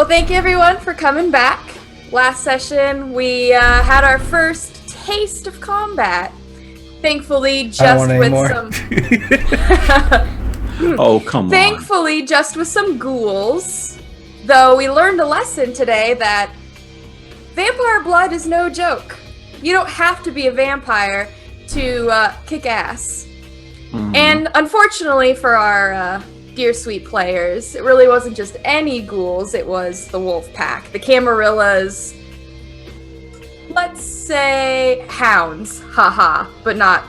thank you everyone for coming back. Last session, we had our first taste of combat. Thankfully, just with some... Oh, come on. Thankfully, just with some ghouls. Though we learned a lesson today that vampire blood is no joke. You don't have to be a vampire to kick ass. And unfortunately for our dear sweet players, it really wasn't just any ghouls, it was the wolf pack. The Camarillas, let's say hounds, haha, but not,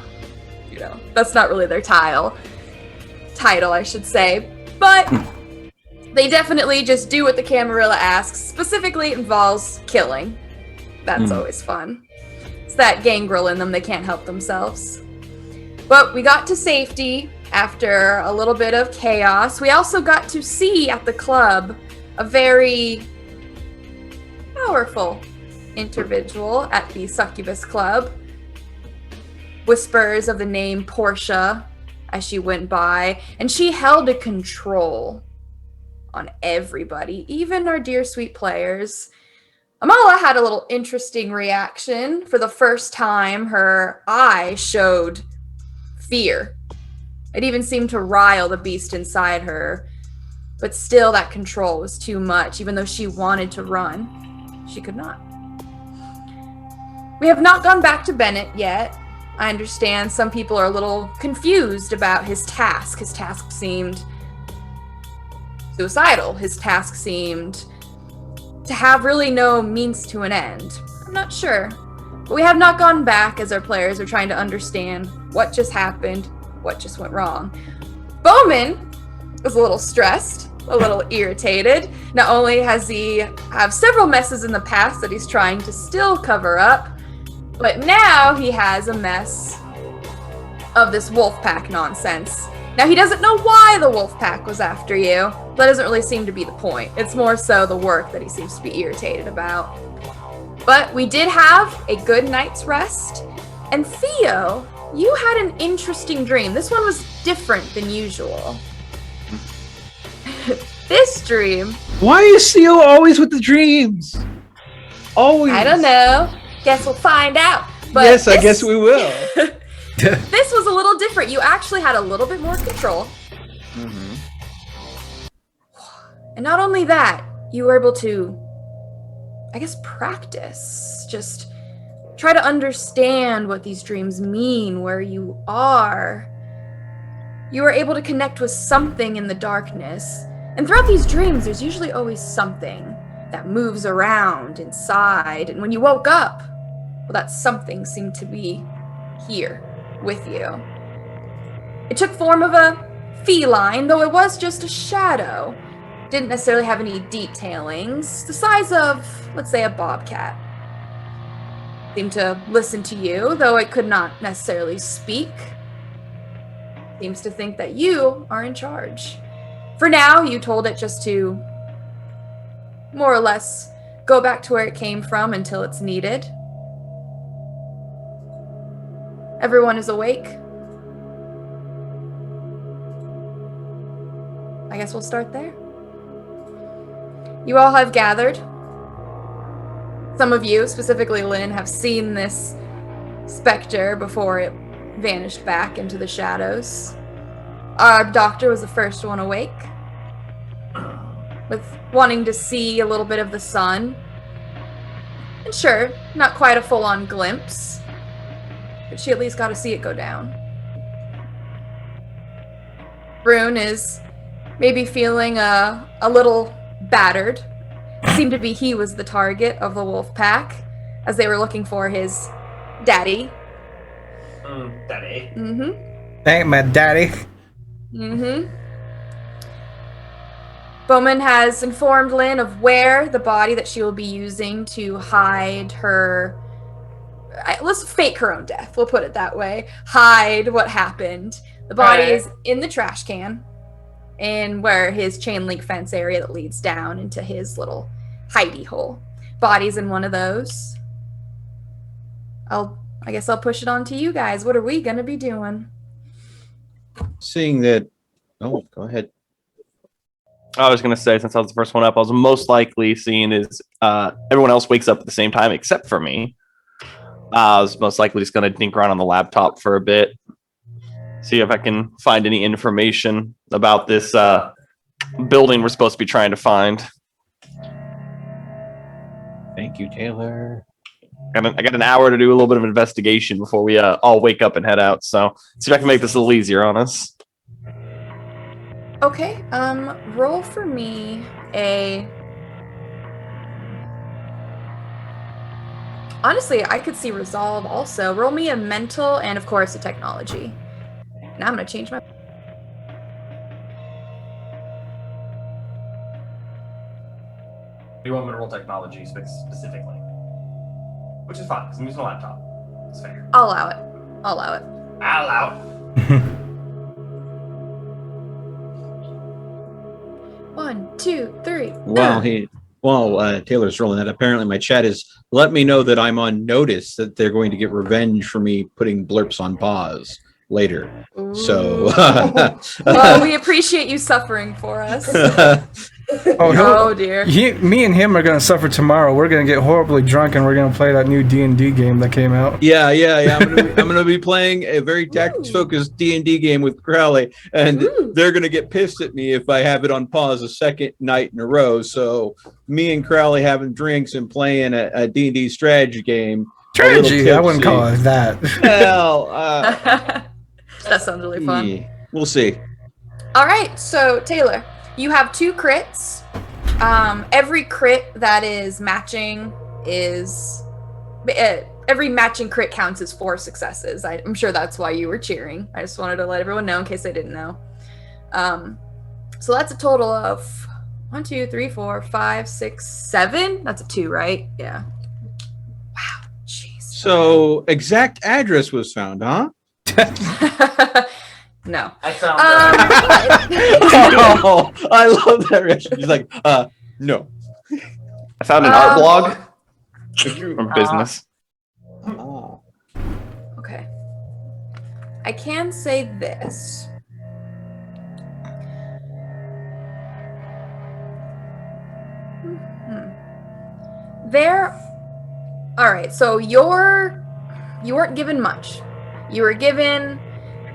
that's not really their title, I should say. But they definitely just do what the Camarilla asks. Specifically, it involves killing. That's always fun. It's that gangrel in them, they can't help themselves. But we got to safety after a little bit of chaos. We also got to see at the club a very powerful individual at the Succubus Club. Whispers of the name Portia as she went by, and she held a control on everybody, even our dear sweet players. Amala had a little interesting reaction. For the first time, her eye showed fear. It even seemed to rile the beast inside her. But still, that control was too much. Even though she wanted to run, she could not. We have not gone back to Bennett yet. I understand some people are a little confused about his task. His task seemed suicidal. His task seemed to have really no means to an end. I'm not sure. But we have not gone back as our players are trying to understand what just happened, what just went wrong. Bowman was a little stressed, a little irritated. Not only has he have several messes in the past that he's trying to still cover up, but now he has a mess of this wolf pack nonsense. Now, he doesn't know why the wolf pack was after you. That doesn't really seem to be the point. It's more so the work that he seems to be irritated about. But we did have a good night's rest. And Theo, you had an interesting dream. This one was different than usual. This dream... Why is Theo always with the dreams? Always. I don't know. Guess we'll find out. But yes, I guess we will. This was a little different. You actually had a little bit more control. And not only that, you were able to, I guess, practice. Just try to understand what these dreams mean, where you are. You were able to connect with something in the darkness. And throughout these dreams, there's usually always something that moves around inside. And when you woke up, well, that something seemed to be here with you. It took form of a feline, though it was just a shadow. Didn't necessarily have any detailings. The size of, let's say, a bobcat. Seemed to listen to you, though it could not necessarily speak. Seems to think that you are in charge. For now, you told it just to more or less go back to where it came from until it's needed. Everyone is awake. I guess we'll start there. You all have gathered. Some of you, specifically Lynn, have seen this specter before it vanished back into the shadows. Our doctor was the first one awake, with wanting to see a little bit of the sun. And sure, not quite a full-on glimpse, but she at least got to see it go down. Brune is maybe feeling a little battered. It seemed to be he was the target of the wolf pack, as they were looking for his daddy. Daddy. Thank my daddy. Bowman has informed Lynn of where the body that she will be using to hide her... Let's fake her own death, we'll put it that way. Hide what happened. The body is in the trash can, in where his chain link fence area that leads down into his little hidey hole. Body's in one of those. I guess I'll push it on to you guys. What are we gonna be doing? Seeing that... Oh, go ahead. I was going to say, since I was the first one up, I was most likely seeing is everyone else wakes up at the same time except for me. I was most likely just going to dink around on the laptop for a bit, see if I can find any information about this building we're supposed to be trying to find. Thank you, Taylor. I got an hour to do a little bit of investigation before we all wake up and head out. So see if I can make this a little easier on us. Okay, roll for me a... Honestly, I could see resolve also. Roll me a mental and, of course, a technology. Now I'm going to change my... You want me to roll technology specifically? Which is fine, because I'm using a laptop. It's fair. I'll allow it. I'll allow it. I'll allow it. 1, 2, 3. While Taylor's rolling that, apparently my chat is let me know that I'm on notice that they're going to get revenge for me putting blurps on pause later. Ooh. So well, we appreciate you suffering for us. Oh dear. Me and him are gonna suffer tomorrow. We're gonna get horribly drunk and we're gonna play that new D&D game that came out. Yeah. I'm gonna be playing a very tactics focused D&D game with Crowley, and they're gonna get pissed at me if I have it on pause a second night in a row. So me and Crowley having drinks and playing a D&D strategy game. Strategy? I wouldn't call it that. Well, that sounds really fun. Yeah, we'll see. All right, so Taylor, you have 2 crits. Every crit that is matching is... every matching crit counts as 4 successes. I'm sure that's why you were cheering. I just wanted to let everyone know in case they didn't know. So that's a total of 1, 2, 3, 4, 5, 6, 7. That's a 2, right? Yeah. Wow, jeez. So exact address was found, huh? No. I found Oh, I love that reaction. He's like, no. I found an art blog from business. Okay. I can say this. All right, so you weren't given much. You were given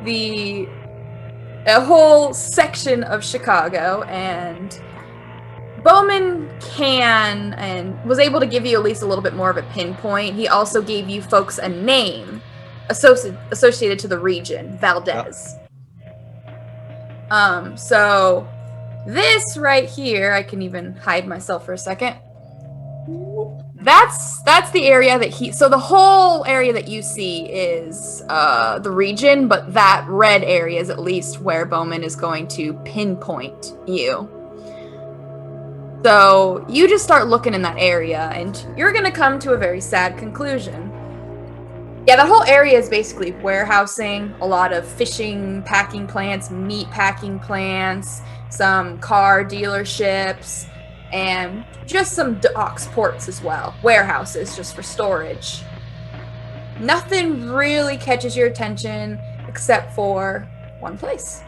a whole section of Chicago, and Bowman can and was able to give you at least a little bit more of a pinpoint. He also gave you folks a name associated to the region, Valdez. So this right here, I can even hide myself for a second. That's the area that so the whole area that you see is the region, but that red area is at least where Bowman is going to pinpoint you. So you just start looking in that area, and you're going to come to a very sad conclusion. Yeah, that whole area is basically warehousing, a lot of fishing packing plants, meat packing plants, some car dealerships, and just some docks, ports as well. Warehouses just for storage. Nothing really catches your attention except for one place.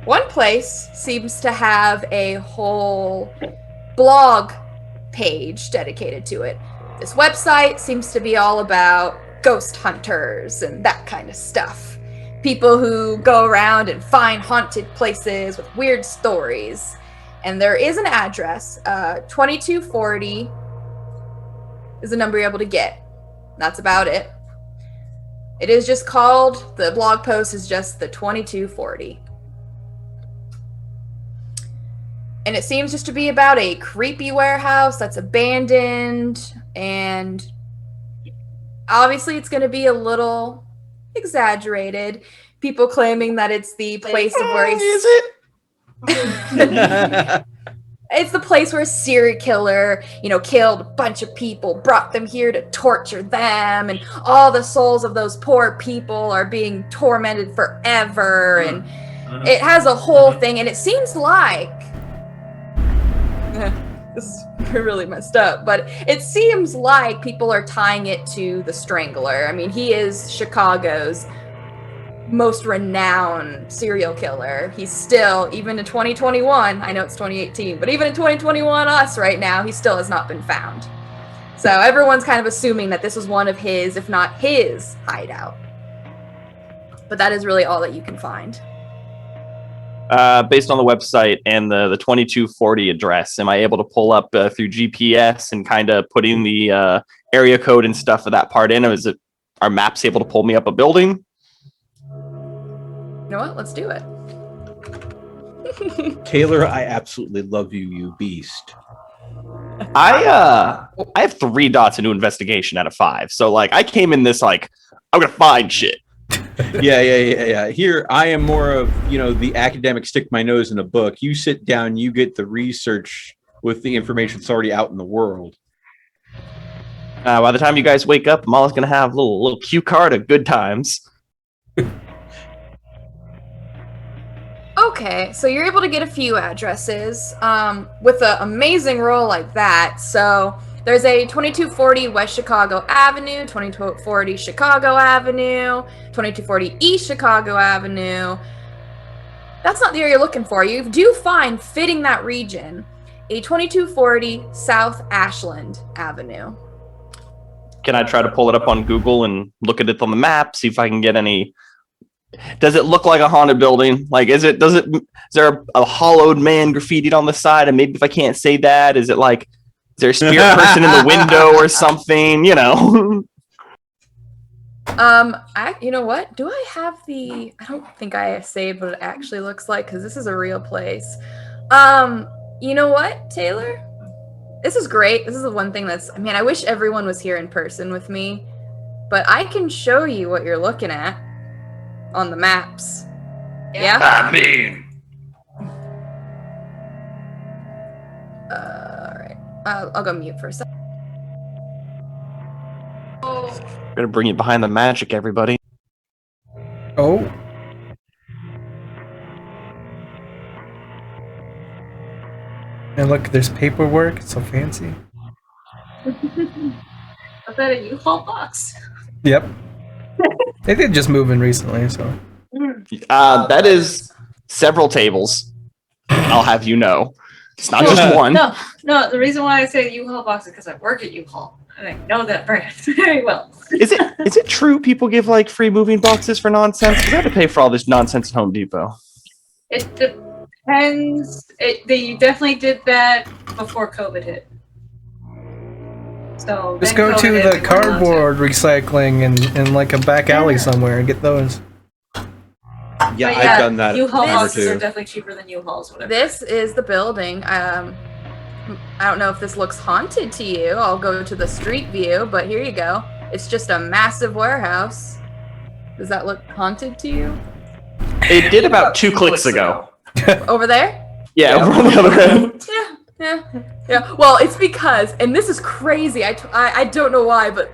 One place seems to have a whole blog page dedicated to it. This website seems to be all about ghost hunters and that kind of stuff. People who go around and find haunted places with weird stories. And there is an address, 2240 is the number you're able to get. That's about it. It is just called, the blog post is just the 2240. And it seems just to be about a creepy warehouse that's abandoned, and obviously it's going to be a little exaggerated. People claiming that it's the place of where Is it? it's the place where a serial killer, killed a bunch of people, brought them here to torture them, and all the souls of those poor people are being tormented forever. And it has a whole thing, and it seems like this is really messed up, but it seems like people are tying it to the Strangler. I mean, he is Chicago's most renowned serial killer. He's still, even in 2021, I know it's 2018, but even in 2021, us right now, he still has not been found. So everyone's kind of assuming that this was one of his, if not his, hideout. But that is really all that you can find. Based on the website and the 2240 address, am I able to pull up through GPS and kind of put in the area code and stuff for that part in? Or are maps able to pull me up a building? You know what? Let's do it. Taylor, I absolutely love you, you beast. I have 3 dots into investigation out of 5. So like I came in this like I'm gonna find shit. Yeah. Here, I am more of, the academic stick my nose in a book. You sit down, you get the research with the information that's already out in the world. By the time you guys wake up, I'm always gonna have a little cue card of good times. Okay, so you're able to get a few addresses with an amazing roll like that. So there's a 2240 West Chicago Avenue, 2240 Chicago Avenue, 2240 East Chicago Avenue. That's not the area you're looking for. You do find, fitting that region, a 2240 South Ashland Avenue. Can I try to pull it up on Google and look at it on the map, see if I can get any? Does it look like a haunted building? Like, is there a hollowed man graffitied on the side? And maybe if I can't say that, is there a spirit person in the window or something? You know? You know what? Do I have I don't think I saved what it actually looks like because this is a real place. You know what, Taylor? This is great. This is the one thing I wish everyone was here in person with me, but I can show you what you're looking at on the maps. Yeah? I mean, Alright. I'll go mute for a second. I'm gonna bring you behind the magic, everybody. Oh. And look, there's paperwork. It's so fancy. Is that a U-Haul box? Yep. They did just move in recently, so. That is several tables. I'll have you know. It's not just one. No, the reason why I say U-Haul box is because I work at U-Haul and I know that brand very well. Is it true people give like free moving boxes for nonsense? Because I have to pay for all this nonsense at Home Depot. It depends. They definitely did that before COVID hit. So Just go to the cardboard recycling in like a back alley somewhere and get those. Yeah, I've done that. U-Haul boxes too. are definitely cheaper than U-Hauls. Whatever. This is the building. I don't know if this looks haunted to you. I'll go to the street view, but here you go. It's just a massive warehouse. Does that look haunted to you? It did about 2 clicks ago. Over there? Yeah, over on the other end. Yeah. Well, it's because, and this is crazy. I don't know why, but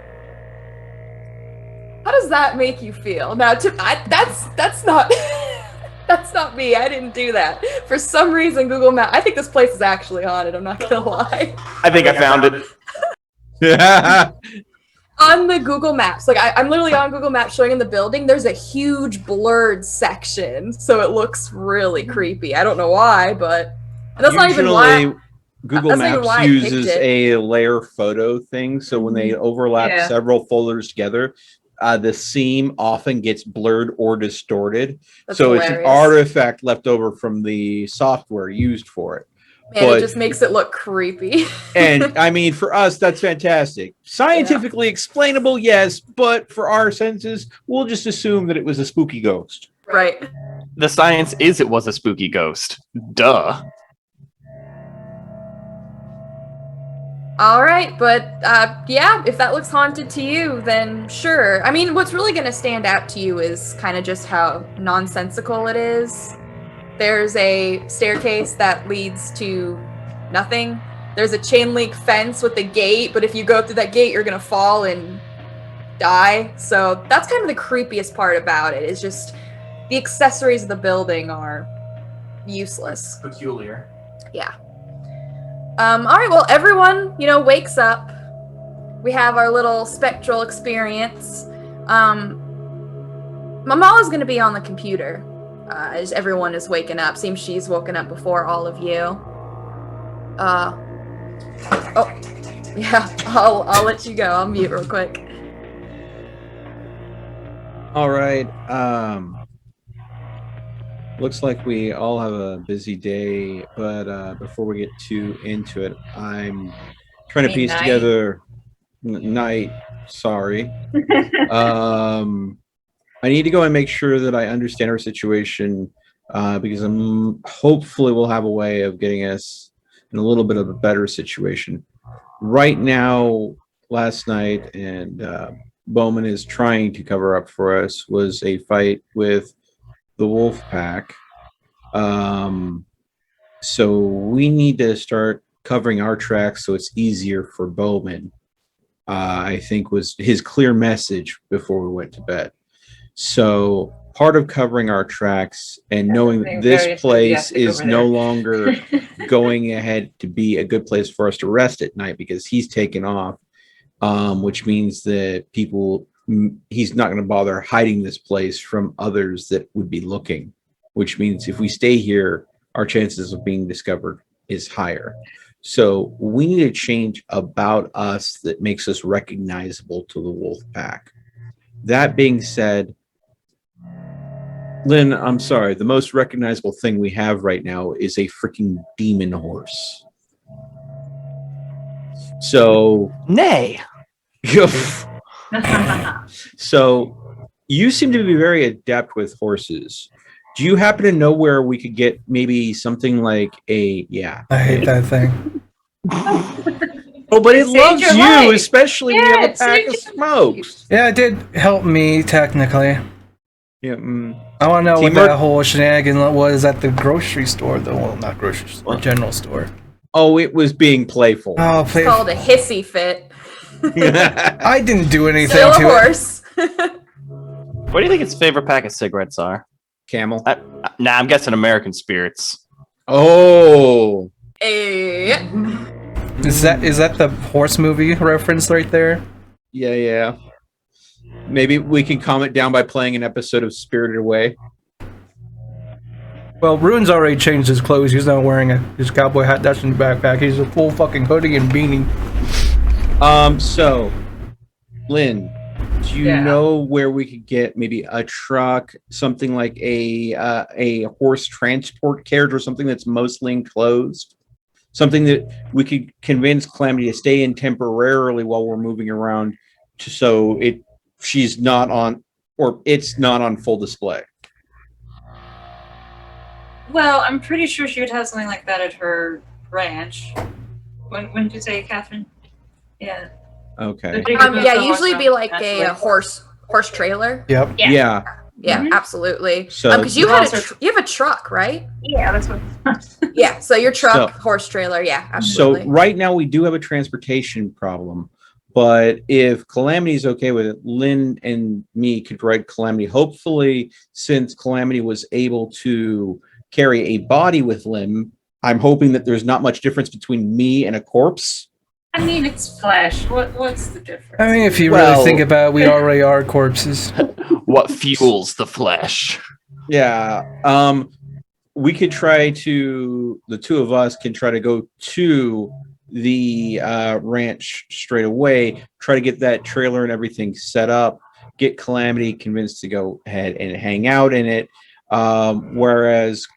how does that make you feel? Now, that's not that's not me. I didn't do that. For some reason, Google Maps. I think this place is actually haunted. I'm not gonna lie. I think I found it. Yeah. On the Google Maps, like I'm literally on Google Maps showing in the building. There's a huge blurred section, so it looks really creepy. I don't know why, but and that's not even why. Google Maps uses a layer photo thing, so when they overlap several folders together, the seam often gets blurred or distorted. That's so hilarious. It's an artifact left over from the software used for it. Man, it just makes it look creepy. And I mean, for us, that's fantastic. Scientifically explainable, yes, but for our senses, we'll just assume that it was a spooky ghost. Right. The science is it was a spooky ghost. Duh. All right, but yeah, if that looks haunted to you, then sure. I mean, what's really going to stand out to you is kind of just how nonsensical it is. There's a staircase that leads to nothing. There's a chain link fence with a gate, but if you go through that gate, you're going to fall and die. So that's kind of the creepiest part about it, is just the accessories of the building are useless. Peculiar. Yeah. All right, well, everyone, wakes up. We have our little spectral experience. Mamala's going to be on the computer as everyone is waking up. Seems she's woken up before all of you. Oh, yeah. I'll let you go. I'll mute real quick. All right. Looks like we all have a busy day, but before we get too into it, I'm trying to piece together night. Sorry. I need to go and make sure that I understand our situation because I'm hopefully we'll have a way of getting us in a little bit of a better situation. Right now, last night, and Bowman is trying to cover up for us, was a fight with the wolf pack. So we need to start covering our tracks so it's easier for Bowman. I think was his clear message before we went to bed. So part of covering our tracks and knowing that this place is no longer going ahead to be a good place for us to rest at night because he's taken off, which means that he's not going to bother hiding this place from others that would be looking, which means if we stay here, our chances of being discovered is higher. So we need a change about us that makes us recognizable to the wolf pack. That being said, Lynn, I'm sorry. The most recognizable thing we have right now is a freaking demon horse. So, Nay. So you seem to be very adept with horses. Do you happen to know where we could get maybe something like I hate that thing. Oh, but it loves your you, life. especially when you have a pack of smokes. Yeah, it did help me technically. Yeah. I want to know what Teamwork? that whole shenanigan was at the grocery store, though. Well, not grocery store, general store. Oh, it was being playful. Oh, It's called a hissy fit. I didn't do anything Still a to it. horse. What do you think its favorite pack of cigarettes are? Camel. Nah, I'm guessing American Spirits. Oh. Is that the horse movie reference right there? Yeah. Maybe we can comment down by playing an episode of Spirited Away. Well, Ruin's already changed his clothes. He's not wearing his cowboy hat, Dutchman backpack. He's a full fucking hoodie and beanie. So, Lynn, do you know where we could get maybe a truck, something like a horse transport carriage or something that's mostly enclosed? Something that we could convince Calamity to stay in temporarily while we're moving around so it's not on full display. Well, I'm pretty sure she would have something like that at her ranch. When did you say, Catherine? Yeah. Okay. Usually be like a horse trailer. Yep. Yeah. Yeah, absolutely. So because you have a truck, right? Yeah, that's what. Yeah, so your truck, horse trailer, yeah, absolutely. So right now we do have a transportation problem, but if Calamity's okay with it, Lynn and me could ride Calamity. Hopefully, since Calamity was able to carry a body with Lynn, I'm hoping that there's not much difference between me and a corpse. I mean, it's flesh. What's the difference? I mean, if you really think about it, we already are corpses. What fuels the flesh? Yeah. We could the two of us can try to go to the ranch straight away, try to get that trailer and everything set up, get Calamity convinced to go ahead and hang out in it. Whereas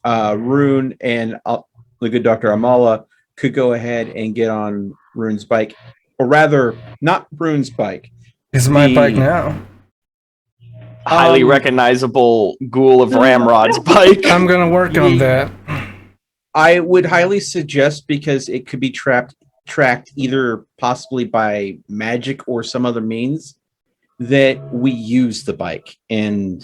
Rune and the good Dr. Amala could go ahead and get on Rune's bike, or rather, not Rune's bike. It's my bike now. Highly recognizable Ghoul of Ramrod's bike. I'm gonna work on that. I would highly suggest, because it could be tracked either possibly by magic or some other means, that we use the bike. And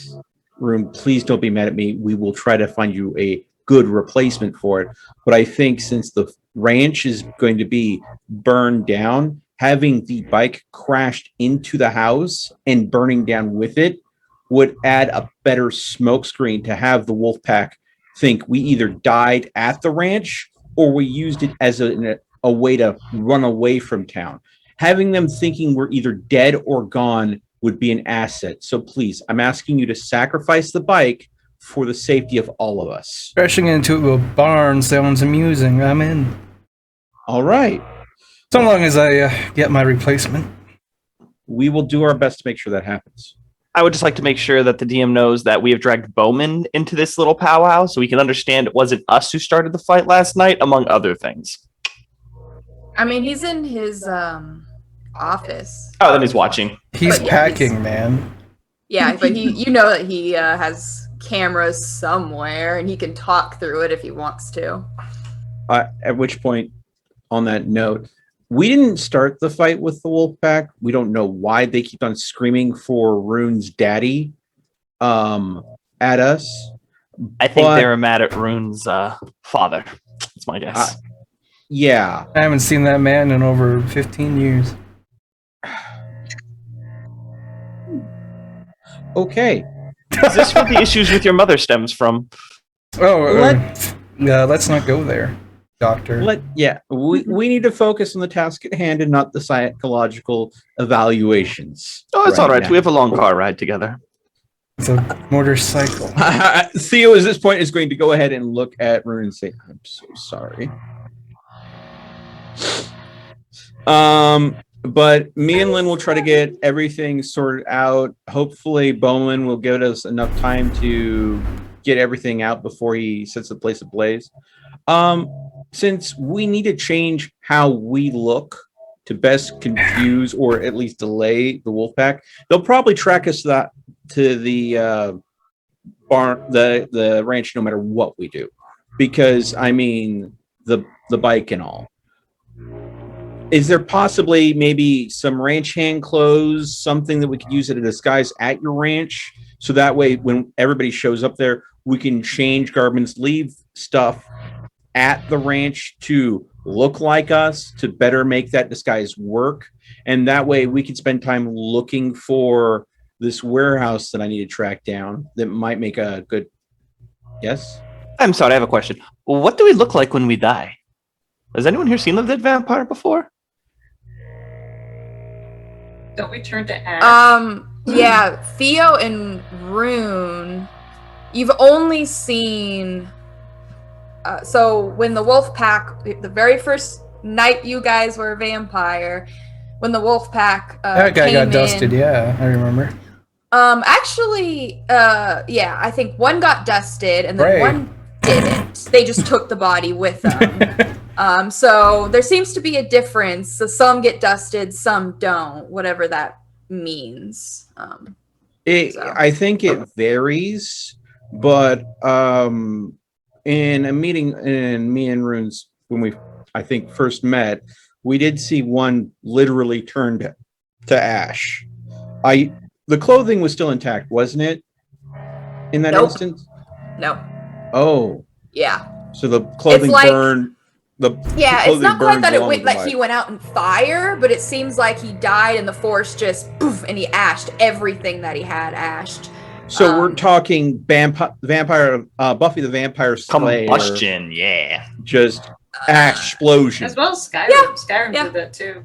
Rune, please don't be mad at me. We will try to find you a good replacement for it. But I think since the ranch is going to be burned down, having the bike crashed into the house and burning down with it would add a better smokescreen to have the wolf pack think we either died at the ranch or we used it as a way to run away from town. Having them thinking we're either dead or gone would be an asset. So please, I'm asking you to sacrifice the bike for the safety of all of us. Crashing into a barn sounds amusing. I'm in. All right. So long as I get my replacement. We will do our best to make sure that happens. I would just like to make sure that the DM knows that we have dragged Bowman into this little powwow so we can understand it wasn't us who started the fight last night, among other things. I mean, he's in his office. Oh, then he's watching. He's But yeah, packing, man. Yeah, but you know that he has cameras somewhere, and he can talk through it if he wants to. At which point, on that note, we didn't start the fight with the wolf pack. We don't know why they keep on screaming for Rune's daddy at us. I think they were mad at Rune's father. That's my guess. Yeah. I haven't seen that man in over 15 years. Okay. Is this where the issues with your mother stems from? Oh, let's not go there, doctor. We need to focus on the task at hand and not the psychological evaluations. Oh, it's all right. now. We have a long car ride together. It's a motorcycle. Theo, at this point, is going to go ahead and look at Rune and say, "I'm so sorry." But me and Lynn will try to get everything sorted out. Hopefully, Bowman will give us enough time to get everything out before he sets the place ablaze. Since we need to change how we look to best confuse or at least delay the Wolfpack, they'll probably track us to the barn, the ranch, no matter what we do, because I mean the bike and all. Is there possibly maybe some ranch hand clothes, something that we could use as a disguise at your ranch, so that way when everybody shows up there, we can change garments, leave stuff at the ranch to look like us, to better make that disguise work, and that way we can spend time looking for this warehouse that I need to track down that might make a good... Yes? I'm sorry, I have a question. What do we look like when we die? Has anyone here seen the dead vampire before? Don't we turn to ash? Yeah, Theo and Rune, you've only seen... so when the wolf pack, the very first night you guys were a vampire, when the wolf pack that guy came got in, dusted, yeah, I remember. Yeah, I think one got dusted and then Right. one didn't. They just took the body with them. So there seems to be a difference. So some get dusted, some don't, whatever that means. I think it varies, but in a meeting in me and Rune's, when we, I think, first met, we did see one literally turned to ash. The clothing was still intact, wasn't it? In that Nope. instance? No. Oh. Yeah. So the clothing like- burned. It's not quite that he he went out in fire, but it seems like he died and the force just poof, and he ashed everything that he had ashed. So we're talking vampire, Buffy the Vampire Slayer. Combustion, yeah. Just ash explosion. As well as Skyrim. Yeah. Skyrim Yeah. did that too.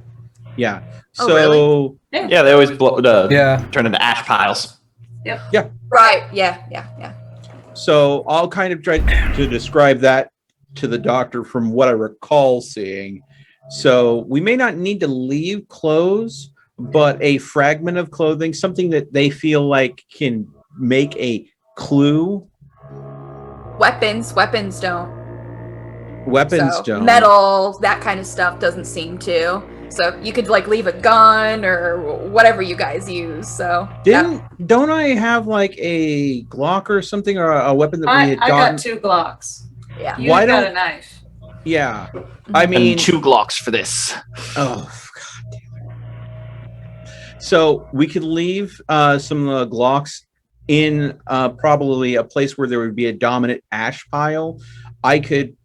Yeah. Oh, So really? Yeah, they always Yeah. turn into ash piles. Right. Yeah. So I'll kind of try to describe that to the doctor from what I recall seeing. So we may not need to leave clothes, but a fragment of clothing, something that they feel like can make a clue. Weapons don't. Weapons So, don't. metal, that kind of stuff doesn't seem to. So you could like leave a gun or whatever you guys use. So Don't I have like a Glock or something, or a weapon that we I had got gotten? 2 Glocks. yeah. You Why got don't- a knife. Yeah. I mean, And 2 Glocks for this. oh, God damn it. So we could leave some Glocks in probably a place where there would be a dominant ash pile. I could,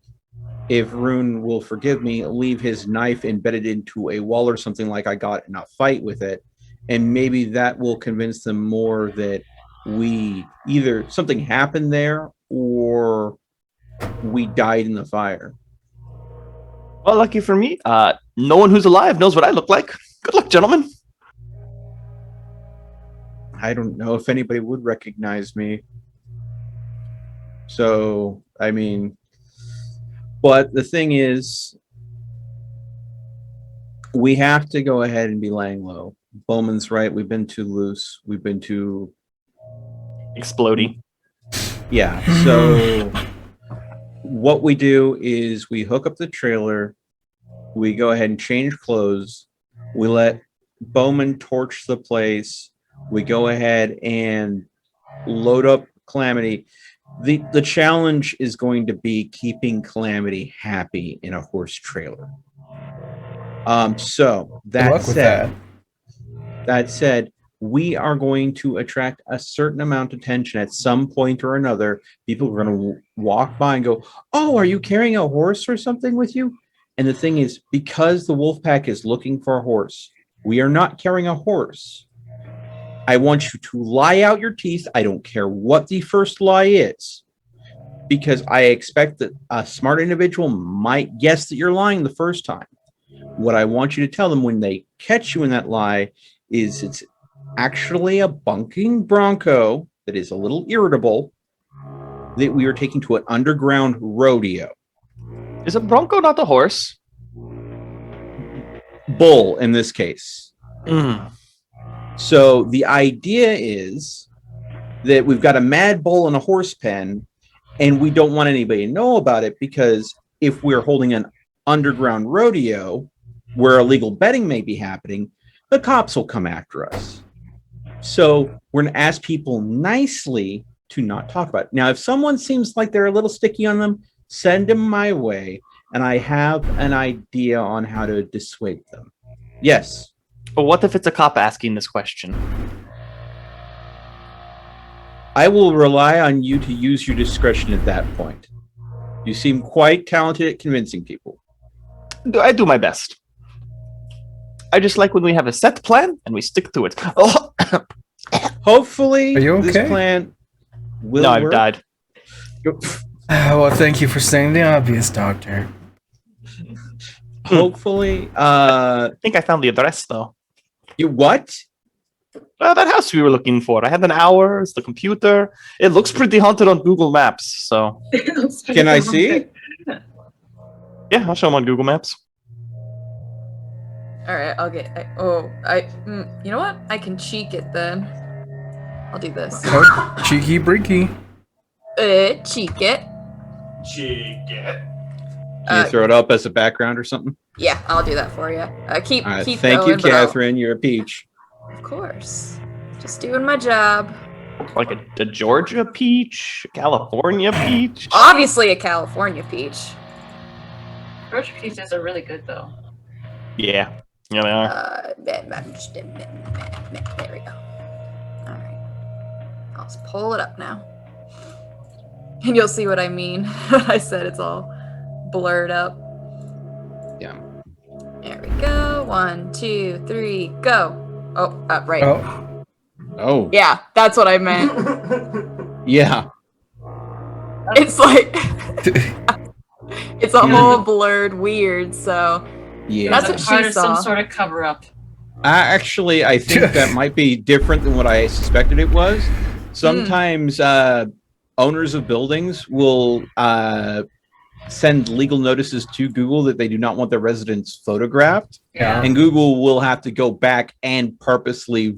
if Rune will forgive me, leave his knife embedded into a wall or something like I got in a fight with it. And maybe that will convince them more that we either something happened there or we died in the fire. Well, lucky for me, no one who's alive knows what I look like. Good luck, gentlemen. I don't know if anybody would recognize me. So, I mean, but the thing is, we have to go ahead and be laying low. Bowman's right. We've been too loose. We've been too Exploding. Yeah. So what we do is we hook up the trailer. We go ahead and change clothes. We let Bowman torch the place. We go ahead and load up Calamity. The challenge is going to be keeping Calamity happy in a horse trailer. So that said, we are going to attract a certain amount of attention at some point or another. People are going to walk by and go, "Oh, are you carrying a horse or something with you?" And the thing is, because the wolf pack is looking for a horse, we are not carrying a horse. I want you to lie out your teeth. I don't care what the first lie is, because I expect that a smart individual might guess that you're lying the first time. What I want you to tell them when they catch you in that lie is it's actually a bunking bronco that is a little irritable that we are taking to an underground rodeo. Is a bronco not a horse? Bull in this case. Mm. So the idea is that we've got a mad bull in a horse pen, and we don't want anybody to know about it, because if we're holding an underground rodeo where illegal betting may be happening, the cops will come after us. So we're going to ask people nicely to not talk about it. Now, if someone seems like they're a little sticky on them, send them my way, and I have an idea on how to dissuade them. Yes. But what if it's a cop asking this question? I will rely on you to use your discretion at that point. You seem quite talented at convincing people. I do my best. I just like when we have a set plan and we stick to it. Oh. Hopefully, Are you okay? this plan will No, work. I've died. Well, thank you for saying the obvious, Doctor. Hopefully, I think I found the address, though. you what? That house we were looking for. I had an hour. It's the computer. It looks pretty haunted on Google Maps. So Can I see? yeah, I'll show them on Google Maps. All right, I'll get. You know what? I can cheek it then. I'll do this. Oh, cheeky breaky. Cheek it. Can you throw it up as a background or something? Yeah, I'll do that for you. Keep All right. keep Thank going, you, but I'll- Catherine. You're a peach. Of course. Just doing my job. Like a Georgia peach, a California peach. Obviously a California peach. Georgia peaches are really good, though. Yeah. Yeah, they are. There we go. All right. I'll just pull it up now. And you'll see what I mean. I said it's all blurred up. Yeah. There we go. 1, 2, 3, go. Oh, right. Oh. Yeah, that's what I meant. Yeah. It's like it's all blurred weird, so Yeah. That's It's what part she of some saw. sort of cover up. Actually, I think that might be different than what I suspected it was. Sometimes owners of buildings will send legal notices to Google that they do not want their residents photographed, Yeah. and Google will have to go back and purposely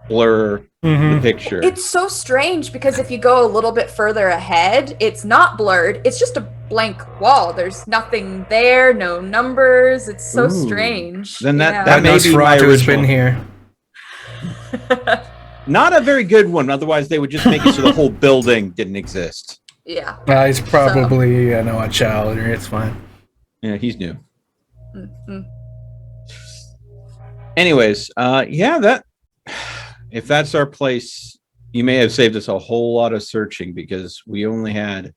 blur the picture. it's so strange because if you go a little bit further ahead, it's not blurred. It's just a blank wall. There's nothing there, no numbers. It's so Ooh. strange. Then that That may be my Nosferatu has been original. here. Not a very good one. Otherwise, they would just make it so the whole building didn't exist. Yeah. He's probably, a child, or it's fine. Yeah, he's new. Mhm. Anyways, that if that's our place, you may have saved us a whole lot of searching, because we only had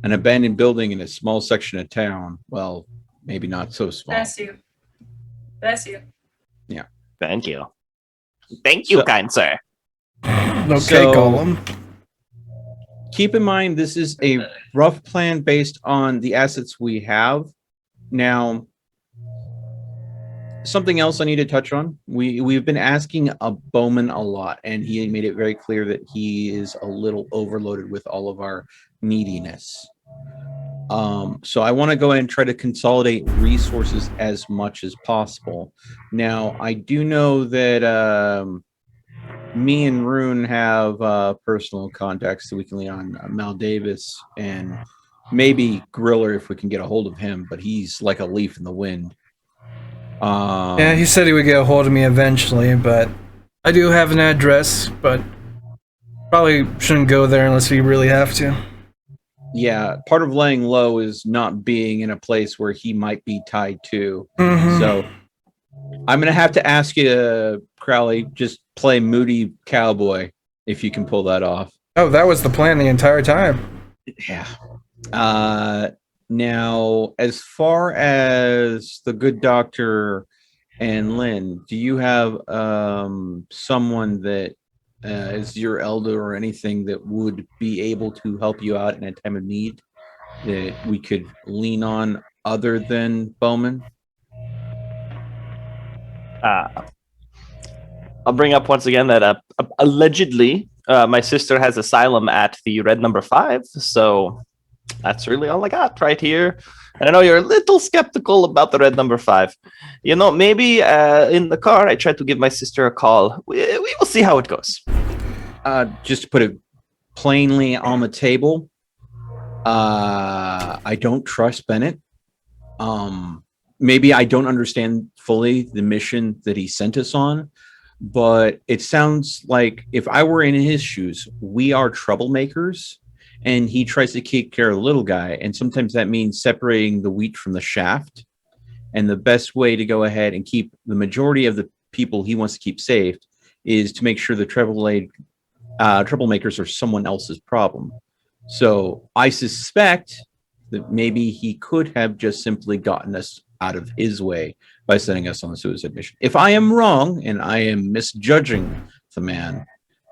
an abandoned building in a small section of town. Well, maybe not so small. Bless you. Bless you. Thank you. Thank you, So- kind sir. Okay, So- Golem. Keep in mind, this is a rough plan based on the assets we have. Now, something else I need to touch on. We've been asking Bowman a lot, and he made it very clear that he is a little overloaded with all of our neediness. So I want to go ahead and try to consolidate resources as much as possible. Now, I do know that me and Rune have personal contacts that we can lean on. Mal Davis and maybe Griller if we can get a hold of him, but he's like a leaf in the wind. Yeah, he said he would get a hold of me eventually, but I do have an address, but probably shouldn't go there unless we really have to. Yeah, part of laying low is not being in a place where he might be tied to. Mm-hmm. So I'm going to have to ask you, Crowley, just play Moody Cowboy if you can pull that off. Oh, that was the plan the entire time. Yeah. Now, as far as the good doctor and Lynn, do you have someone that is your elder or anything that would be able to help you out in a time of need that we could lean on other than Bowman? I'll bring up once again that allegedly my sister has asylum at the Red Number 5, so that's really all I got right here. And I know you're a little skeptical about the Red Number 5. You know, maybe in the car I tried to give my sister a call. We will see how it goes. Just to put it plainly on the table, I don't trust Bennett. Maybe I don't understand fully the mission that he sent us on, but it sounds like if I were in his shoes, we are troublemakers, and he tries to take care of the little guy, and sometimes that means separating the wheat from the shaft. And the best way to go ahead and keep the majority of the people he wants to keep safe is to make sure the troublemakers are someone else's problem. So I suspect that maybe he could have just simply gotten us out of his way by sending us on the suicide mission. If I am wrong and I am misjudging the man,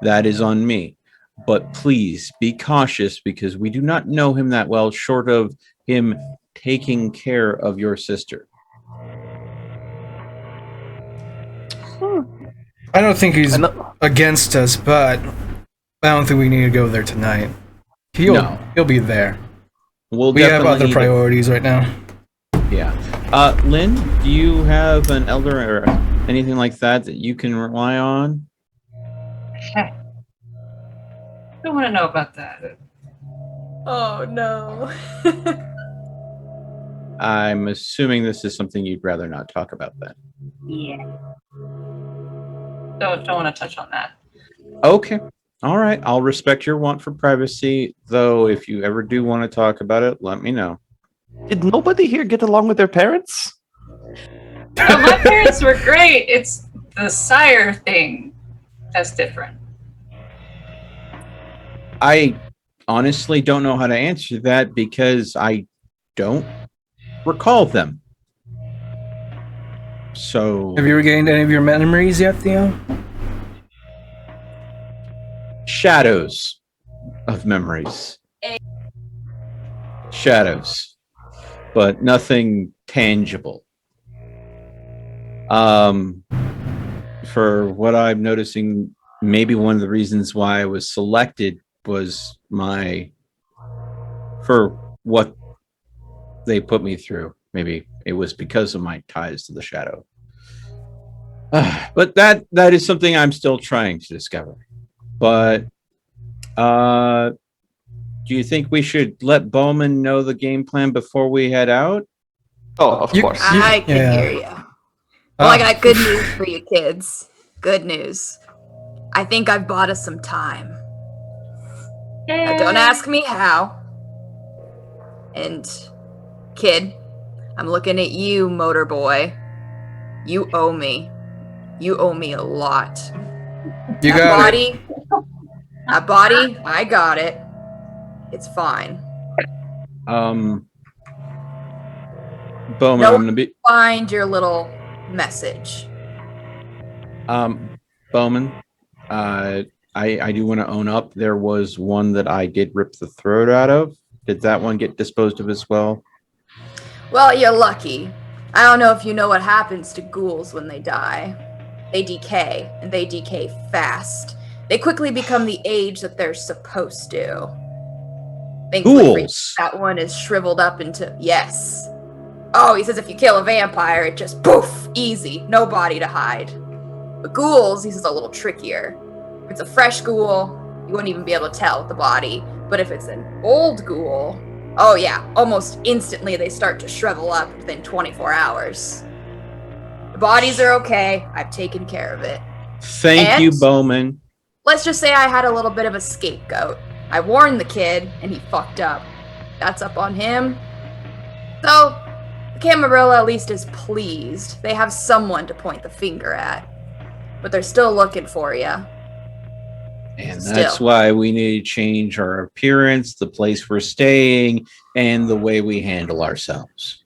that is on me. But please be cautious because we do not know him that well, short of him taking care of your sister. I don't think he's against us, but I don't think we need to go there tonight. He'll be there. We have other priorities right now. Yeah. Lynn, do you have an elder or anything like that you can rely on? Don't want to know about that. Oh no. I'm assuming this is something you'd rather not talk about then. Yeah. Don't want to touch on that. Okay. All right. I'll respect your want for privacy, though if you ever do want to talk about it, let me know. Did nobody here get along with their parents? No, my parents were great. It's the sire thing that's different. I honestly don't know how to answer that because I don't recall them. So, have you regained any of your memories yet, Theo? Shadows of memories. Shadows, but nothing tangible. For what I'm noticing, maybe one of the reasons why I was selected was for what they put me through. Maybe it was because of my ties to the shadow. But that is something I'm still trying to discover. But do you think we should let Bowman know the game plan before we head out? Oh, of course. I can hear you. Well, I got good news for you kids. Good news. I think I've bought us some time. Now, don't ask me how. And, kid, I'm looking at you, motor boy. You owe me. You owe me a lot. You got it. That body, I got it. It's fine. Bowman, No, I'm gonna be find your little message. Bowman. I do want to own up. There was one that I did rip the throat out of. Did that one get disposed of as well? Well, you're lucky. I don't know if you know what happens to ghouls when they die. They decay, and they decay fast. They quickly become the age that they're supposed to. Thankfully, for you, Ghouls. that one is shriveled up into yes. Oh, he says if you kill a vampire, it just poof, easy, no body to hide. But ghouls, he says, a little trickier. If it's a fresh ghoul, you wouldn't even be able to tell with the body. But if it's an old ghoul, oh yeah, almost instantly they start to shrivel up within 24 hours. The bodies are okay. I've taken care of it. Thank you, Bowman. Let's just say I had a little bit of a scapegoat. I warned the kid, and he fucked up. That's up on him. So, the Camarilla at least is pleased. They have someone to point the finger at. But they're still looking for you. And that's why we need to change our appearance, the place we're staying, and the way we handle ourselves.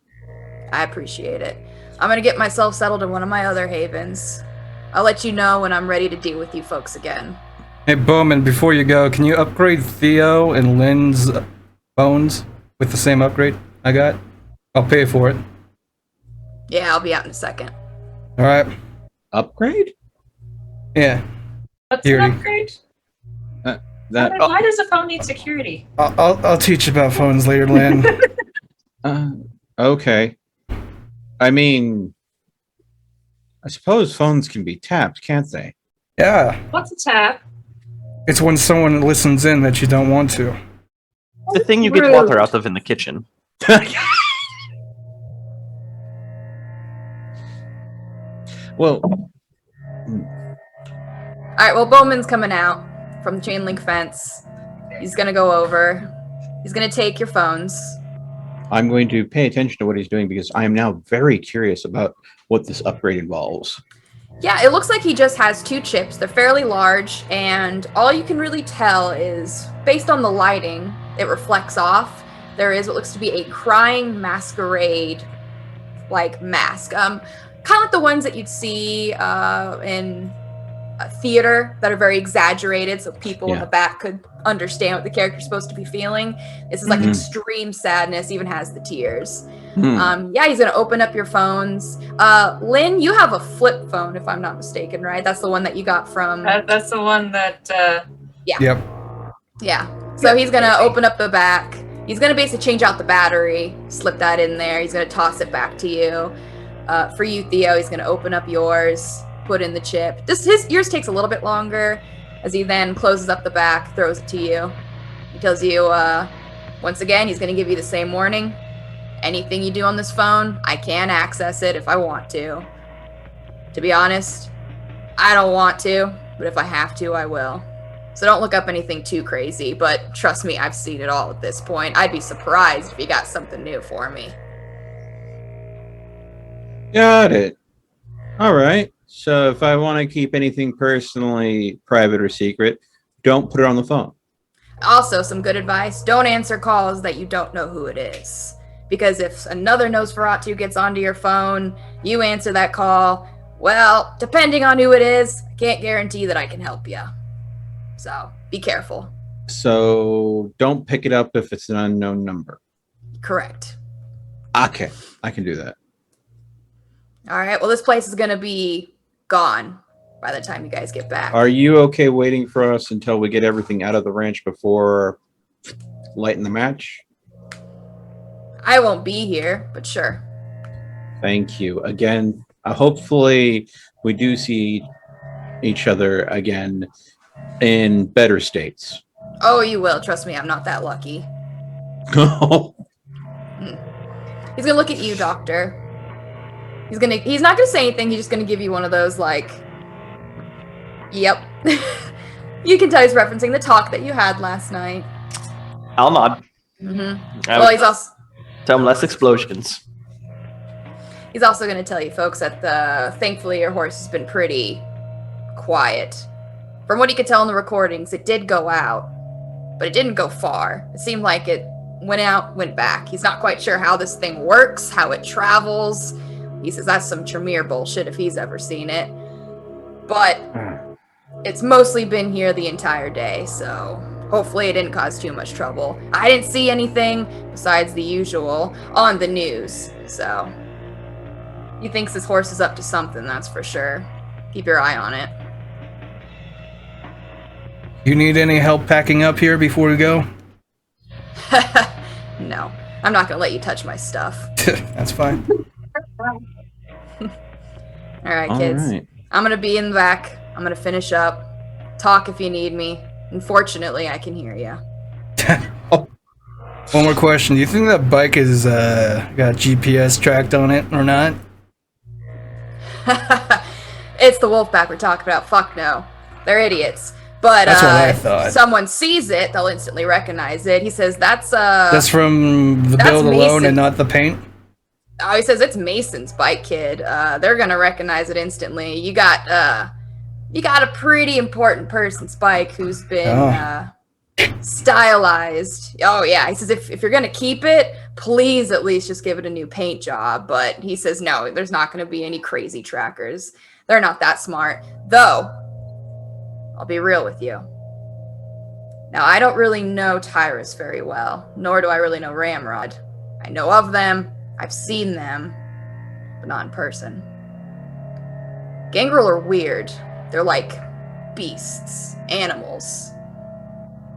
I appreciate it. I'm going to get myself settled in one of my other havens. I'll let you know when I'm ready to deal with you folks again. Hey, Bowman, before you go, can you upgrade Theo and Lynn's bones with the same upgrade I got? I'll pay for it. Yeah, I'll be out in a second. All right. Upgrade? Yeah. What's Here. an upgrade? Why does a phone need security? I'll teach you about phones later, Lynn. Okay. I mean, I suppose phones can be tapped, can't they? Yeah. What's a tap? It's when someone listens in that you don't want to. The thing you get water out of in the kitchen. Well, Alright, well, Bowman's coming out from the chain link fence. He's gonna go over. He's gonna take your phones. I'm going to pay attention to what he's doing because I am now very curious about what this upgrade involves. Yeah, it looks like he just has 2 chips. They're fairly large, and all you can really tell is, based on the lighting, it reflects off. There is what looks to be a crying masquerade, like, mask. Kind of like the ones that you'd see in a theater that are very exaggerated, so people in the back could understand what the character's supposed to be feeling. This is like extreme sadness, even has the tears. Yeah, he's gonna open up your phones. Lynn, you have a flip phone, if I'm not mistaken, right? That's the one that you got from. That's the one that. Yeah. Yep. Yeah. So he's gonna open up the back. He's gonna basically change out the battery, slip that in there. He's gonna toss it back to you. For you, Theo, he's gonna open up yours, put in the chip. Yours takes a little bit longer, as he then closes up the back, throws it to you. He tells you, once again, he's gonna give you the same warning. Anything you do on this phone, I can access it if I want to. To be honest, I don't want to, but if I have to, I will. So don't look up anything too crazy, but trust me, I've seen it all at this point. I'd be surprised if you got something new for me. Got it. All right. So if I want to keep anything personally private or secret, don't put it on the phone. Also, some good advice, don't answer calls that you don't know who it is. Because if another Nosferatu gets onto your phone, you answer that call, well, depending on who it is, I can't guarantee that I can help you. So, be careful. So don't pick it up if it's an unknown number. Correct. Okay, I can do that. All right, well, this place is going to be gone by the time you guys get back. Are you okay waiting for us until we get everything out of the ranch before lighting the match? I won't be here, but sure. Thank you. Again, hopefully we do see each other again in better states. Oh, you will. Trust me, I'm not that lucky. He's going to look at you, Doctor. He's not going to say anything. He's just going to give you one of those, like, yep. You can tell he's referencing the talk that you had last night. I'll nod. Well, he's also... Tell him less explosions. He's also going to tell you folks that thankfully your horse has been pretty quiet. From what he could tell in the recordings, it did go out, but it didn't go far. It seemed like it went out, went back. He's not quite sure how this thing works, how it travels. He says that's some Tremere bullshit if he's ever seen it. But it's mostly been here the entire day, so hopefully it didn't cause too much trouble. I didn't see anything besides the usual on the news, so He thinks his horse is up to something, that's for sure. Keep your eye on it. You need any help packing up here before we go? No, I'm not gonna let you touch my stuff. That's fine. Alright, kids. All right. I'm gonna be in the back. I'm gonna finish up. Talk if you need me. Unfortunately, I can hear you. Oh, one more question. Do you think that bike is got GPS tracked on it or not? It's the wolf pack we're talking about. Fuck no. They're idiots. But That's what I if thought. someone sees it, they'll instantly recognize it. He says that's That's from the that's build alone Mason's. and not the paint? Oh, he says it's Mason's bike, kid. They're gonna recognize it instantly. You got a pretty important person's bike who's been stylized. Oh yeah, he says if you're gonna keep it, please at least just give it a new paint job. But he says no, there's not gonna be any crazy trackers. They're not that smart. Though, I'll be real with you. Now, I don't really know Tyrus very well, nor do I really know Ramrod. I know of them, I've seen them, but not in person. Gangrel are weird. They're like beasts, animals.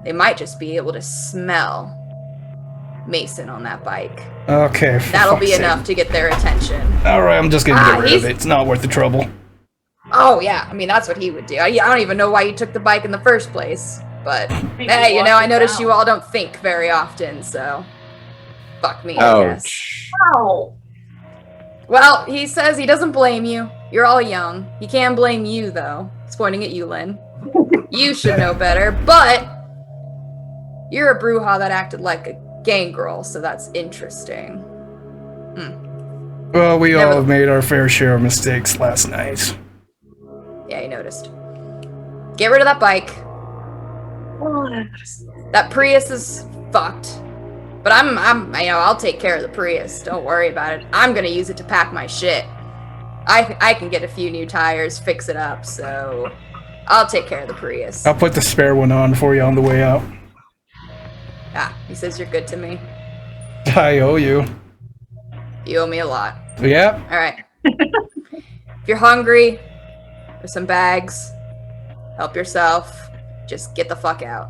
They might just be able to smell Mason on that bike. Okay. That'll be enough to get their attention. Alright, I'm just gonna get rid of it. It's not worth the trouble. Oh, yeah. I mean, that's what he would do. I don't even know why you took the bike in the first place. But, hey, you know, I noticed you all don't think very often, so... Fuck me, I guess. Ouch. Ow. Well, he says he doesn't blame you. You're all young. He can blame you, though. He's pointing at you, Lynn. You should know better, but... You're a Brujah that acted like a gangrel, so that's interesting. Well, we all have made our fair share of mistakes last night. Yeah, you noticed. Get rid of that bike. That Prius is fucked. But I'll take care of the Prius. Don't worry about it. I'm gonna use it to pack my shit. I can get a few new tires, fix it up, so I'll take care of the Prius. I'll put the spare one on for you on the way out. Ah, he says you're good to me. I owe you. You owe me a lot. Yeah. All right. If you're hungry, there's some bags. Help yourself. Just get the fuck out.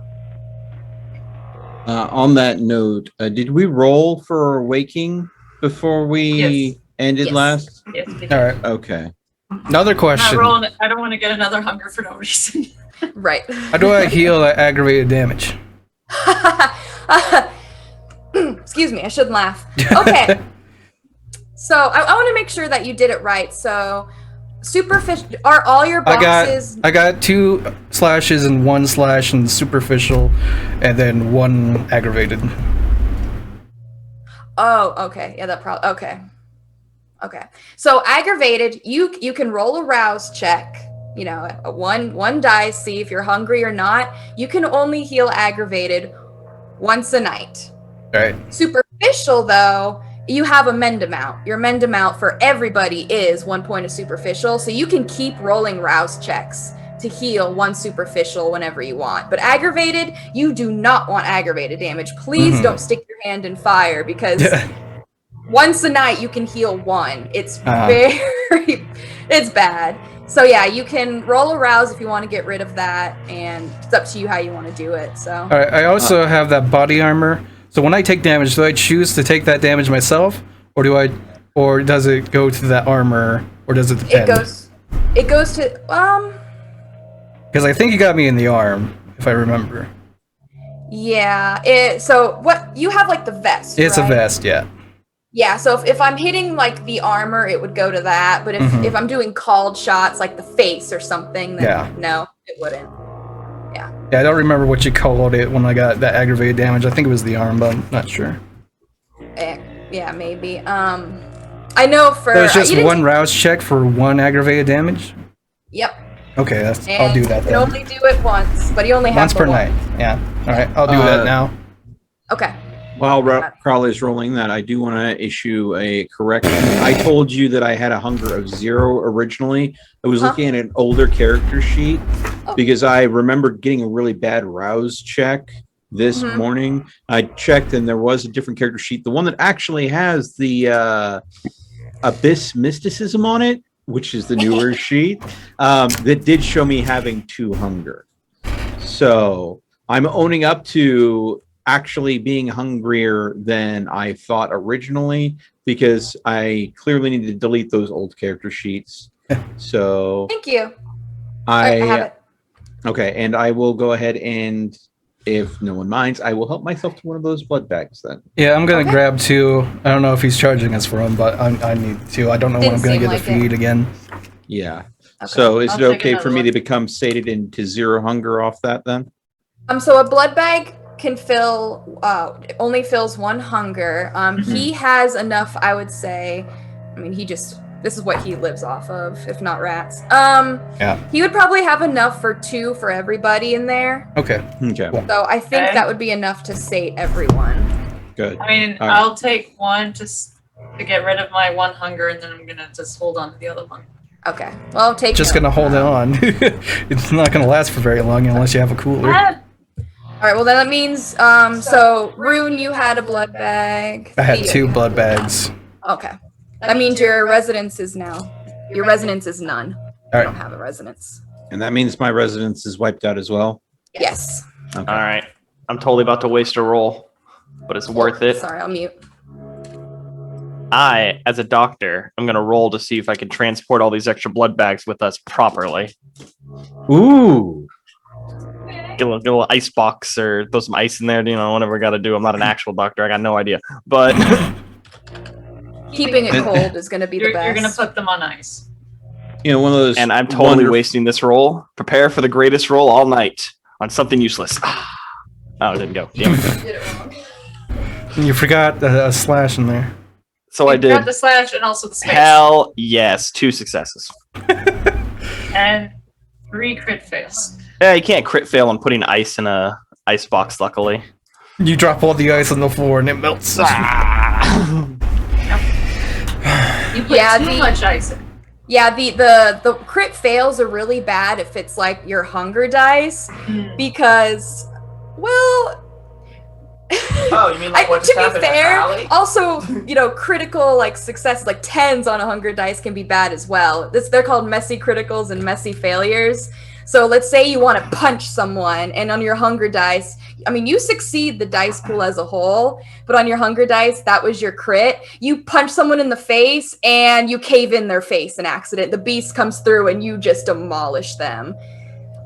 On that note, did we roll for waking before we ended Yes. last? Yes, we did. All right. Okay. Another question. I don't want to get another hunger for no reason. Right. How do I heal aggravated damage? Excuse me, I shouldn't laugh. Okay. So I want to make sure that you did it right. So superficial, are all your boxes? I got 2 slashes and 1 slash and superficial, and then 1 aggravated. Oh, okay. Yeah, that probably. Okay. So aggravated, you can roll a rouse check. You know, one dice, see if you're hungry or not. You can only heal aggravated once a night. All right. Superficial, though, you have a mend amount. Your mend amount for everybody is 1 point of superficial, so you can keep rolling rouse checks to heal 1 superficial whenever you want. But aggravated, you do not want aggravated damage. Please don't stick your hand in fire, because once a night you can heal 1. It's it's bad. So yeah, you can roll a rouse if you want to get rid of that, and it's up to you how you want to do it. So. All right. I also have that body armor. So when I take damage, do I choose to take that damage myself, or does it go to that armor, or does it depend? It goes to Because I think you got me in the arm, if I remember. Yeah. So what you have, like the vest? It's right? a vest, yeah. Yeah, so if I'm hitting like the armor, it would go to that. But if I'm doing called shots like the face or something, then no, it wouldn't. Yeah. Yeah, I don't remember what you called it when I got that aggravated damage. I think it was the arm, but I'm not sure. Yeah, maybe. I know for. So it's just 1 rouse check for 1 aggravated damage? Yep. Okay, I'll do that you then. can only do it once, but you only have Once per night. Yeah. All right, I'll do that now. Okay. While Crowley's rolling that, I do want to issue a correction. I told you that I had a hunger of 0 originally. I was looking at an older character sheet because I remembered getting a really bad rouse check this morning. I checked and there was a different character sheet. The one that actually has the Abyss Mysticism on it, which is the newer sheet, that did show me having 2 hunger. So I'm owning up to actually being hungrier than I thought originally, because I clearly need to delete those old character sheets. So Thank you. I have it. Okay, and I will go ahead and, if no one minds, I will help myself to one of those blood bags then. Yeah, I'm gonna grab 2. I don't know if he's charging us for them, but I need 2. I don't know when I'm gonna get the feed again. Yeah. Okay. So is I'll it take okay for another me one. to become sated into 0 hunger off that then? So a blood bag can fill only fills 1 hunger. He has enough, I would say. I mean, this is what he lives off of, if not rats. Yeah. He would probably have enough for 2 for everybody in there. Okay. Okay. Cool. So I think Okay. that would be enough to sate everyone. Good. I mean, All right. I'll take 1 to get rid of my 1 hunger, and then I'm gonna just hold on to the other one. Okay. Well, take Just note. gonna hold it on. It's not gonna last for very long unless you have a cooler. All right. Well, then that means so Rune, you had a blood bag. I had Theo, 2 you blood bags. Okay. That means your residence is now. Your residence is none. All You right. don't have a residence. And that means my residence is wiped out as well. Yes. Okay. All right. I'm totally about to waste a roll, but it's worth it. Sorry, I'll mute. I, as a doctor, I'm going to roll to see if I can transport all these extra blood bags with us properly. Ooh. Get a little ice box or throw some ice in there, whatever I got to do. I'm not an actual doctor. I got no idea. But Keeping it cold is going to be the best. You're gonna put them on ice. One of those. and I'm totally wasting this roll. Prepare for the greatest roll all night on something useless. Oh, it didn't go. Damn it. You forgot a slash in there. So I You got did. the slash and also the space. Hell yes, 2 successes. And 3 crit fails. Yeah, you can't crit fail on putting ice in a ice box. Luckily. You drop all the ice on the floor and it melts. You put too much ice in. Yeah, the crit fails are really bad if it's like your hunger dice, because, well, Oh, you mean like what to just be happened to fair, Allie? also, critical like successes, like 10s on a hunger dice can be bad as well. They're called messy criticals and messy failures. So let's say you want to punch someone, and on your hunger dice, I mean, you succeed the dice pool as a whole, but on your hunger dice, that was your crit. You punch someone in the face, and you cave in their face in accident. The beast comes through, and you just demolish them.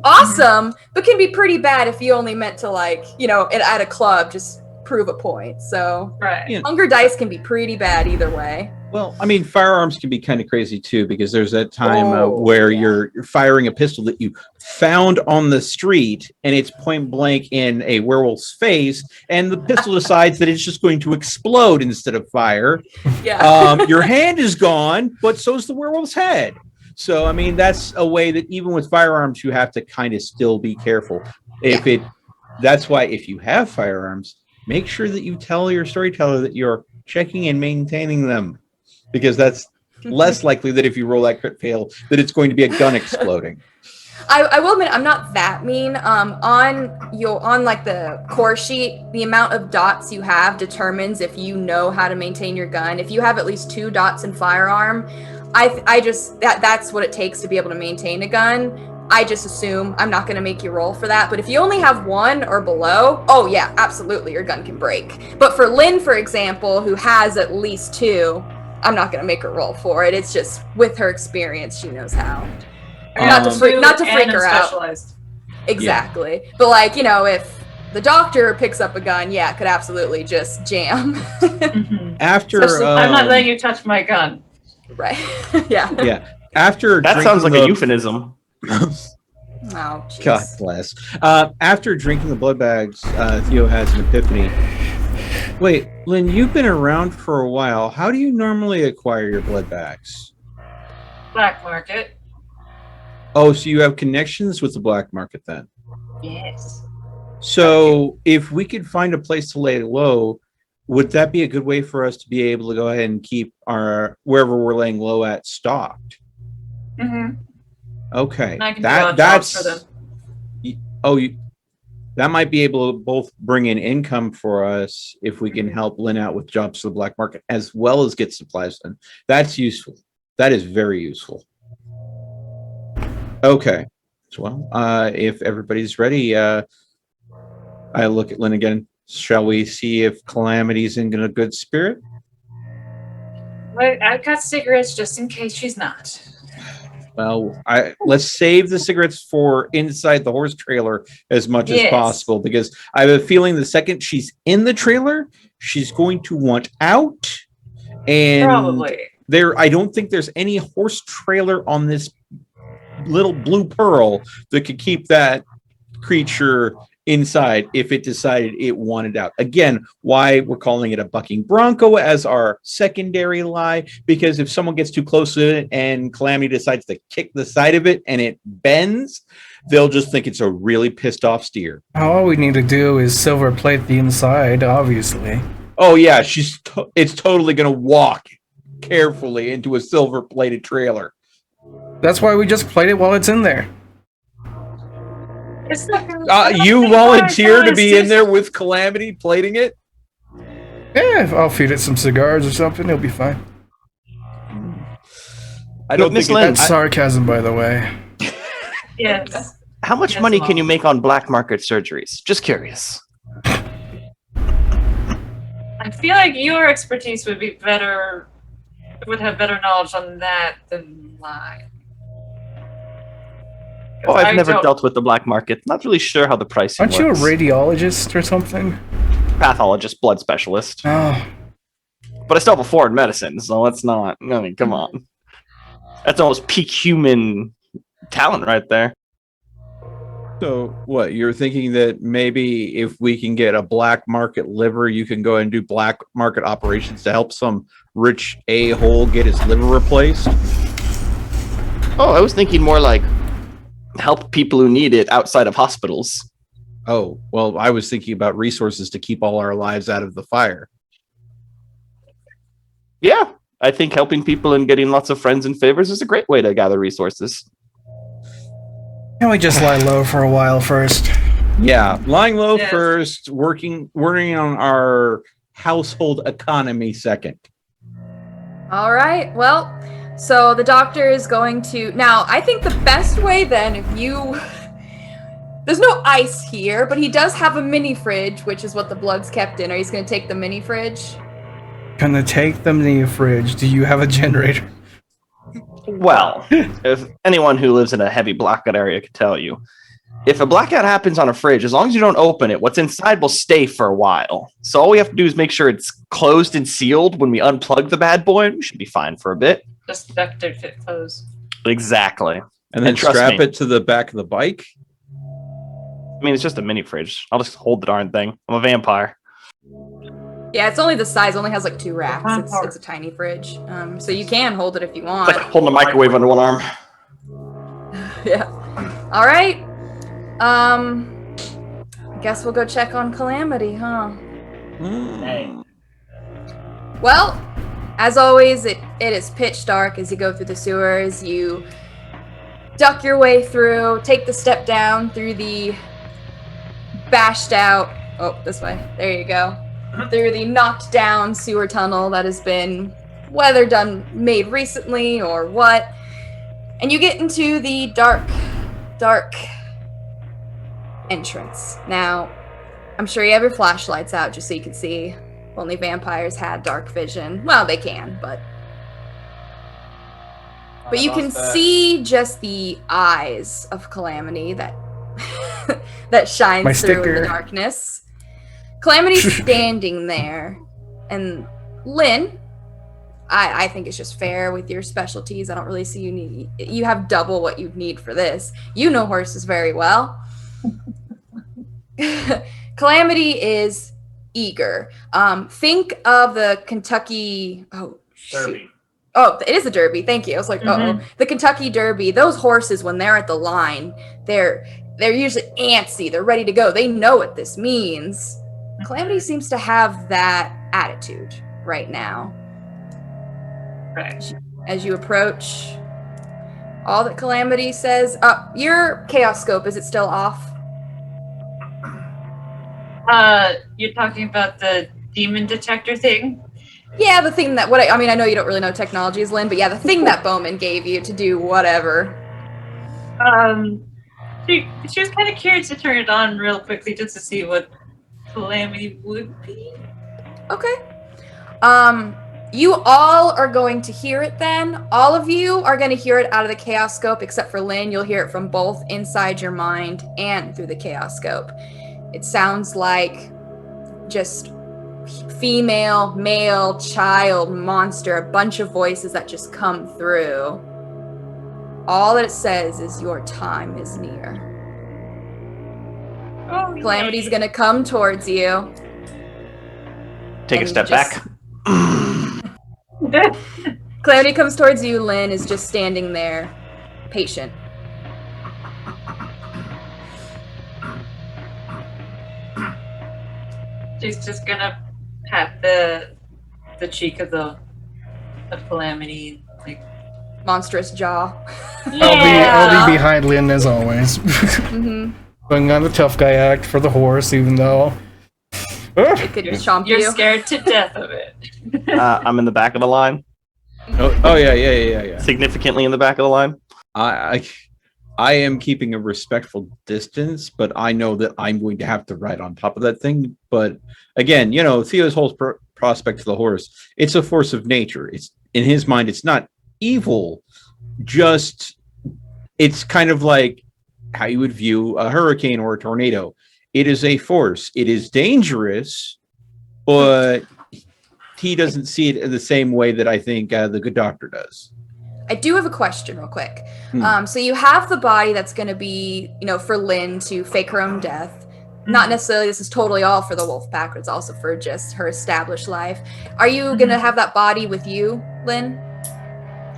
Awesome, but can be pretty bad if you only meant to, at a club, just prove a point. So Right. Yeah. hunger dice can be pretty bad either way. Well, I mean, firearms can be kind of crazy too, because there's that time Oh, where yeah. you're firing a pistol that you found on the street, and it's point blank in a werewolf's face, and the pistol decides that it's just going to explode instead of fire. Yeah. Your hand is gone, but so's the werewolf's head. So, I mean, that's a way that even with firearms, you have to kind of still be careful. That's why if you have firearms, make sure that you tell your storyteller that you're checking and maintaining them, because that's less likely that if you roll that crit fail, that it's going to be a gun exploding. I will admit I'm not that mean. On like the core sheet, the amount of dots you have determines if you know how to maintain your gun. If you have at least 2 dots in firearm, I just that's what it takes to be able to maintain a gun. I just assume I'm not going to make you roll for that. But if you only have 1 or below, oh yeah, absolutely, your gun can break. But for Lynn, for example, who has at least 2, I'm not going to make her roll for it. It's just with her experience, she knows how. Not to freak her out. Specialized. Exactly. Yeah. But if the doctor picks up a gun, yeah, it could absolutely just jam. Mm-hmm. After I'm not letting you touch my gun. Right. Yeah. Yeah. After That sounds like a euphemism. Oh, jeez. God bless. After drinking the blood bags, Theo has an epiphany. Wait, Lynn, you've been around for a while. How do you normally acquire your blood bags? Black market. Oh, so you have connections with the black market then? Yes. So if we could find a place to lay low, would that be a good way for us to be able to go ahead and keep our wherever we're laying low at stocked? Mm-hmm. Okay, And I can do odd jobs for them. That might be able to both bring in income for us if we can help Lynn out with jobs to the black market, as well as get supplies done. That's useful. That is very useful. Okay. Well, if everybody's ready, I look at Lynn again. Shall we see if Calamity's in a good spirit? I've got cigarettes just in case she's not. Well, let's save the cigarettes for inside the horse trailer as much as possible, because I have a feeling the second she's in the trailer, she's going to want out. And Probably. I don't think there's any horse trailer on this little blue pearl that could keep that creature inside if it decided it wanted out. Again, why we're calling it a bucking bronco as our secondary lie, because if someone gets too close to it and Calamity decides to kick the side of it and it bends, they'll just think it's a really pissed off steer. All we need to do is silver plate the inside, obviously. Oh yeah, it's totally gonna walk carefully into a silver plated trailer. That's why we just plate it while it's in there. You volunteer to be in there with Calamity plating it? Yeah, I'll feed it some cigars or something. It'll be fine. I don't think that's sarcasm, by the way. Yes. How much money can you make on black market surgeries? Just curious. I feel like your expertise would have better knowledge on that than mine. Oh, I've never dealt with the black market. Not really sure how the pricing works. Aren't you a radiologist or something? Pathologist, blood specialist. Oh. But I still have a foreign medicine, so let's not. I mean, come on. That's almost peak human talent right there. So what, you're thinking that maybe if we can get a black market liver, you can go and do black market operations to help some rich a-hole get his liver replaced? Oh, I was thinking more like help people who need it outside of hospitals. Oh, well, I was thinking about resources to keep all our lives out of the fire. Yeah, I think helping people and getting lots of friends and favors is a great way to gather resources. Can we just lie low for a while first? Yeah, lying low first, working on our household economy second. All right, well, so the doctor is going to... Now, I think the best way then, if you... There's no ice here, but he does have a mini fridge, which is what the blood's kept in. Are you going to take the mini fridge? Gonna take the mini fridge. Do you have a generator? Well, if anyone who lives in a heavy blackout area could tell you, if a blackout happens on a fridge, as long as you don't open it, what's inside will stay for a while. So all we have to do is make sure it's closed and sealed when we unplug the bad boy, and we should be fine for a bit. Just vector fit close. Exactly. And then strap it to the back of the bike? I mean, it's just a mini fridge. I'll just hold the darn thing. I'm a vampire. Yeah, it's only the size. It only has like 2 racks. It's a tiny fridge. So you can hold it if you want. It's like holding a microwave under one arm. Yeah. All right. I guess we'll go check on Calamity, huh? Hey. Well, as always, it is pitch dark as you go through the sewers. You duck your way through, take the step down through the bashed out... Oh, this way. There you go. Through the knocked down sewer tunnel that has been whether made recently or what. And you get into the dark entrance. Now, I'm sure you have your flashlights out just so you can see. Only vampires had dark vision. Well, they can, but you can see just the eyes of Calamity that that shines through in the darkness. Calamity's standing there, and Lynn, I think it's just fair with your specialties. I don't really see you have double what you'd need for this. You know horses very well. Calamity is eager. Think of the Kentucky... Oh, Derby. Oh, it is a Derby. Thank you. I was like, the Kentucky Derby. Those horses, when they're at the line, they're usually antsy. They're ready to go. They know what this means. Calamity seems to have that attitude right now. Right. As you approach, all that Calamity says... your chaos scope, is it still off? You're talking about the demon detector thing? Yeah, the thing that I know you don't really know technologies, Lynn, but yeah, the thing that Bowman gave you to do whatever. She was kind of curious to turn it on real quickly just to see what Calamity would be. Okay. You all are going to hear it then. All of you are going to hear it out of the Chaos Scope, except for Lynn. You'll hear it from both inside your mind and through the Chaos Scope. It sounds like just female, male, child, monster, a bunch of voices that just come through. All that it says is your time is near. Oh, Calamity's going to come towards you. Take a step back. Calamity comes towards you. Lynn is just standing there, patient. She's just gonna pat the cheek of Calamity, like Monstrous jaw. I'll be behind Lynn as always. Mm-hmm. Going on the tough guy act for the horse, even though It could just chomp you. You're scared to death of it. I'm in the back of the line. Oh yeah. Significantly in the back of the line. I am keeping a respectful distance, but I know that I'm going to have to ride on top of that thing. But again, Theo's whole prospect of the horse, it's a force of nature. It's in his mind, it's not evil. Just it's kind of like how you would view a hurricane or a tornado. It is a force. It is dangerous, but he doesn't see it in the same way that I think the good doctor does. I do have a question real quick. So you have the body that's going to be, for Lynn to fake her own death. Not necessarily this is totally all for the wolf pack, but it's also for just her established life. Are you going to have that body with you, Lynn?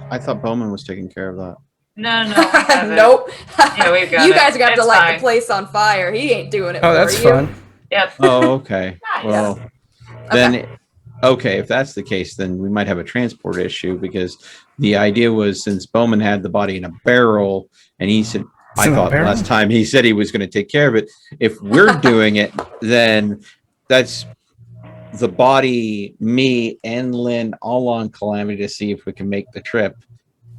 I thought Bowman was taking care of that. No, we have it. Nope. Yeah, we've got you it. guys are going to have to It's light fine. the place on fire. He ain't doing it oh, for that's you. fun. Yep. Oh, okay. Nice. Well, then, okay, if that's the case, then we might have a transport issue because the idea was since Bowman had the body in a barrel and he said, I thought last time he said he was going to take care of it. If we're doing it, then that's the body, me and Lynn all on Calamity to see if we can make the trip.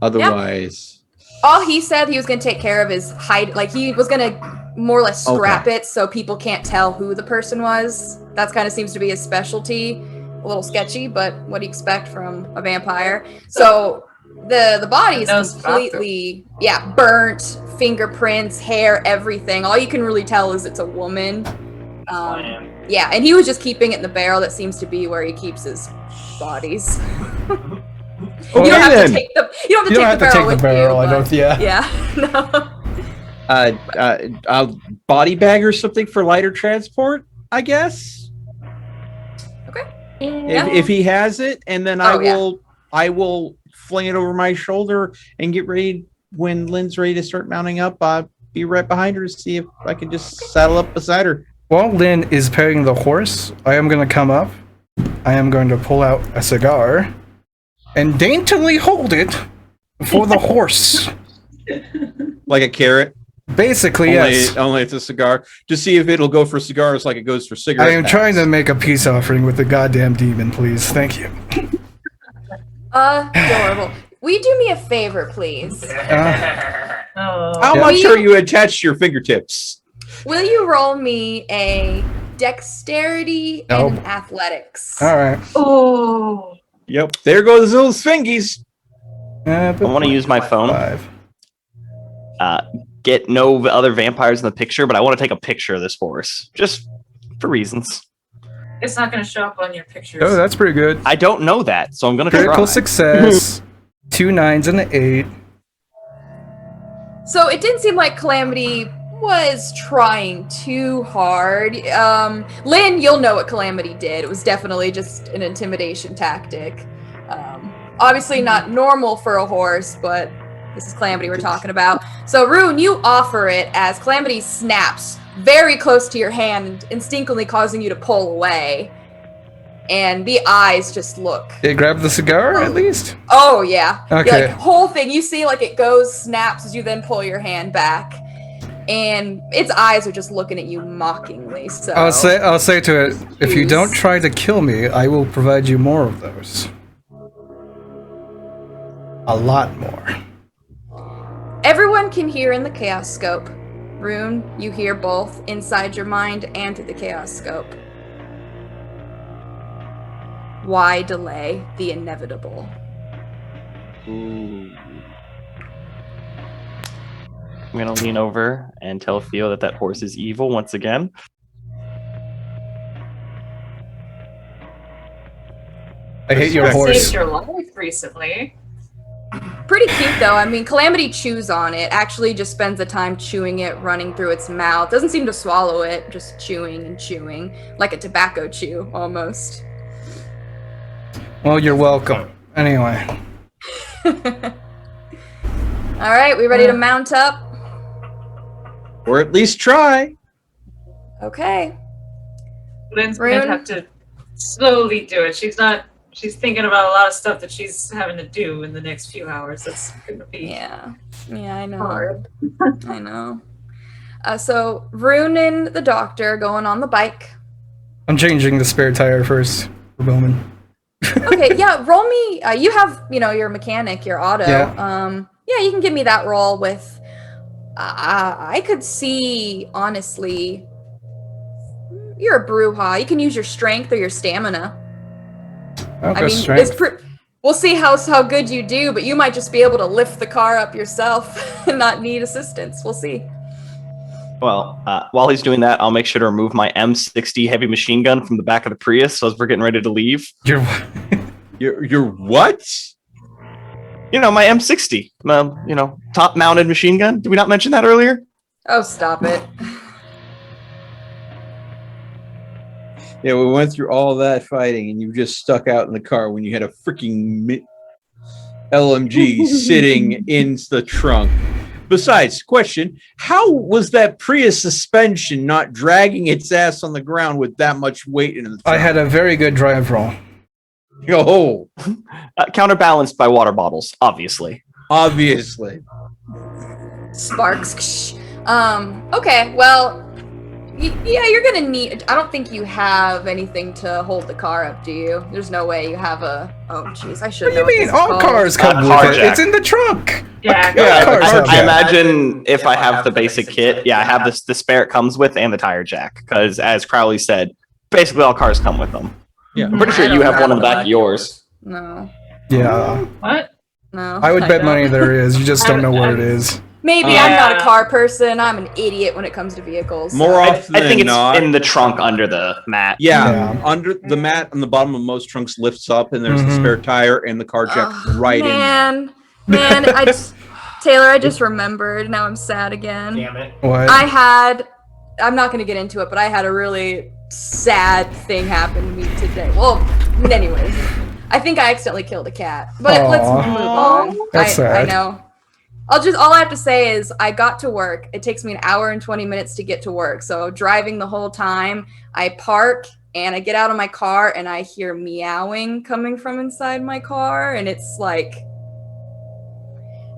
Otherwise... All he said he was going to take care of is hide, like he was going to more or less scrap it so people can't tell who the person was. That kind of seems to be his specialty. A little sketchy, but what do you expect from a vampire? So the body is completely, burnt, fingerprints, hair, everything. All you can really tell is it's a woman. Yeah, and he was just keeping it in the barrel. That seems to be where he keeps his bodies. You don't have to take the barrel. I don't. Yeah. No. Body bag or something for lighter transport, I guess. Okay. If he has it, and then I will fling it over my shoulder and get ready when Lynn's ready to start mounting up. I'll be right behind her to see if I can just saddle up beside her. While Lynn is petting the horse, I am going to come up. I am going to pull out a cigar and daintily hold it for the horse. Like a carrot? Basically, yes. Only it's a cigar. To see if it'll go for cigars like it goes for cigarettes. I am trying to make a peace offering with the goddamn demon, please. Thank you. Adorable. Will you do me a favor, please? How much are you attached to your fingertips? Will you roll me a dexterity and athletics? All right. Oh. Yep. There goes those fingies. I want to use my phone. Get no other vampires in the picture, but I want to take a picture of this horse. Just for reasons. It's not going to show up on your pictures. Oh, that's pretty good. I don't know that, so I'm going to try. Critical success. 2 9s and an 8. So it didn't seem like Calamity was trying too hard. Lynn, you'll know what Calamity did. It was definitely just an intimidation tactic. Obviously not normal for a horse, but this is Calamity we're talking about. So Rune, you offer it as Calamity snaps very close to your hand, instinctively causing you to pull away. And the eyes just look. Did it grab the cigar at least? Oh yeah. Okay. Whole thing, you see like it goes, snaps as you then pull your hand back. and its eyes are just looking at you mockingly. So I'll say to it, if you don't try to kill me, I will provide you more of those. A lot more. Everyone can hear in the Chaos Scope. Rune, you hear both inside your mind and through the Chaos Scope. Why delay the inevitable? Ooh. I'm gonna lean over and tell Theo that horse is evil once again. I hate your Saved horse. your life recently. Pretty cute though. I mean, Calamity chews on it. Actually, just spends the time chewing it, running through its mouth. Doesn't seem to swallow it, just chewing and chewing, like a tobacco chew almost. Well, you're welcome. Anyway. All right, we ready to mount up? Or at least try. Okay. Lynn's Rune? gonna have to slowly do it. She's thinking about a lot of stuff that she's having to do in the next few hours. That's gonna be Yeah, I know. hard. I know. So Rune and the doctor going on the bike. I'm changing the spare tire first for Bowman. Okay, yeah, roll me. You have, your mechanic, your auto. Yeah. Yeah, you can give me that roll with. I could see, honestly, you're a Bruja. You can use your strength or your stamina. I'll I go mean, strength. we'll see how good you do, but you might just be able to lift the car up yourself and not need assistance. We'll see. Well, while he's doing that, I'll make sure to remove my M60 heavy machine gun from the back of the Prius as we're getting ready to leave. You're You're what? My M60, top mounted machine gun. Did we not mention that earlier? Oh, stop it. Yeah, we went through all that fighting, and you just stuck out in the car when you had a freaking LMG sitting in the trunk. Besides, question, how was that Prius suspension not dragging its ass on the ground with that much weight in the trunk? I had a very good drive roll. Oh, Counterbalanced by water bottles, obviously. obviously. Sparks. Okay, well, yeah, you're gonna need. I don't think you have anything to hold the car up, do you? There's no way you have a. Oh, jeez, I should What do know. you mean? this is All called. cars come with car it. jack. It's in the trunk. Yeah, Yeah, cars have I that. imagine if I have the basic kit, I have the spare it comes with and the tire jack. Because as Crowley said, basically all cars come with them. Yeah. I'm pretty sure I you don't have one in the back of yours. No, Yeah. What? no. I would bet don't. money there is. You just don't know what it is. Maybe I'm not a car person. I'm an idiot when it comes to vehicles. More I often think than it's not. in the trunk under the mat. Yeah, under the mat on the bottom of most trunks lifts up, and there's the spare tire and the car jack right in there. Man, Taylor, I just remembered. Now I'm sad again. Damn it. What? I'm not going to get into it, but I had a really sad thing happen to me today. Well, anyways, I think I accidentally killed a cat. But let's Aw. move on. That's I sad. know. All I have to say is I got to work. It takes me an hour and 20 minutes to get to work. So driving the whole time, I park and I get out of my car and I hear meowing coming from inside my car. And it's like,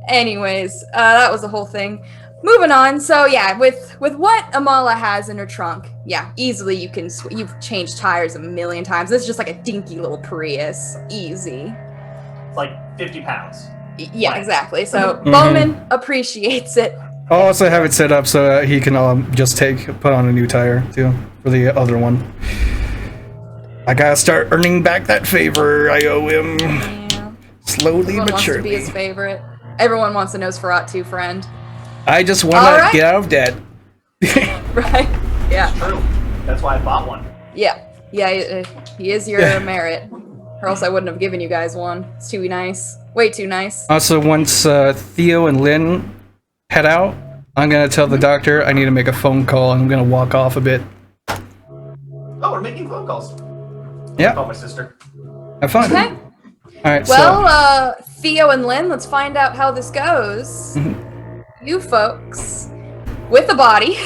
anyways, that was the whole thing. Moving on. So yeah, with what Amala has in her trunk, yeah, easily you've changed tires a million times. This is just like a dinky little Prius. Easy. It's like 50 pounds. Yeah, exactly. So Mhm. Bowman appreciates it. I'll also have it set up so that he can just put on a new tire too for the other one. I gotta start earning back that favor I owe him. Yeah. Slowly Everyone but wants to be surely. his favorite. Everyone wants a Nosferatu friend. I just want All to right. get out of debt. Right? Yeah. True. That's why I bought one. Yeah. Yeah, he is your merit. Or else I wouldn't have given you guys one. It's too nice. Way too nice. Also, once Theo and Lynn head out, I'm gonna tell the doctor I need to make a phone call and I'm gonna walk off a bit. Oh, we're making phone calls. Yeah. Call my sister. Have fun. Okay. All right. Well, Theo and Lynn, let's find out how this goes. You folks, with the body,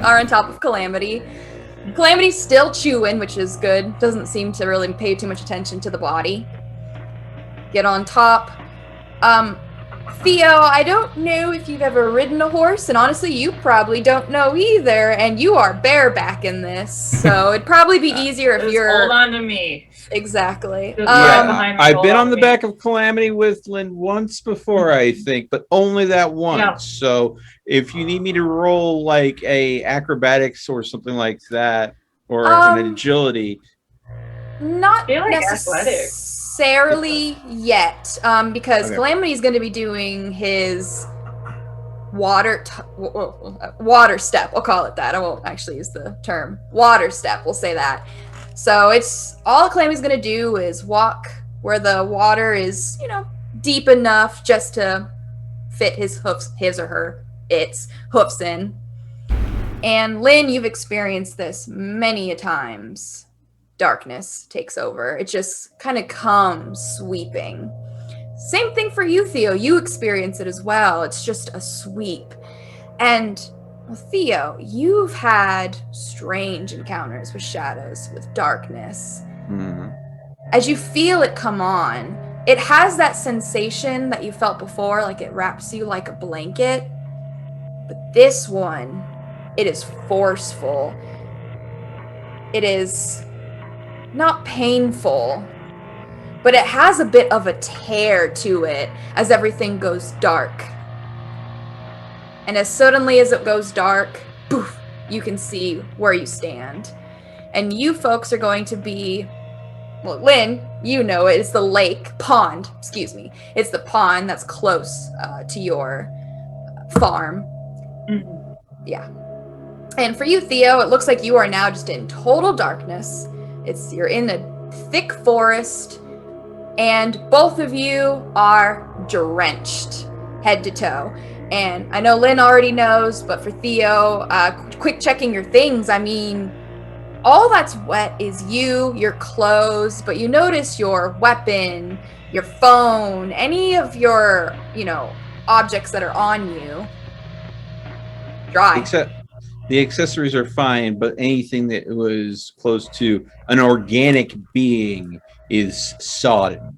are on top of Calamity. Calamity's still chewing, which is good. Doesn't seem to really pay too much attention to the body. Get on top. Theo, I don't know if you've ever ridden a horse, and honestly, you probably don't know either, and you are bareback in this, so it'd probably be easier if Just you're... hold on to me. Exactly. Just right behind me, I've hold been on to the me. back of Calamity with Lynn once before, I think, but only that once. Yeah. So if you need me to roll like a acrobatics or something like that, or an agility, Not I feel like necessarily yet, because Okay. Calamity is going to be doing his water step. I'll call it that. I won't actually use the term water step. We'll say that. So it's all Calamity's going to do is walk where the water is, deep enough just to fit his or its hoofs in. And Lynn, you've experienced this many a times. Darkness takes over. It just kind of comes sweeping. Same thing for you, Theo. You experience it as well. It's just a sweep. And Theo, you've had strange encounters with shadows, with darkness. Mm-hmm. As you feel it come on, it has that sensation that you felt before, like it wraps you like a blanket. But this one, it is forceful. It is not painful, but it has a bit of a tear to it as everything goes dark. And as suddenly as it goes dark, poof, you can see where you stand. And you folks are going to be, well, Lynn, you know it, it's the pond. It's the pond that's close to your farm. Mhm. Yeah. And for you, Theo, it looks like you are now just in total darkness. You're in a thick forest, and both of you are drenched head to toe. And I know Lynn already knows, but for Theo, quick checking your things, I mean, all that's wet is your clothes, but you notice your weapon, your phone, any of your, objects that are on you, dry. Except the accessories are fine, but anything that was close to an organic being is sodden.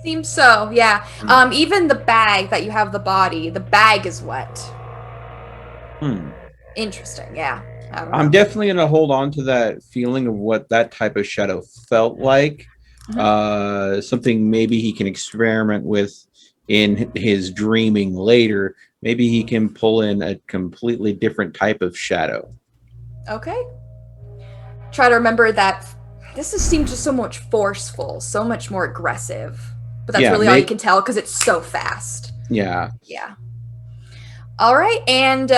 Seems so, yeah. Even the bag that you have the bag is wet. Interesting, yeah. I'm definitely going to hold on to that feeling of what that type of shadow felt like. Mm-hmm. Something maybe he can experiment with in his dreaming later. Maybe he can pull in a completely different type of shadow. Okay. Try to remember that this seems just so much forceful, so much more aggressive. But that's really all you can tell because it's so fast. Yeah. Yeah. All right. And,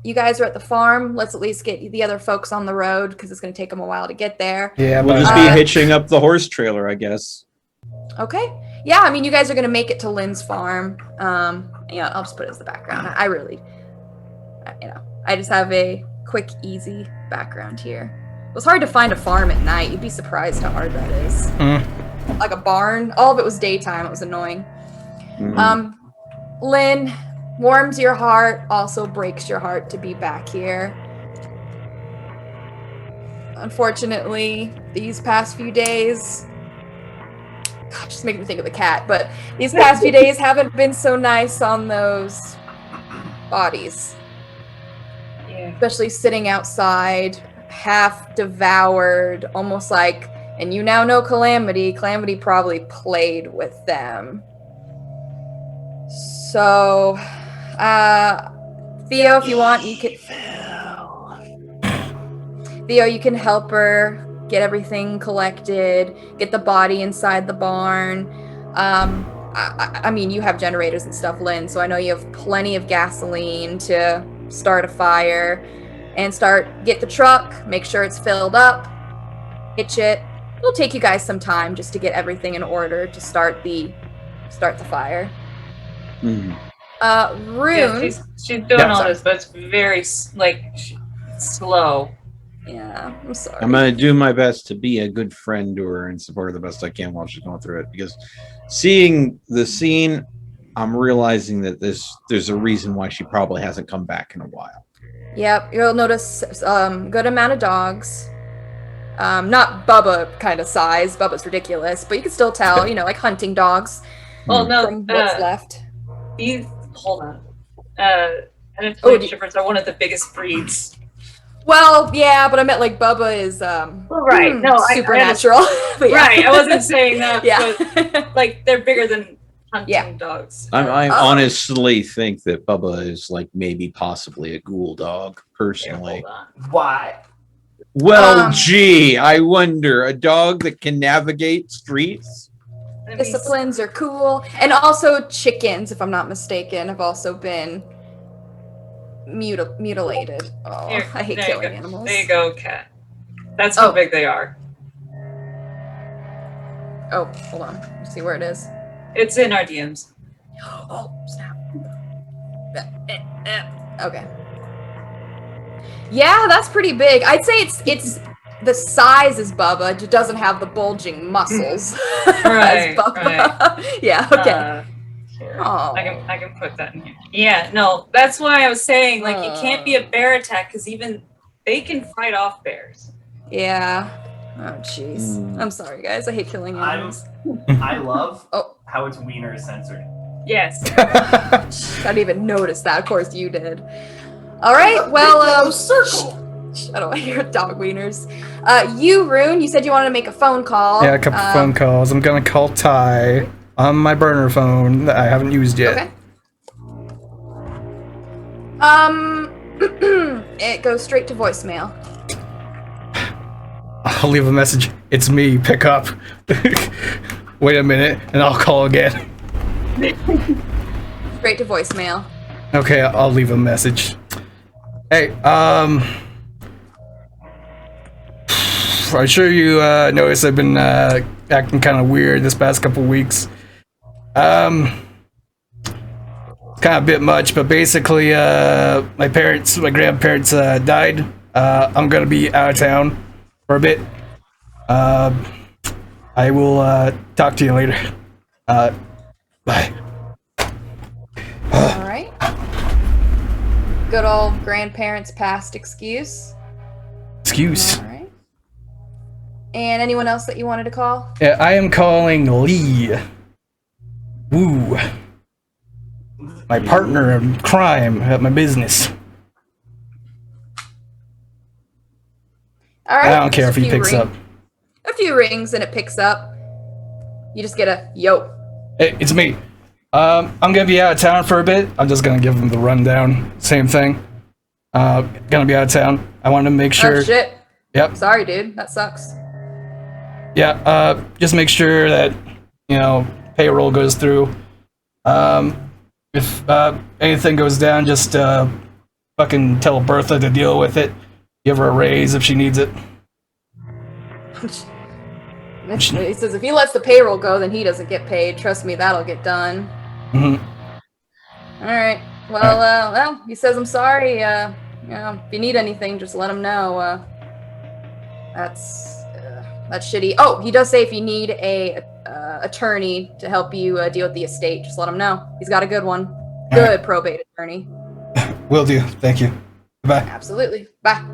you guys are at the farm. Let's at least get the other folks on the road because it's going to take them a while to get there. Yeah, we'll just be hitching up the horse trailer, I guess. Okay. Yeah, I mean, you guys are going to make it to Lynn's farm. I'll just put it as the background. I just have a quick, easy background here. It was hard to find a farm at night. You'd be surprised how hard that is. Like a barn. All of it was daytime. It was annoying. Lynn, warms your heart, also breaks your heart to be back here. Unfortunately, these past few days, just making me think of the cat, but these past few days haven't been so nice on those bodies. Yeah. Especially sitting outside, half devoured, almost like, and you now know Calamity. Calamity probably played with them. So, Theo, if you want, you can. Theo, you can help her get everything collected, get the body inside the barn. I mean, you have generators and stuff, Lynn, so I know you have plenty of gasoline to start a fire and get the truck, make sure it's filled up, hitch it. It'll take you guys some time just to get everything in order to start the fire. Mm-hmm. Rune. Yeah, she's doing all this, but it's very slow. Yeah, I'm sorry. I'm going to do my best to be a good friend to her and support her the best I can while she's going through it. Because seeing the scene, I'm realizing that there's a reason why she probably hasn't come back in a while. Yep, you'll notice good amount of dogs. Not Bubba kind of size. Bubba's ridiculous, but you can still tell, like hunting dogs. Well, no, from what's left. These, hold on. Identifying shepherds are one of the biggest breeds. Well, yeah, but I meant like Bubba is supernatural. But yeah. Right, I wasn't saying that, Yeah. but like they're bigger than hunting dogs. I honestly think that Bubba is like maybe possibly a ghoul dog, personally. Hold on. Why? Well, gee, I wonder. A dog that can navigate streets? Disciplines are cool. And also chickens, if I'm not mistaken, have also been mutilated. Oh, Here, I hate there killing you animals. There you go, cat. That's how big they are. Oh, hold on. Let's see where it is. It's in our DMs. Oh, snap. Okay. Yeah, that's pretty big. I'd say it's the size is Bubba, it doesn't have the bulging muscles. Right, as Bubba. right. Yeah, okay. Here. Oh. I can put that in here. Yeah, no, that's why I was saying, like, it can't be a bear attack, because even they can fight off bears. Yeah. Oh, jeez. I'm sorry, guys. I hate killing animals. I love Oh. how its wiener is censored. Yes. I didn't even notice that. Of course you did. All right. Well, circle. I don't want to hear dog wieners. You, Rune, you said you wanted to make a phone call. Yeah, a couple phone calls. I'm gonna call Ty on my burner phone that I haven't used yet. Okay. It goes straight to voicemail. I'll leave a message. It's me. Pick up. Wait a minute, and I'll call again. Straight to voicemail. Okay, I'll leave a message. Hey, I'm sure you noticed I've been acting kind of weird this past couple weeks. Kind of a bit much, but basically, my grandparents died. I'm gonna be out of town for a bit. I will talk to you later. Bye. All right. Good old grandparents' past excuse. Excuse. All right. And anyone else that you wanted to call? Yeah, I am calling Lee. Woo. My partner in crime at my business. All right. I don't care if he picks up. A few rings and it picks up. You just get a yo. Hey, it's me. I'm gonna be out of town for a bit. I'm just gonna give him the rundown. Same thing. Gonna be out of town. I wanted to make sure. Oh shit. Yep. Sorry, dude. That sucks. Yeah. Just make sure that payroll goes through. If anything goes down, just fucking tell Bertha to deal with it. Give her a raise if she needs it. He says if he lets the payroll go, then he doesn't get paid. Trust me, that'll get done. Mm-hmm. All right. Well, he says I'm sorry. If you need anything, just let him know. That's shitty. Oh, he does say if you need a attorney to help you deal with the estate, just let him know. He's got a good one. Good probate attorney. Will do. Thank you. Bye. Absolutely. Bye.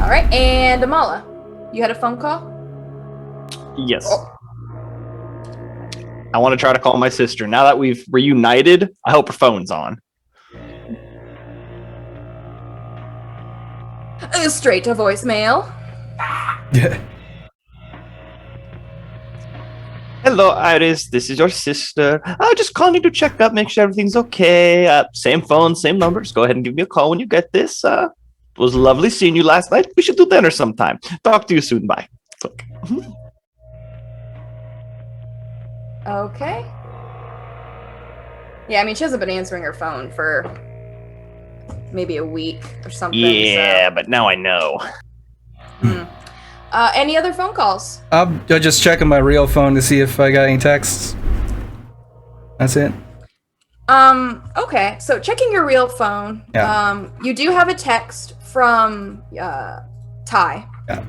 All right, and Amala, you had a phone call? Yes. Oh. I want to try to call my sister. Now that we've reunited, I hope her phone's on. Straight to voicemail. Yeah. Hello, Iris. This is your sister. I'm just calling to check up, make sure everything's okay. Same phone, same numbers. Go ahead and give me a call when you get this. It was lovely seeing you last night. We should do dinner sometime. Talk to you soon. Bye. Okay. Yeah, I mean, she hasn't been answering her phone for maybe a week or something. Yeah, but now I know. Any other phone calls? I'm just checking my real phone to see if I got any texts. That's it. Okay, so checking your real phone. Yeah. You do have a text from Ty. Yeah.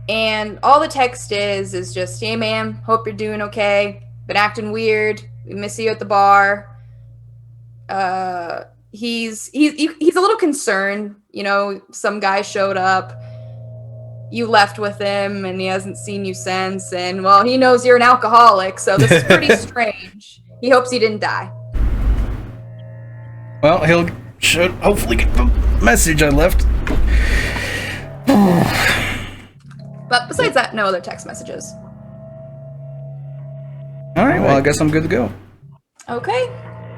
And all the text is just, hey man, hope you're doing okay. Been acting weird. We miss you at the bar. He's a little concerned. Some guy showed up. you left with him and he hasn't seen you since, and well, he knows you're an alcoholic, so this is pretty strange. He hopes you didn't die. Well, he'll should hopefully get the message I left. But besides that, no other text messages. Alright, well, I guess I'm good to go. Okay.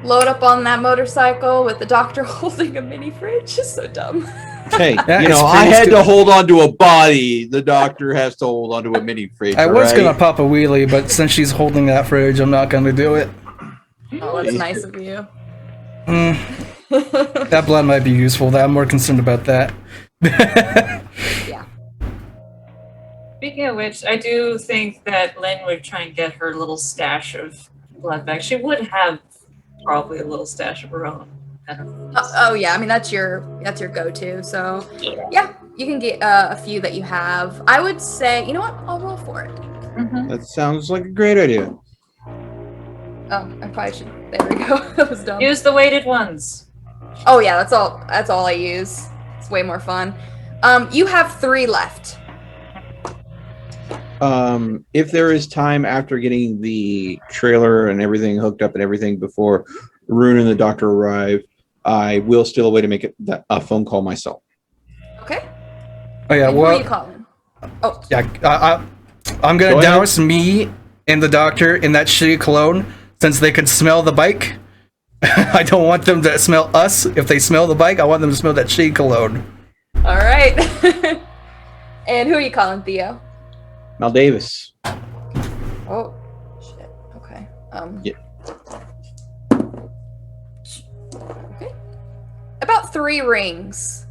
Load up on that motorcycle with the doctor holding a mini fridge. It's so dumb. Hey, Yeah, you know, it's I pretty had to stupid. hold on to a body. The doctor has to hold on to a mini fridge. I was right? gonna pop a wheelie, but since she's holding that fridge, I'm not gonna do it. Oh, that's nice of you. That blood might be useful. I'm more concerned about that. Yeah. Speaking of which, I do think that Lynn would try and get her little stash of blood back. She would have probably a little stash of her own. Oh yeah, I mean that's your go-to. So yeah, you can get a few that you have. I would say, you know what? I'll roll for it. That sounds like a great idea. Oh, I probably should. There we go. That was dumb. Use the weighted ones. Oh yeah, that's all I use. It's way more fun. You have 3 left. If there is time after getting the trailer and everything hooked up and everything before Rune and the doctor arrive, I will steal a way to make it a phone call myself. Okay. Oh yeah, And who are you well, calling? Oh, yeah, I'm gonna Go ahead. douse me and the doctor in that shitty cologne since they could smell the bike. I don't want them to smell us. If they smell the bike, I want them to smell that shitty cologne. all right. And who are you calling, Theo? Mal Davis. Oh, shit. Okay. Yeah. Okay. About 3 rings.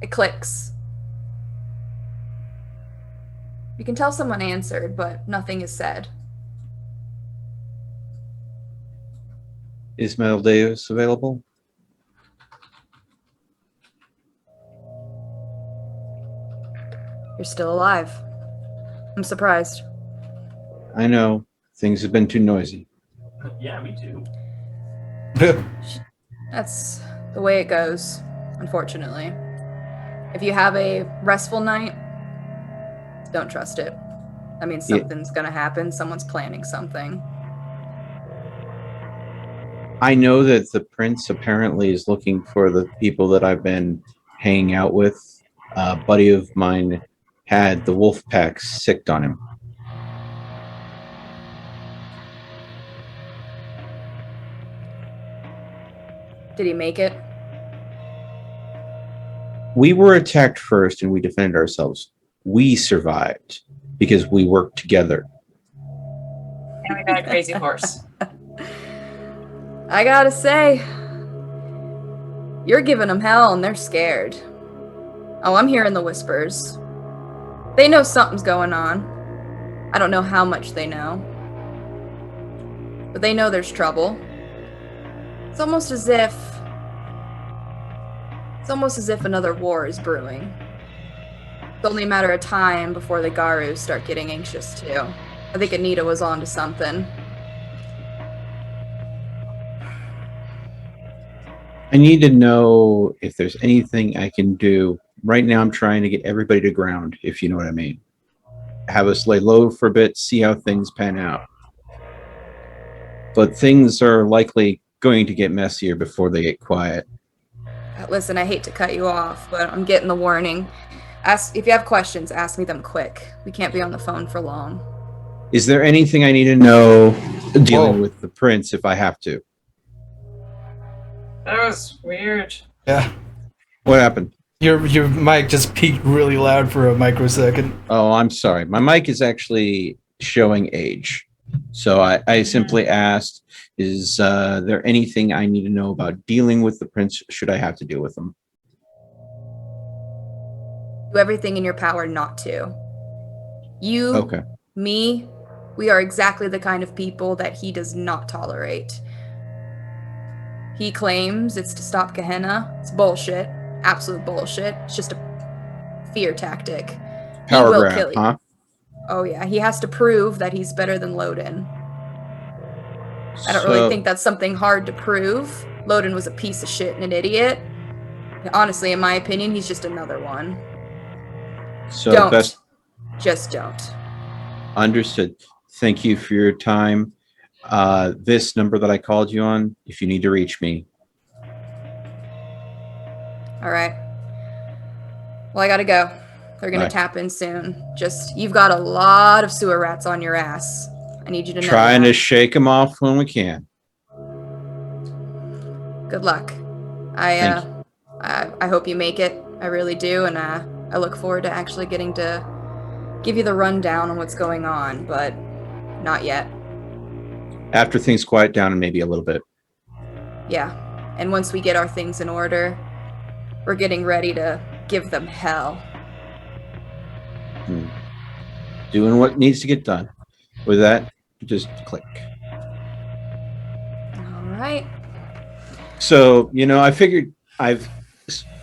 It clicks. You can tell someone answered, but nothing is said. Is Mal Davis available? You're still alive. I'm surprised. I know. Things have been too noisy. Yeah, me too. That's the way it goes, unfortunately. If you have a restful night, don't trust it. That means something's gonna happen. Someone's planning something. I know that the prince apparently is looking for the people that I've been hanging out with. A buddy of mine had the wolf pack sicked on him. Did he make it? We were attacked first and we defended ourselves. We survived because we worked together. And we got a crazy horse. I gotta say, you're giving them hell and they're scared. Oh, I'm hearing the whispers. They know something's going on. I don't know how much they know. But they know there's trouble. It's almost as if another war is brewing. It's only a matter of time before the Garus start getting anxious too. I think Anita was onto something. I need to know if there's anything I can do. Right now, I'm trying to get everybody to ground, if you know what I mean. Have us lay low for a bit, see how things pan out. But things are likely going to get messier before they get quiet. Listen, I hate to cut you off, but I'm getting the warning. If you have questions, ask me them quick. We can't be on the phone for long. Is there anything I need to know dealing with the prince if I have to? That was weird. Yeah. What happened? Your mic just peaked really loud for a microsecond. Oh, I'm sorry. My mic is actually showing age. So I simply asked, is there anything I need to know about dealing with the prince should I have to deal with him? Do everything in your power not to. You, Okay. me, we are exactly the kind of people that he does not tolerate. He claims it's to stop Gehenna. It's bullshit. Absolute bullshit. It's just a fear tactic. He Power will grab, kill you. huh? Oh yeah, he has to prove that he's better than Loden. I don't really think that's something hard to prove. Loden was a piece of shit and an idiot. Honestly, in my opinion, he's just another one. So Don't. Just don't. Understood. Thank you for your time. This number that I called you on, if you need to reach me. All right. Well, I gotta go. They're gonna Right. tap in soon. Just, you've got a lot of sewer rats on your ass. I need you to know Trying that. to shake them off when we can. Good luck. Thank I hope you make it. I really do, and I look forward to actually getting to give you the rundown on what's going on, but not yet. After things quiet down and maybe a little bit. Yeah. And once we get our things in order, we're getting ready to give them hell. Doing what needs to get done. With that, just click. All right. So, I figured I've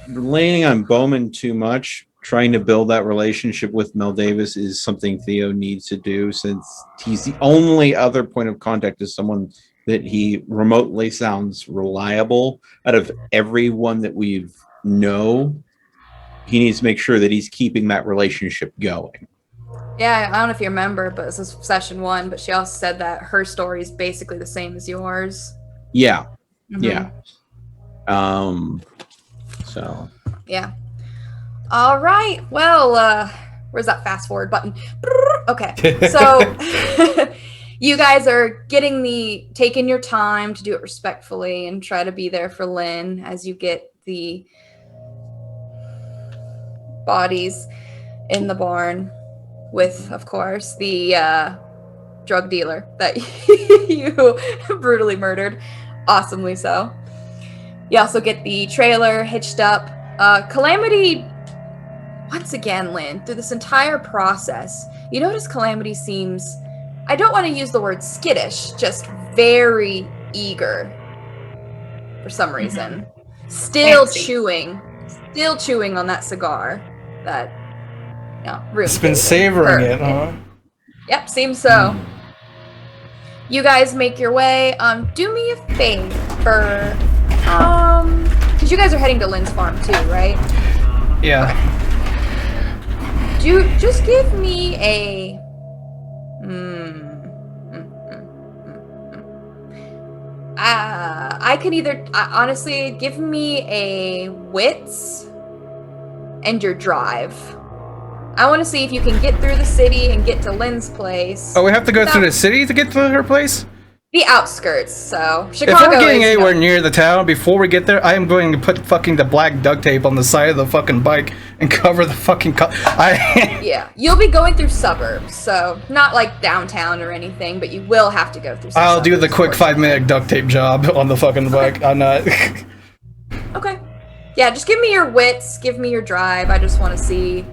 been leaning on Bowman too much. Trying to build that relationship with Mel Davis is something Theo needs to do, since he's the only other point of contact is someone that he remotely sounds reliable out of everyone that we've know. He needs to make sure that he's keeping that relationship going. Yeah, I don't know if you remember, but this is session 1, but she also said that her story is basically the same as yours. Yeah. Mhm. Yeah. So. Yeah. All right. Well, where's that fast forward button? Okay. So you guys are taking your time to do it respectfully and try to be there for Lynn as you get the bodies in the barn with, of course, the drug dealer that you brutally murdered. Awesomely so. You also get the trailer hitched up. Calamity, once again, Lynn, through this entire process, you notice Calamity seems, I don't want to use the word skittish, just very eager for some reason. Still Fancy. chewing on that cigar that, Ruth It's been gave savoring her. it, huh? Yep, seems so. You guys make your way. Do me a favor. Because you guys are heading to Lynn's farm too, right? Yeah. Just give me a. I can either honestly give me a wits and your drive. I want to see if you can get through the city and get to Lynn's place. Oh, we have to go through the city to get to her place? The outskirts, so If Chicago we're getting is, anywhere near the town before we get there, I am going to put fucking the black duct tape on the side of the fucking bike and cover the fucking Yeah, you'll be going through suburbs, so not like downtown or anything, but you will have to go through some I'll do the suburbs, quick 5-minute unfortunately. duct tape job on the fucking bike. I'm not. Okay. Yeah, just give me your wits, give me your drive. I just want to see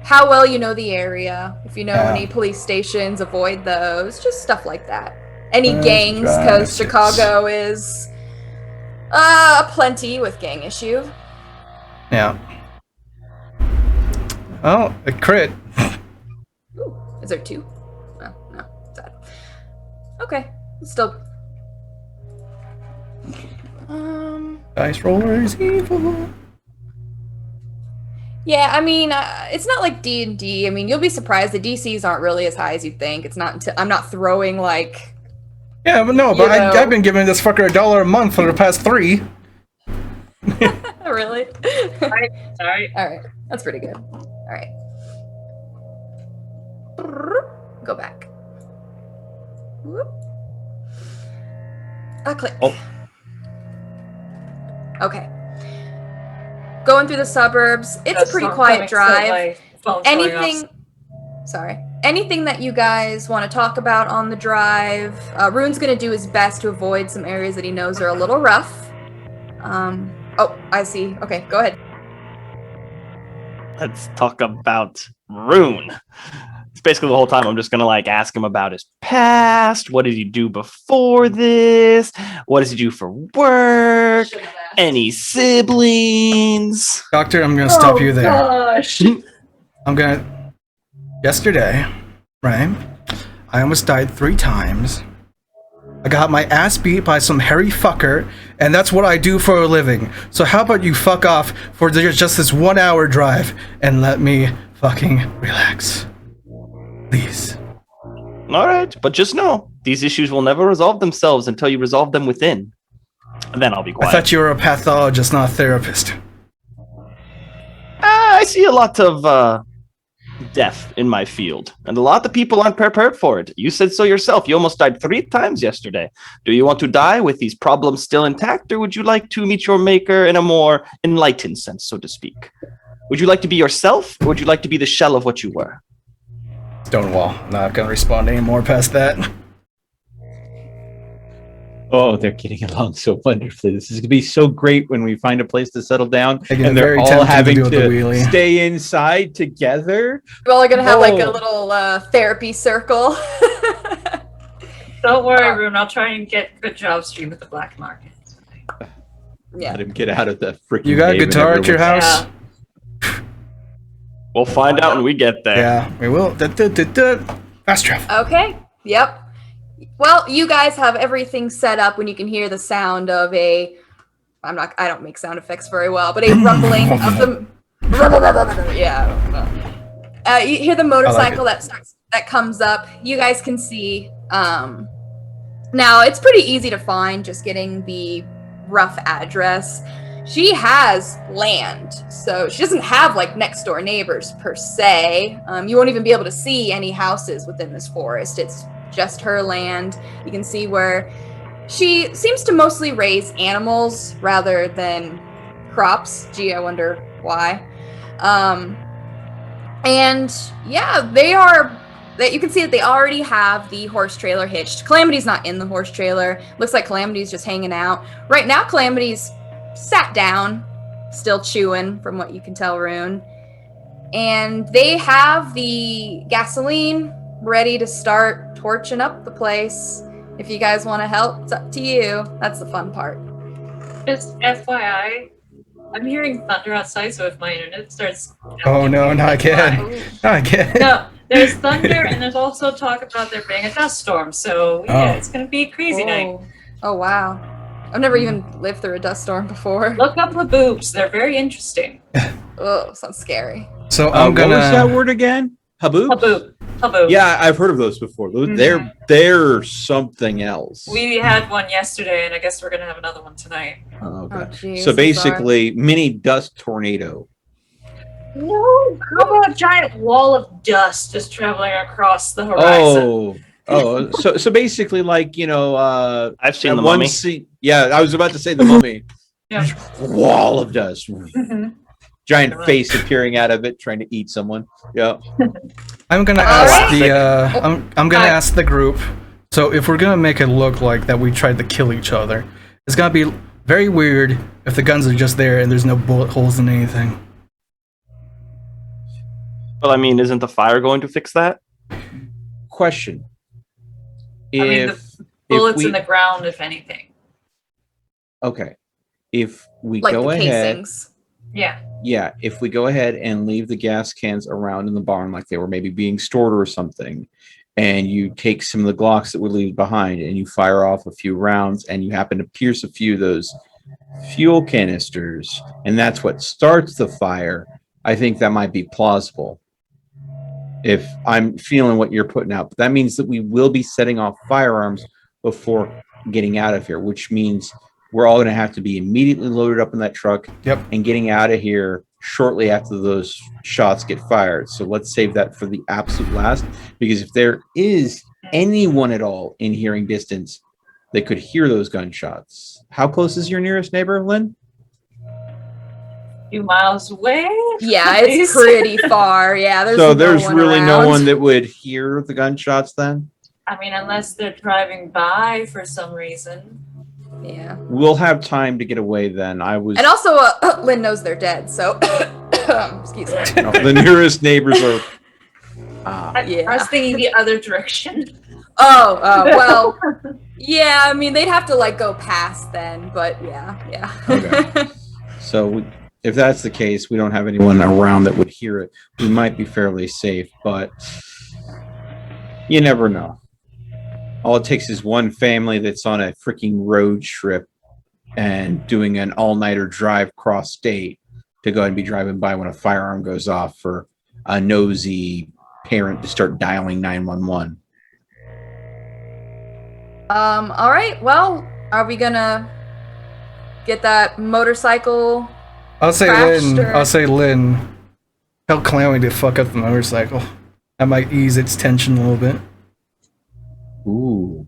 how well you know the area. If you know any police stations, avoid those. Just stuff like that. Any gangs, because Chicago is plenty with gang issue. Yeah. Oh, a crit. Ooh, is there 2? Oh, no, sad. Okay, still. Dice roller is evil. Yeah, I mean, it's not like D&D. I mean, you'll be surprised the DCs aren't really as high as you think. It's not. I'm not throwing like. Yeah, but no, but I've been giving this fucker $1 a month for the past 3. Really? Sorry. All right, that's pretty good. All right. Go back. Whoop. Click. Oh. Okay. Going through the suburbs. It's a pretty quiet drive. Anything that you guys want to talk about on the drive? Rune's gonna do his best to avoid some areas that he knows are a little rough. Oh, I see. Okay, go ahead. Let's talk about Rune. It's basically the whole time I'm just gonna like ask him about his past. What did he do before this? What does he do for work? Any siblings? Doctor, I'm gonna stop you there. Gosh. Yesterday, right? I almost died 3 times. I got my ass beat by some hairy fucker, and that's what I do for a living. So how about you fuck off for just this 1 hour drive and let me fucking relax. Please. All right, but just know these issues will never resolve themselves until you resolve them within. And then I'll be I quiet. thought you were a pathologist, not a therapist. I see a lot of death in my field, and a lot of people aren't prepared for it. You said so yourself. You almost died 3 times yesterday. Do you want to die with these problems still intact, or would you like to meet your maker in a more enlightened sense, so to speak? Would you like to be yourself, or would you like to be the shell of what you were? Stonewall. Not gonna respond anymore past that. Oh, they're getting along so wonderfully. This is going to be so great when we find a place to settle down Again, and they're very all tempting to having do the to wheelie. stay inside together. We're all gonna have like a Oh. little therapy circle. Don't worry, Rune. I'll try and get good job stream at the black market. Yeah. Let him get out of the freaking. You got a cave and guitar at your everyone- house? Yeah. We'll find out when we get there. Yeah, we will. Fast travel. Okay. Yep. Well, you guys have everything set up when you can hear the sound of I don't make sound effects very well, but a rumbling of the. Yeah. I don't know. You hear the motorcycle that comes up. You guys can see. Now it's pretty easy to find. Just getting the rough address. She has land, so she doesn't have like next door neighbors per se. You won't even be able to see any houses within this forest. It's just her land. You can see where she seems to mostly raise animals rather than crops. Gee, I wonder why. And yeah, you can see that they already have the horse trailer hitched. Calamity's not in the horse trailer. Looks like Calamity's just hanging out. Right now, Calamity's sat down, still chewing from what you can tell, Rune. And they have the gasoline ready to start torching up the place. If you guys want to help, it's up to you. That's the fun part. Just FYI, I'm hearing thunder outside, so if my internet starts... Oh no, not again. Not again. No, there's thunder, and there's also talk about there being a dust storm, so yeah, it's going to be a crazy night. Oh, wow. I've never even lived through a dust storm before. Look up the boobs. They're very interesting. Oh, sounds scary. So I'm What was that gonna. word again? Haboob? Haboob. Haboob. Yeah, I've heard of those before. They're something else. We had one yesterday, and I guess we're going to have another one tonight. Oh, Oh, okay. geez, So I'm basically, mini dust tornado. No, how about a giant wall of dust just traveling across the horizon? So basically, like I've seen that the one mummy. scene. Yeah, I was about to say the mummy. Yeah. Wall of dust. Mhm. Giant face appearing out of it, trying to eat someone. Yeah. I'm gonna All ask right. the. I'm gonna Hi. ask the group. So if we're gonna make it look like that we tried to kill each other, it's gonna be very weird if the guns are just there and there's no bullet holes in anything. Well, I mean, isn't the fire going to fix that? Question. I mean, If Bullets we in the ground, if anything. okay, if we Like go the ahead. casings. Yeah. Yeah, if we go ahead and leave the gas cans around in the barn like they were maybe being stored or something, and you take some of the Glocks that we leave behind and you fire off a few rounds and you happen to pierce a few of those fuel canisters, and that's what starts the fire, I think that might be plausible. If I'm feeling what you're putting out, but that means that we will be setting off firearms before getting out of here, which means we're all going to have to be immediately loaded up in that truck Yep. and getting out of here shortly after those shots get fired. So let's save that for the absolute last, because if there is anyone at all in hearing distance that could hear those gunshots, how close is your nearest neighbor, Lynn? A few miles away. Yeah, it's pretty far. Yeah, there's So no there's one really no around. one that would hear the gunshots then? I mean, unless they're driving by for some reason. Yeah. We'll have time to get away then. I was And also, Lynn knows they're dead, so excuse me. no, the nearest neighbors are I Yeah. was thinking the other direction. Oh, well, yeah. I mean, they'd have to like go past then, but yeah. Okay. So if that's the case, we don't have anyone around that would hear it. We might be fairly safe, but you never know. All it takes is one family that's on a freaking road trip and doing an all-nighter drive cross state to go ahead and be driving by when a firearm goes off for a nosy parent to start dialing 911. All right. Well, are we gonna get that motorcycle? I'll say crashed, Lynn. or- I'll say Lynn. Tell Calamity to fuck up the motorcycle. That might ease its tension a little bit. Ooh.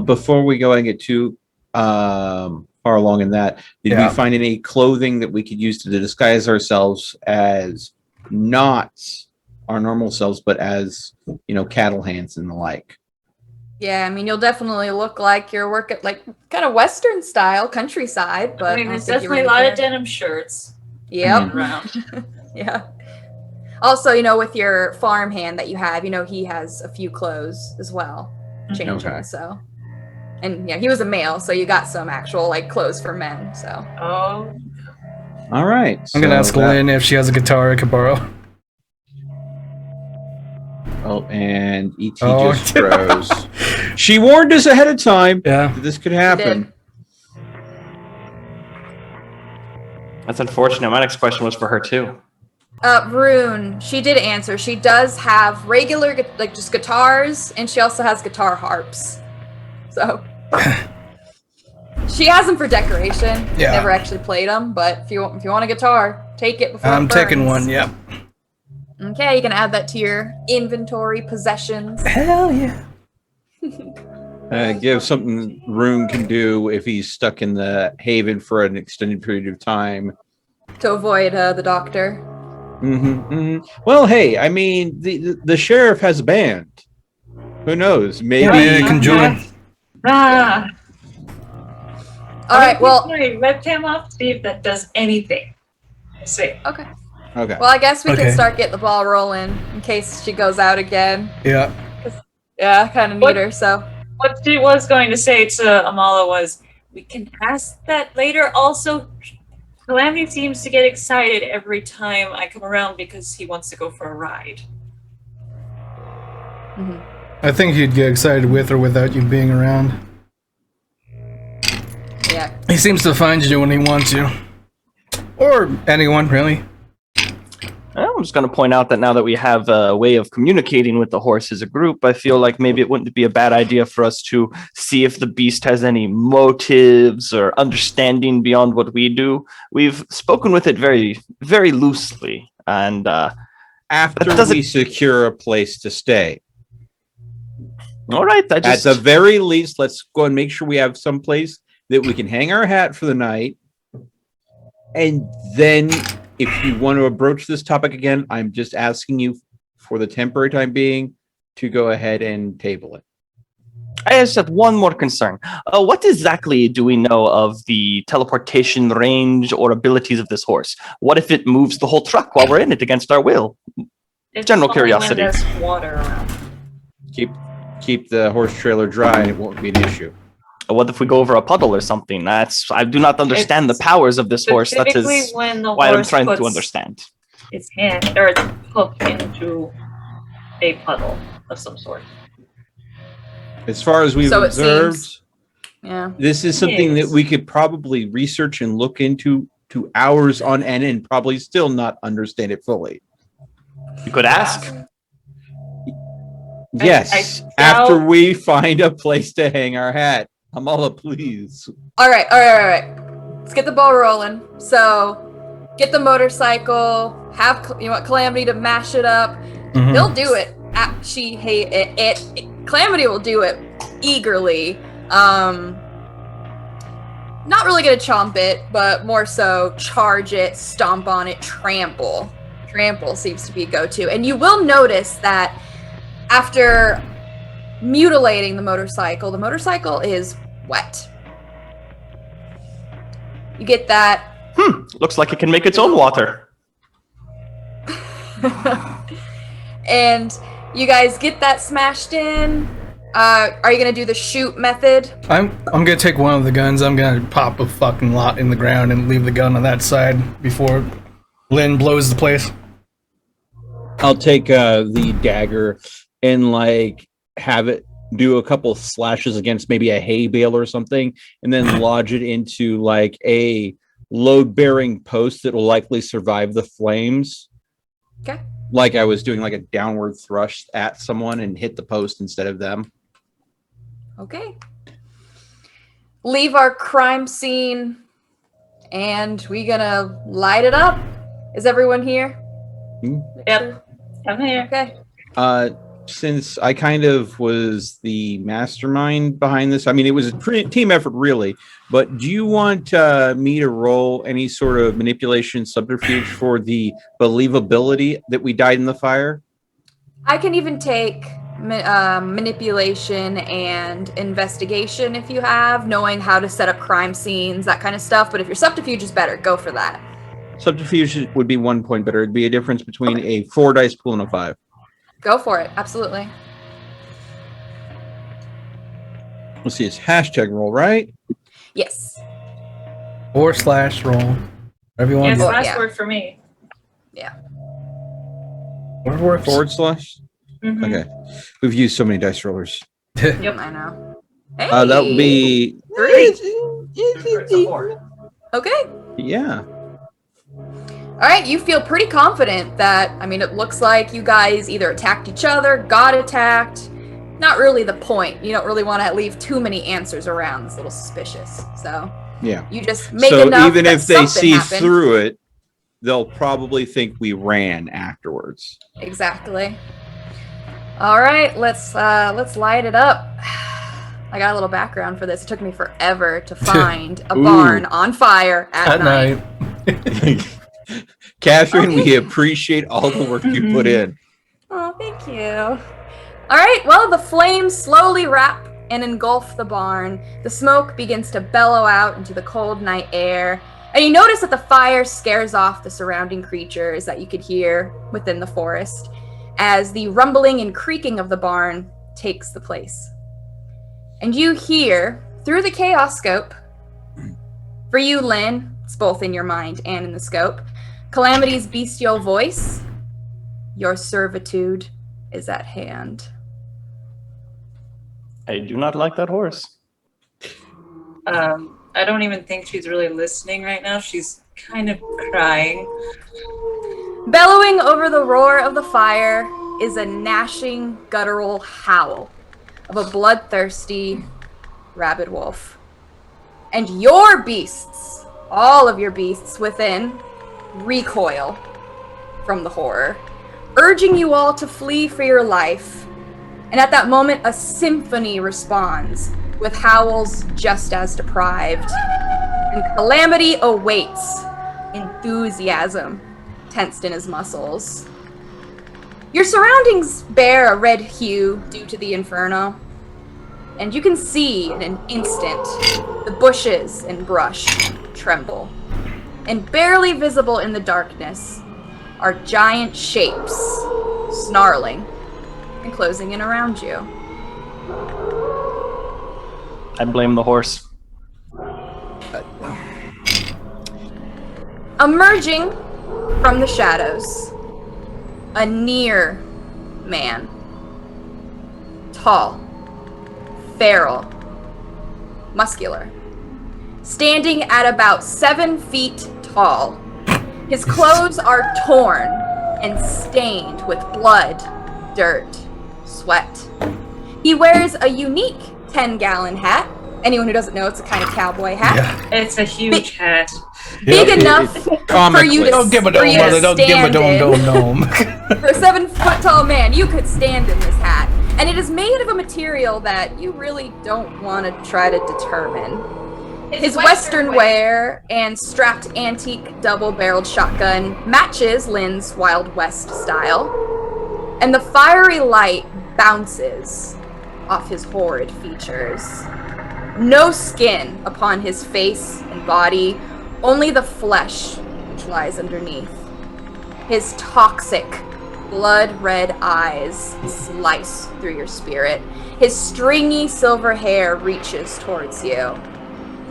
Before we go and get too far along in that, did we find any clothing that we could use to disguise ourselves as not our normal selves, but as, cattle hands and the like? Yeah, I mean, you'll definitely look like you're working like kind of Western style, countryside. But I mean, don't there's think you definitely a really lot care. of denim shirts Yep. around. Yeah. Also, with your farm hand that you have, he has a few clothes as well, changing. Okay. So, and yeah, he was a male, so you got some actual like clothes for men. So. Oh, All right. I'm gonna ask Lynn if she has a guitar I could borrow. Oh, and ET Oh. just froze. She warned us ahead of time Yeah. that this could happen. That's unfortunate. My next question was for her too. Rune, she did answer. She does have regular, like just guitars, and she also has guitar harps. So she has them for decoration. Yeah. Never actually played them, but if you want a guitar, take it before. I'm it taking burns. one. Yep. Okay, you can add that to your inventory possessions. Hell yeah. Give something Rune can do if he's stuck in the haven for an extended period of time. To avoid the doctor. Well, hey, I mean, the sheriff has a band. Who knows? Maybe I can join. Ah. All right, well. Webcam off, see if that does anything. See. Okay. Okay. Well, I guess we Okay. can start getting the ball rolling in case she goes out again. Yeah. Yeah, kind of need her, so. What she was going to say to Amala was, we can ask that later. Also, Calamity seems to get excited every time I come around because he wants to go for a ride. Mhm. I think he'd get excited with or without you being around. Yeah. He seems to find you when he wants you. Or anyone, really. I'm just going to point out that now that we have a way of communicating with the horse as a group, I feel like maybe it wouldn't be a bad idea for us to see if the beast has any motives or understanding beyond what we do. We've spoken with it very, very loosely. And after we secure a place to stay. All right. At the very least, let's go and make sure we have some place that we can hang our hat for the night. And then if you want to broach this topic again, I'm just asking you for the temporary time being to go ahead and table it. I just have one more concern. What exactly do we know of the teleportation range or abilities of this horse? What if it moves the whole truck while we're in it against our will? It's General only when curiosity. there's water around. Keep the horse trailer dry and it won't be an issue. What if we go over a puddle or something? I do not understand the powers of this horse. That Specifically is when the why I'm horse trying to puts understand. its hand or its hook into a puddle of some sort. As far as we've So it observed, seems. Yeah. this is something Yes. that we could probably research and look into to hours on end and probably still not understand it fully. You could ask. Yes, I after doubt- we find a place to hang our hat. Amala, please. All right. Let's get the ball rolling. So, get the motorcycle. Have Calamity to mash it up. Mhm. He'll do it. Calamity will do it eagerly. Not really gonna chomp it, but more so charge it, stomp on it, trample. Trample seems to be a go-to. And you will notice that after mutilating the motorcycle is wet. You get that. Looks like it can make its own water. And you guys get that smashed in. Are you gonna do the shoot method? I'm gonna take one of the guns. I'm gonna pop a fucking lot in the ground and leave the gun on that side before Lynn blows the place. I'll take the dagger and have it do a couple slashes against maybe a hay bale or something, and then lodge it into a load-bearing post that will likely survive the flames. Okay. Like I was doing like a downward thrust at someone and hit the post instead of them. Okay. Leave our crime scene and we gonna light it up. Is everyone here? Yep. I'm here. Okay. Since I kind of was the mastermind behind this, I mean, it was a team effort, really. But do you want me to roll any sort of manipulation subterfuge for the believability that we died in the fire? I can even take manipulation and investigation if you have, knowing how to set up crime scenes, that kind of stuff. But if your subterfuge is better, go for that. Subterfuge would be 1 point better. It'd be a difference between a 4 dice pool and a 5. Go for it. Absolutely. Let's see. It's hashtag roll, right? Yes. /roll. Whatever you want Yes, to do. last yeah. word for me. Yeah. Whatever works. /. Mhm. Okay. We've used so many dice rollers. Yep. I know. Hey. That would be 3. It's a 4. Okay. Yeah. All right, you feel pretty confident that, I mean, it looks like you guys either attacked each other, got attacked. Not really the point. You don't really want to leave too many answers around. It's a little suspicious. So Yeah. you just make So enough even that if they something see happened. through it, they'll probably think we ran afterwards. Exactly. All right, let's light it up. I got a little background for this. It took me forever to find a Ooh. barn on fire at night. Catherine, Okay. we appreciate all the work you put in. Oh, thank you. All right, well, the flames slowly wrap and engulf the barn. The smoke begins to bellow out into the cold night air. And you notice that the fire scares off the surrounding creatures that you could hear within the forest as the rumbling and creaking of the barn takes the place. And you hear, through the chaos scope, for you, Lynn, it's both in your mind and in the scope, Calamity's bestial voice, your servitude is at hand. I do not like that horse. I don't even think she's really listening right now. She's kind of crying. Bellowing over the roar of the fire is a gnashing, guttural howl of a bloodthirsty rabid wolf. And your beasts, all of your beasts within, recoil from the horror, urging you all to flee for your life. And at that moment, a symphony responds with howls just as deprived. And Calamity awaits, enthusiasm tensed in his muscles. Your surroundings bear a red hue due to the inferno, and you can see in an instant the bushes and brush tremble. And barely visible in the darkness are giant shapes snarling and closing in around you. I blame the horse. Emerging from the shadows, a near man. Tall, feral, muscular. Standing at about 7 feet tall. His clothes are torn and stained with blood, dirt, sweat. He wears a unique 10-gallon hat. Anyone who doesn't know, it's a kind of cowboy hat. Yeah. It's a huge hat. Big enough for you to, Don't give a dome, mother. Don't give a dome. For a 7-foot tall man, you could stand in this hat. And it is made of a material that you really don't want to try to determine. His Western wear and strapped antique double-barreled shotgun matches Lynn's Wild West style. And the fiery light bounces off his horrid features. No skin upon his face and body, only the flesh which lies underneath. His toxic, blood-red eyes slice through your spirit. His stringy silver hair reaches towards you.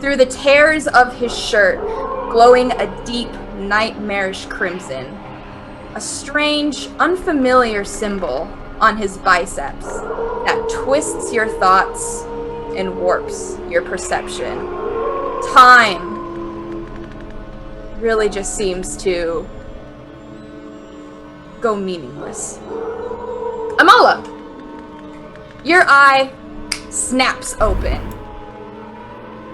Through the tears of his shirt, glowing a deep, nightmarish crimson. A strange, unfamiliar symbol on his biceps that twists your thoughts and warps your perception. Time really just seems to go meaningless. Amala, your eye snaps open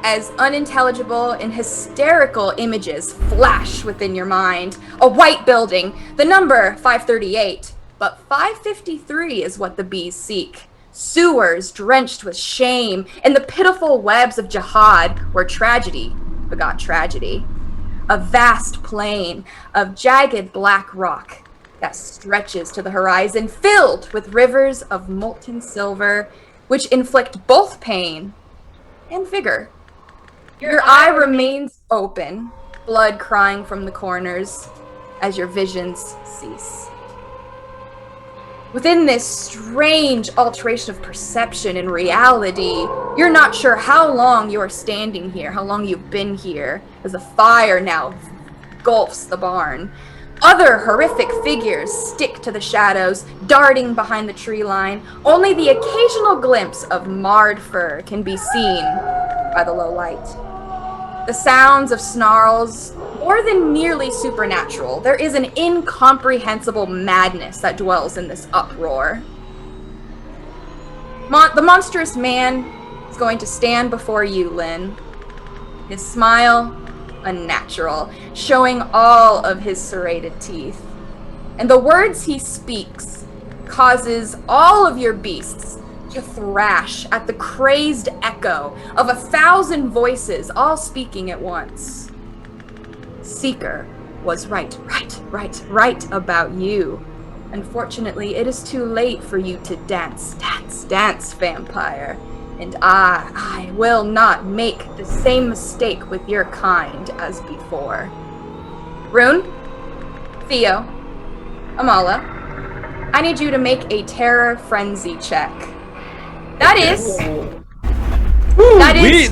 as unintelligible and hysterical images flash within your mind. A white building, the number 538, but 553 is what the bees seek. Sewers drenched with shame, and the pitiful webs of jihad where tragedy begot tragedy. A vast plain of jagged black rock that stretches to the horizon, filled with rivers of molten silver, which inflict both pain and vigor. Your eye remains open, blood crying from the corners as your visions cease. Within this strange alteration of perception and reality, you're not sure how long you're standing here, how long you've been here, as a fire now engulfs the barn. Other horrific figures stick to the shadows, darting behind the tree line. Only the occasional glimpse of marred fur can be seen by the low light. The sounds of snarls, more than merely supernatural, there is an incomprehensible madness that dwells in this uproar. The monstrous man is going to stand before you, Lynn. His smile, unnatural, showing all of his serrated teeth. And the words he speaks causes all of your beasts to thrash at the crazed echo of 1,000 voices all speaking at once. Seeker was right about you. Unfortunately, it is too late for you to dance, vampire. And I will not make the same mistake with your kind as before. Rune, Theo, Amala, I need you to make a terror frenzy check.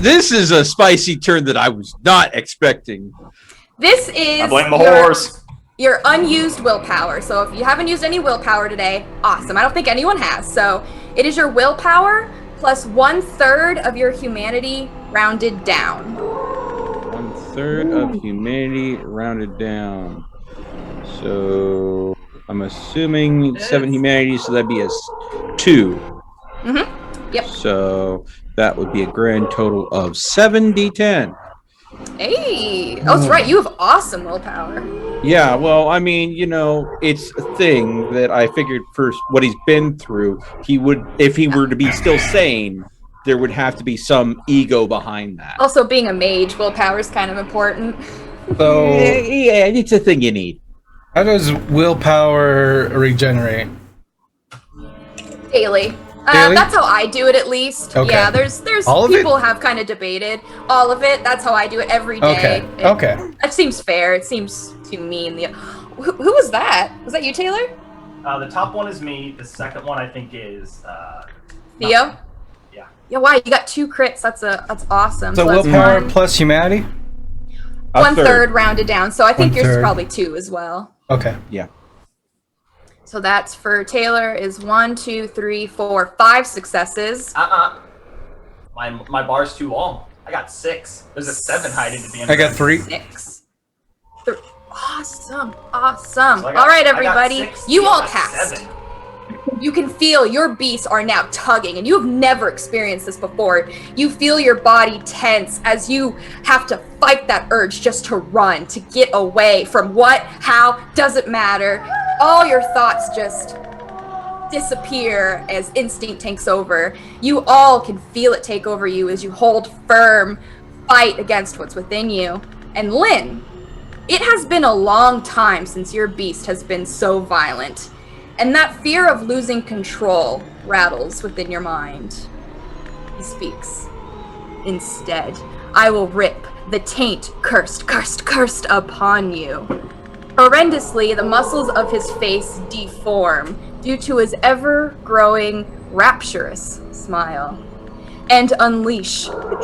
This is a spicy turn that I was not expecting. This is I blame the horse. Your unused willpower. So if you haven't used any willpower today, awesome. I don't think anyone has. So it is your willpower plus 1/3 of your humanity rounded down. 1/3 of humanity rounded down. So I'm assuming 7 humanity, so that'd be a 2. Mm-hmm. Yep. So that would be a grand total of 7d10. Hey, that's right. You have awesome willpower. Yeah, well, I mean, it's a thing that I figured for what he's been through, he would, if he were to be still sane, there would have to be some ego behind that. Also, being a mage, willpower is kind of important. So, yeah, it's a thing you need. How does willpower regenerate? Daily. Daily? That's how I do it, at least. Okay. Yeah, there's All of people it? have kind of debated all of it. That's how I do it every day. Okay. That seems fair. It seems too mean. Who was that? Was that you, Taylor? The top one is me. The second one I think is Theo? Yeah. Yeah, wow, you got 2 crits. That's awesome. So that's willpower fun. plus humanity? 1/3 rounded down. So I think yours is 1/3. probably 2 as well. Okay. Yeah. So that's for Taylor is 1, 2, 3, 4, 5 successes. My bar's too long. I got 6. There's a 7 hiding at the end. I got 3. 6. Awesome. So I got- All right, I got everybody. 6, You all got passed. 7. You can feel your beasts are now tugging, and you have never experienced this before. You feel your body tense as you have to fight that urge just to run, to get away from what, how, doesn't matter. All your thoughts just disappear as instinct takes over. You all can feel it take over you as you hold firm, fight against what's within you. And Lynn, it has been a long time since your beast has been so violent. And that fear of losing control rattles within your mind. He speaks. Instead, I will rip the taint cursed upon you. Horrendously, the muscles of his face deform due to his ever-growing, rapturous smile. And unleash the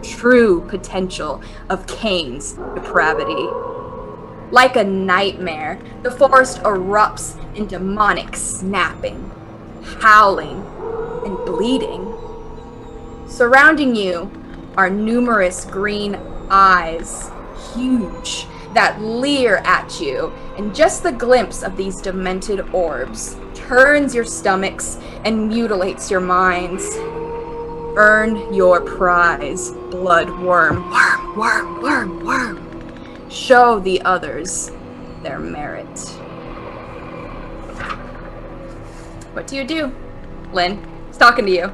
true potential of Cain's depravity. Like a nightmare, the forest erupts in demonic snapping, howling, and bleeding. Surrounding you are numerous green eyes, huge, that leer at you, and just the glimpse of these demented orbs turns your stomachs and mutilates your minds. Earn your prize, blood worm. Worm, worm, worm, worm. Show the others their merit. What do you do? Lynn, he's talking to you.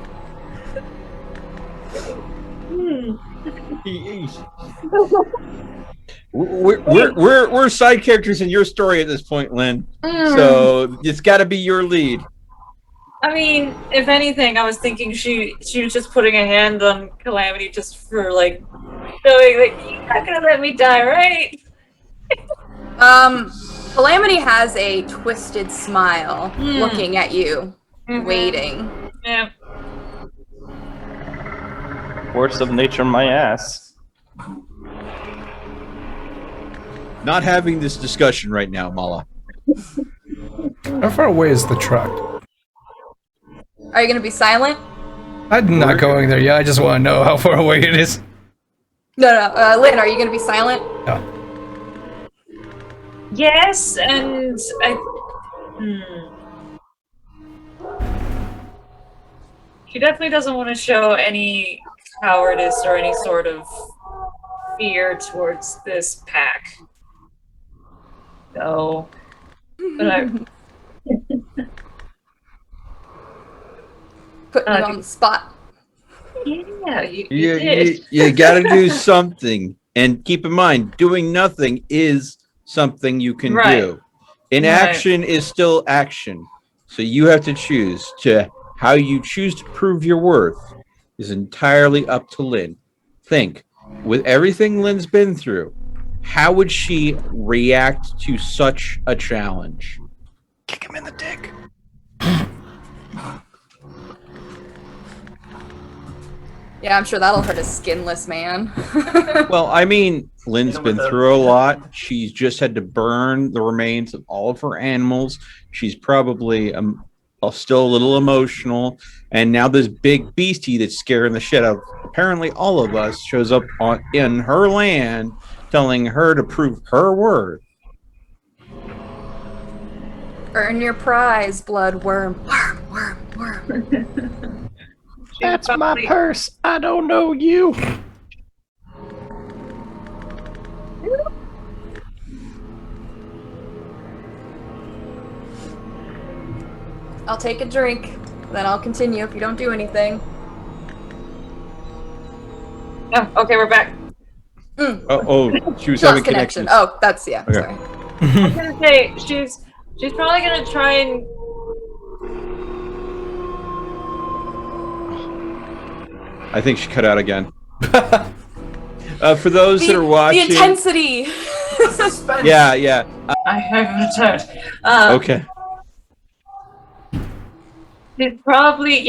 We're side characters in your story at this point, Lynn. So it's got to be your lead. I mean, if anything, I was thinking she was just putting a hand on Calamity just for like showing like you're not gonna let me die, right? Calamity has a twisted smile, looking at you, waiting. Yeah. Force of nature, my ass. Not having this discussion right now, Mala. How far away is the truck? Are you gonna be silent? I'm not going there yet. I just want to know how far away it is. No. Lynn, are you gonna be silent? No. Yes, and she definitely doesn't want to show any cowardice or any sort of fear towards this pack. So, but I Putting you on the spot. yeah, you did. You got to do something, and keep in mind, doing nothing is something you can do. Inaction is still action, so you have to choose. To how you choose to prove your worth is entirely up to Lynn. Think, with everything Lynn's been through, how would she react to such a challenge? Kick him in the dick. Yeah, I'm sure that'll hurt a skinless man. Well, I mean, Lynn's been through a lot. She's just had to burn the remains of all of her animals. She's probably still a little emotional. And now this big beastie that's scaring the shit out of apparently all of us shows up in her land, telling her to prove her worth. Earn your prize, blood worm. Worm, worm, worm. That's my purse. I don't know you. I'll take a drink, then I'll continue if you don't do anything. Oh, okay, we're back. Oh, she was Lost having connection. connections. Oh, that's yeah. Okay. Sorry. I was gonna say she's probably gonna try and I think she cut out again. For those that are watching, the intensity. Suspense. yeah. I haven't returned. Okay. She'd probably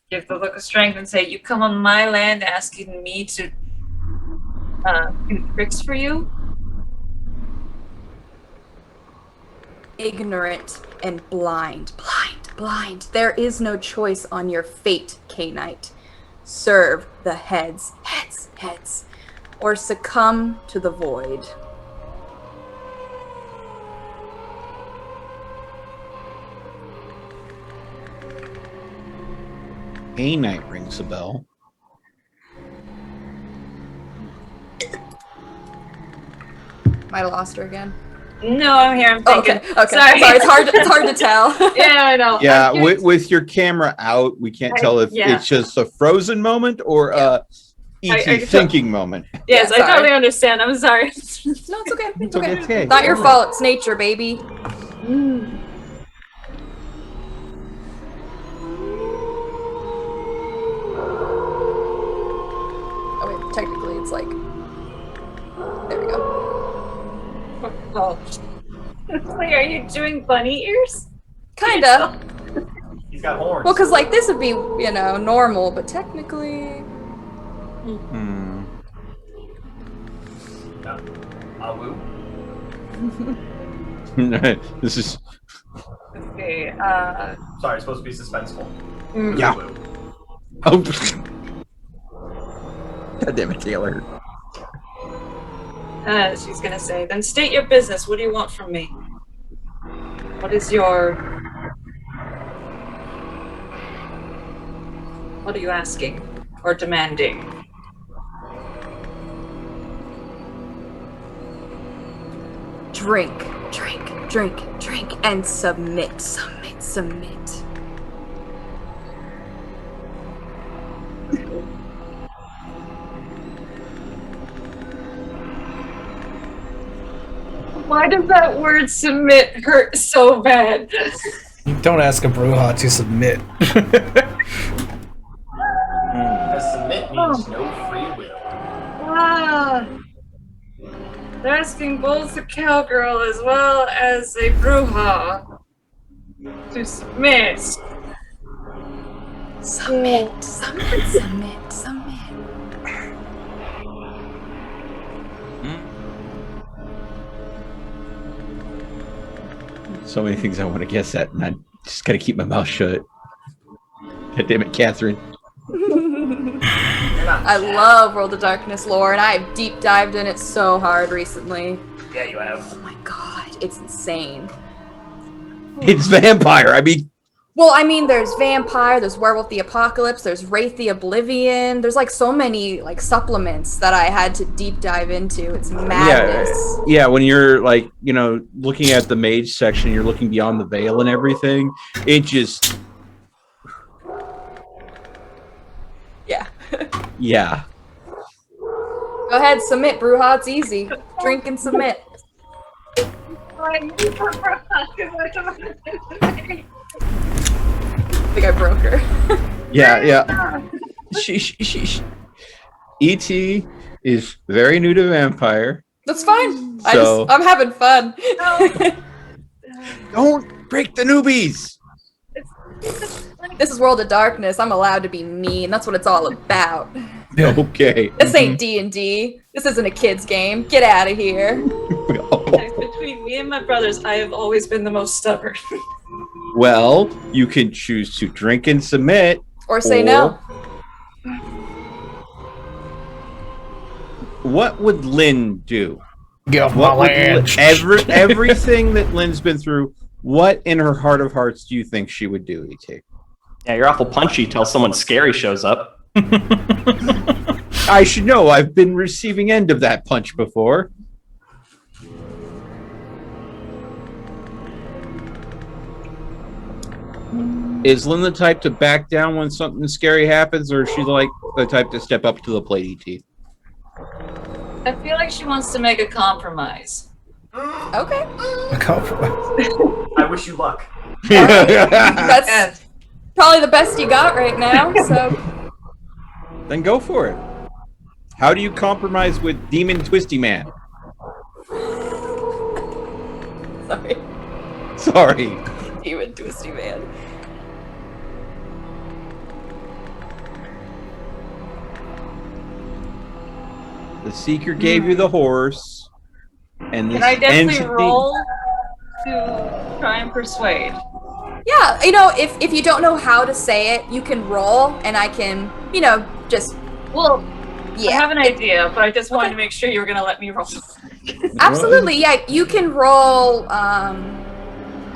give the look of strength and say, "You come on my land asking me to do tricks for you." Ignorant and blind. Blind. There is no choice on your fate, K-Knight. Serve the heads, or succumb to the void. K-Knight rings a bell. Might have lost her again. No, I'm here. I'm thinking. Okay. Sorry, it's hard to tell. Yeah, I know. Yeah, with your camera out, we can't tell if it's just a frozen moment or E.T. thinking moment. Yes, Yeah, I totally understand. I'm sorry. No, it's okay. It's okay. It's okay. Not your fault. It's nature, baby. Oh wait, technically it's like. There we go. Oh. Wait, are you doing bunny ears? Kinda. He's got horns. Well, because like this would be, normal, but technically. Awu. This is. Okay. Sorry, it's supposed to be suspenseful. Yeah. Awu. Oh. God damn it, Taylor. She's gonna say, then state your business. What do you want from me? What is your... What are you asking? Or demanding? Drink, drink, drink, drink, and submit, submit, submit. Why does that word submit hurt so bad? Don't ask a Bruja to submit. Because submit means no free will. Ah. They're asking both a cowgirl as well as a Bruja to submit. Submit, submit, submit, submit. So many things I want to guess at, and I just gotta keep my mouth shut. God damn it, Catherine. I love World of Darkness lore, and I've deep dived in it so hard recently. Yeah, you have. Oh my god, it's insane. It's vampire. I mean, Well, I mean, there's Vampire, there's Werewolf the Apocalypse, there's Wraith the Oblivion. There's like so many like supplements that I had to deep dive into. It's madness. yeah. When you're like, you know, looking at the mage section, you're looking beyond the veil and everything. It just, Yeah. yeah. Go ahead, submit, Bruja. It's easy. Drink and submit. I think I broke her. Yeah. E.T. is very new to vampire. That's fine. So- I'm having fun. Don't break the newbies. This is World of Darkness. I'm allowed to be mean. That's what it's all about. Okay. This ain't D&D. This isn't a kid's game. Get out of here. Between me and my brothers, I have always been the most stubborn. Well, you can choose to drink and submit. Or say no. What would Lynn do? Get off my What would land. everything that Lynn's been through, what in her heart of hearts do you think she would do, E.T.? Yeah, you're awful punchy till someone scary shows up. I should know. I've been receiving end of that punch before. Is Lynn the type to back down when something scary happens, or is she like the type to step up to the plate, E.T.? I feel like she wants to make a compromise. Okay. A compromise. I wish you luck. That's probably the best you got right now, so. Then go for it. How do you compromise with Demon Twisty Man? Sorry. Sorry. Demon Twisty Man. The Seeker gave you the horse, and this Can I definitely entity- roll to try and persuade? Yeah, you know, if you don't know how to say it, you can roll, and I can, you know, just Well, yeah. I have an idea, but I just wanted to make sure you were going to let me roll. Absolutely, yeah. You can roll.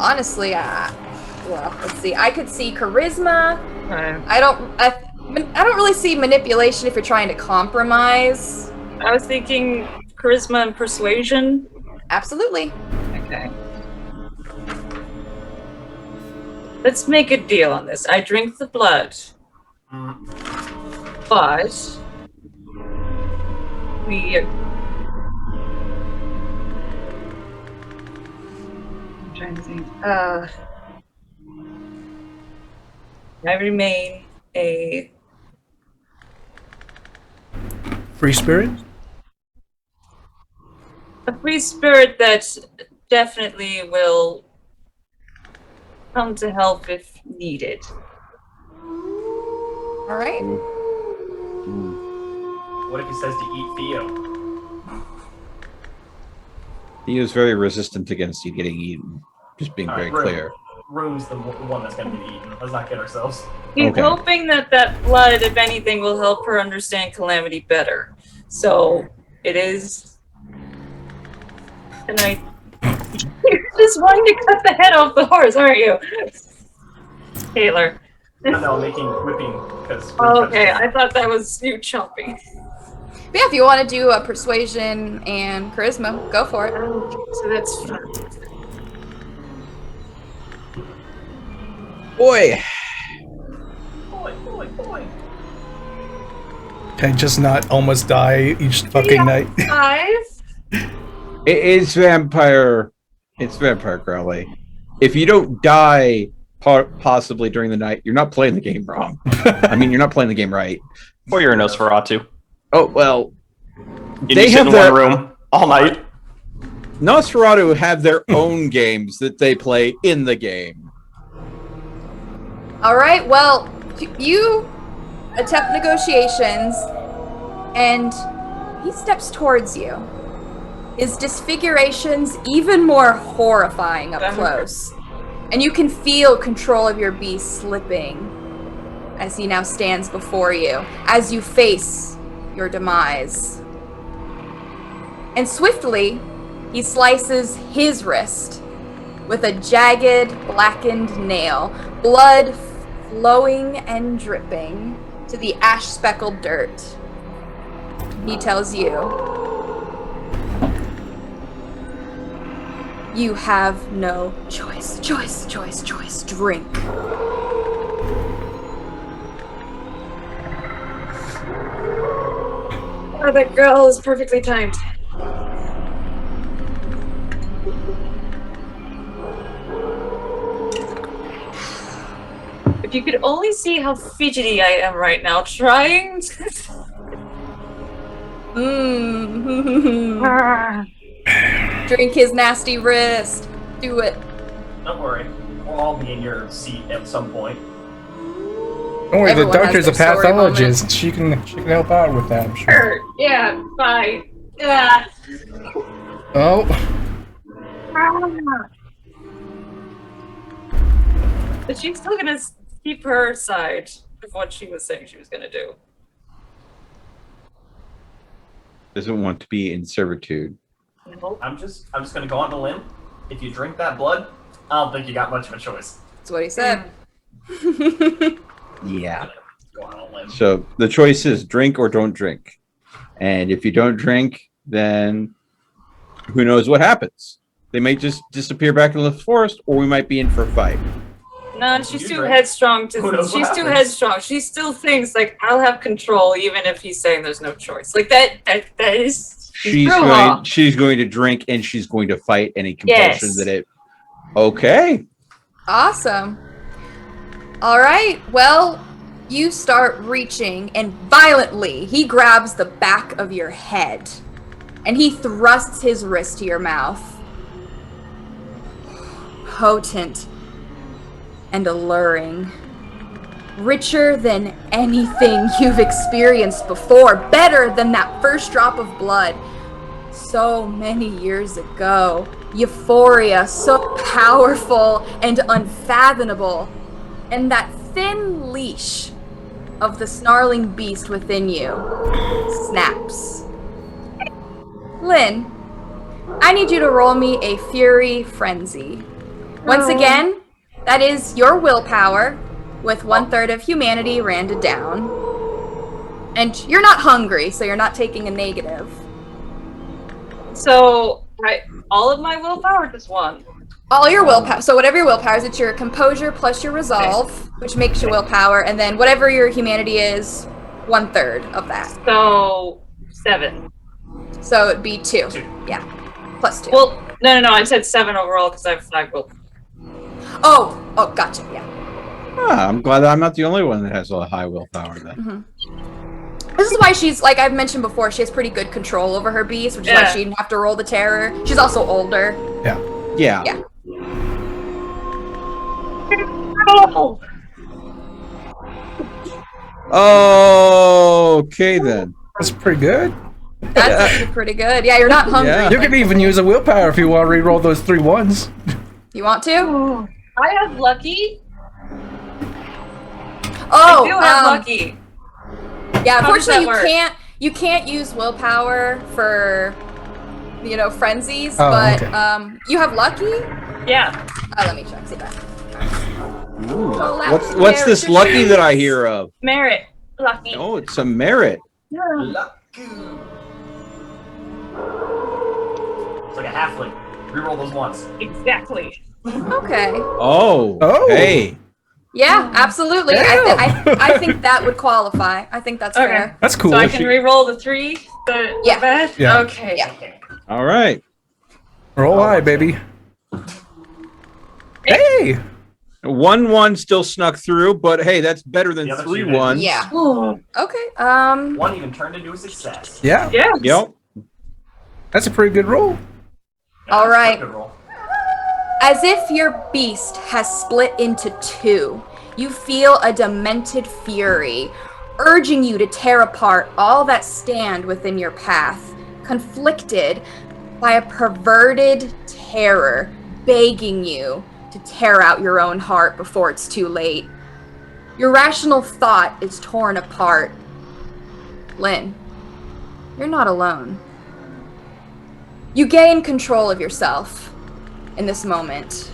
Honestly, well, let's see. I could see charisma. I don't really see manipulation if you're trying to compromise. I was thinking charisma and persuasion. Absolutely. Okay. Let's make a deal on this. I drink the blood, but I'm trying to think. I remain a Free spirit? free spirit that definitely will come to help if needed. All right. What if he says to eat Theo? He is very resistant against you getting eaten. Just being very clear. Room's the one that's going to get eaten. Let's not get ourselves. He's Okay. hoping that blood, if anything, will help her understand Calamity better. So it is And you're just wanting to cut the head off the horse, aren't you? Taylor. No, I'm making whipping because. Okay, I thought that was you chomping. But yeah, if you want to do a persuasion and charisma, go for it. So that's fun. Boy. Boy. Can I just not almost die each fucking night? 5. It's vampire. It's vampire Crowley. If you don't die possibly during the night, you're not playing the game wrong. I mean, you're not playing the game right. Or you're a Nosferatu. Oh well. They sit in one room all night. Nosferatu have their own games that they play in the game. All right, well, you attempt negotiations, and he steps towards you. His disfiguration's even more horrifying up close. And you can feel control of your beast slipping as he now stands before you, as you face your demise. And swiftly, he slices his wrist with a jagged, blackened nail, blood flowing and dripping to the ash-speckled dirt. He tells you, you have no choice. Choice. Drink. Oh, that girl is perfectly timed. If you could only see how fidgety I am right now, trying to... Drink his nasty wrist. Do it. Don't worry. We'll all be in your seat at some point. Don't worry, the Everyone has doctor's a their story pathologist. She can help out with that, I'm sure. Yeah, fine. Yeah. Oh. But she's still gonna keep her side of what she was saying she was gonna do. Doesn't want to be in servitude. Nope. I'm just gonna go on a limb. If you drink that blood, I don't think you got much of a choice. That's what he said. Yeah. Go on a limb. So the choice is drink or don't drink. And if you don't drink, then who knows what happens? They may just disappear back into the forest, or we might be in for a fight. No, she's You too drink. headstrong to. Who knows what She's too happens? headstrong. She still thinks like I'll have control, even if he's saying there's no choice. Like that is. She's going to drink, and she's going to fight any compulsion Yes. that it. Okay. Awesome. All right. Well, you start reaching, and violently, he grabs the back of your head, and he thrusts his wrist to your mouth. Potent and alluring. Richer than anything you've experienced before. Better than that first drop of blood. So many years ago. Euphoria, so powerful and unfathomable. And that thin leash of the snarling beast within you snaps. Lynn, I need you to roll me a Fury Frenzy. Once again, that is your willpower with 1/3 of humanity randed down. And you're not hungry, so you're not taking a negative. So, all of my willpower, just one. All your willpower, so whatever your willpower is, it's your composure plus your resolve, which makes your willpower, and then whatever your humanity is, 1/3 of that. So 7. So it'd be 2. Yeah, plus 2. Well, no, I said 7 overall because I have 5 willpower. Oh, gotcha, yeah. I'm glad that I'm not the only one that has a high willpower then. This is why she's, like I've mentioned before, she has pretty good control over her beast, which is why she didn't have to roll the terror. She's also older. Yeah. Yeah. Yeah. Okay then. That's pretty good. That's actually pretty good. Yeah, you're not hungry. Yeah. You can even use a willpower if you want to re-roll those 3 ones. You want to? I have lucky. Oh, I do have lucky. Yeah, How does unfortunately that work? you can't use willpower for frenzies. Oh, But okay. you have lucky. Yeah. Let me check. See that. Ooh. Oh, What's this lucky that I hear of? Merit. Lucky. Oh, it's a merit. Yeah. Lucky. It's like a halfling. Reroll those ones. Exactly. Okay. Oh. Hey. Yeah, absolutely. I think that would qualify. I think that's Okay. fair. That's cool. So I can re-roll the 3. The Yeah. bad? Yeah. Okay. Yeah. All right. Roll high, baby. Hey! 1-1 still snuck through, but hey, that's better than The other 3 two ones. Yeah. Oh. Okay. One even turned into a success. Yeah. Yes. Yep. That's a pretty good roll. All That's a right. good roll. As if your beast has split into 2, you feel a demented fury, urging you to tear apart all that stand within your path, conflicted by a perverted terror, begging you to tear out your own heart before it's too late. Your rational thought is torn apart. Lynn, you're not alone. You gain control of yourself in this moment.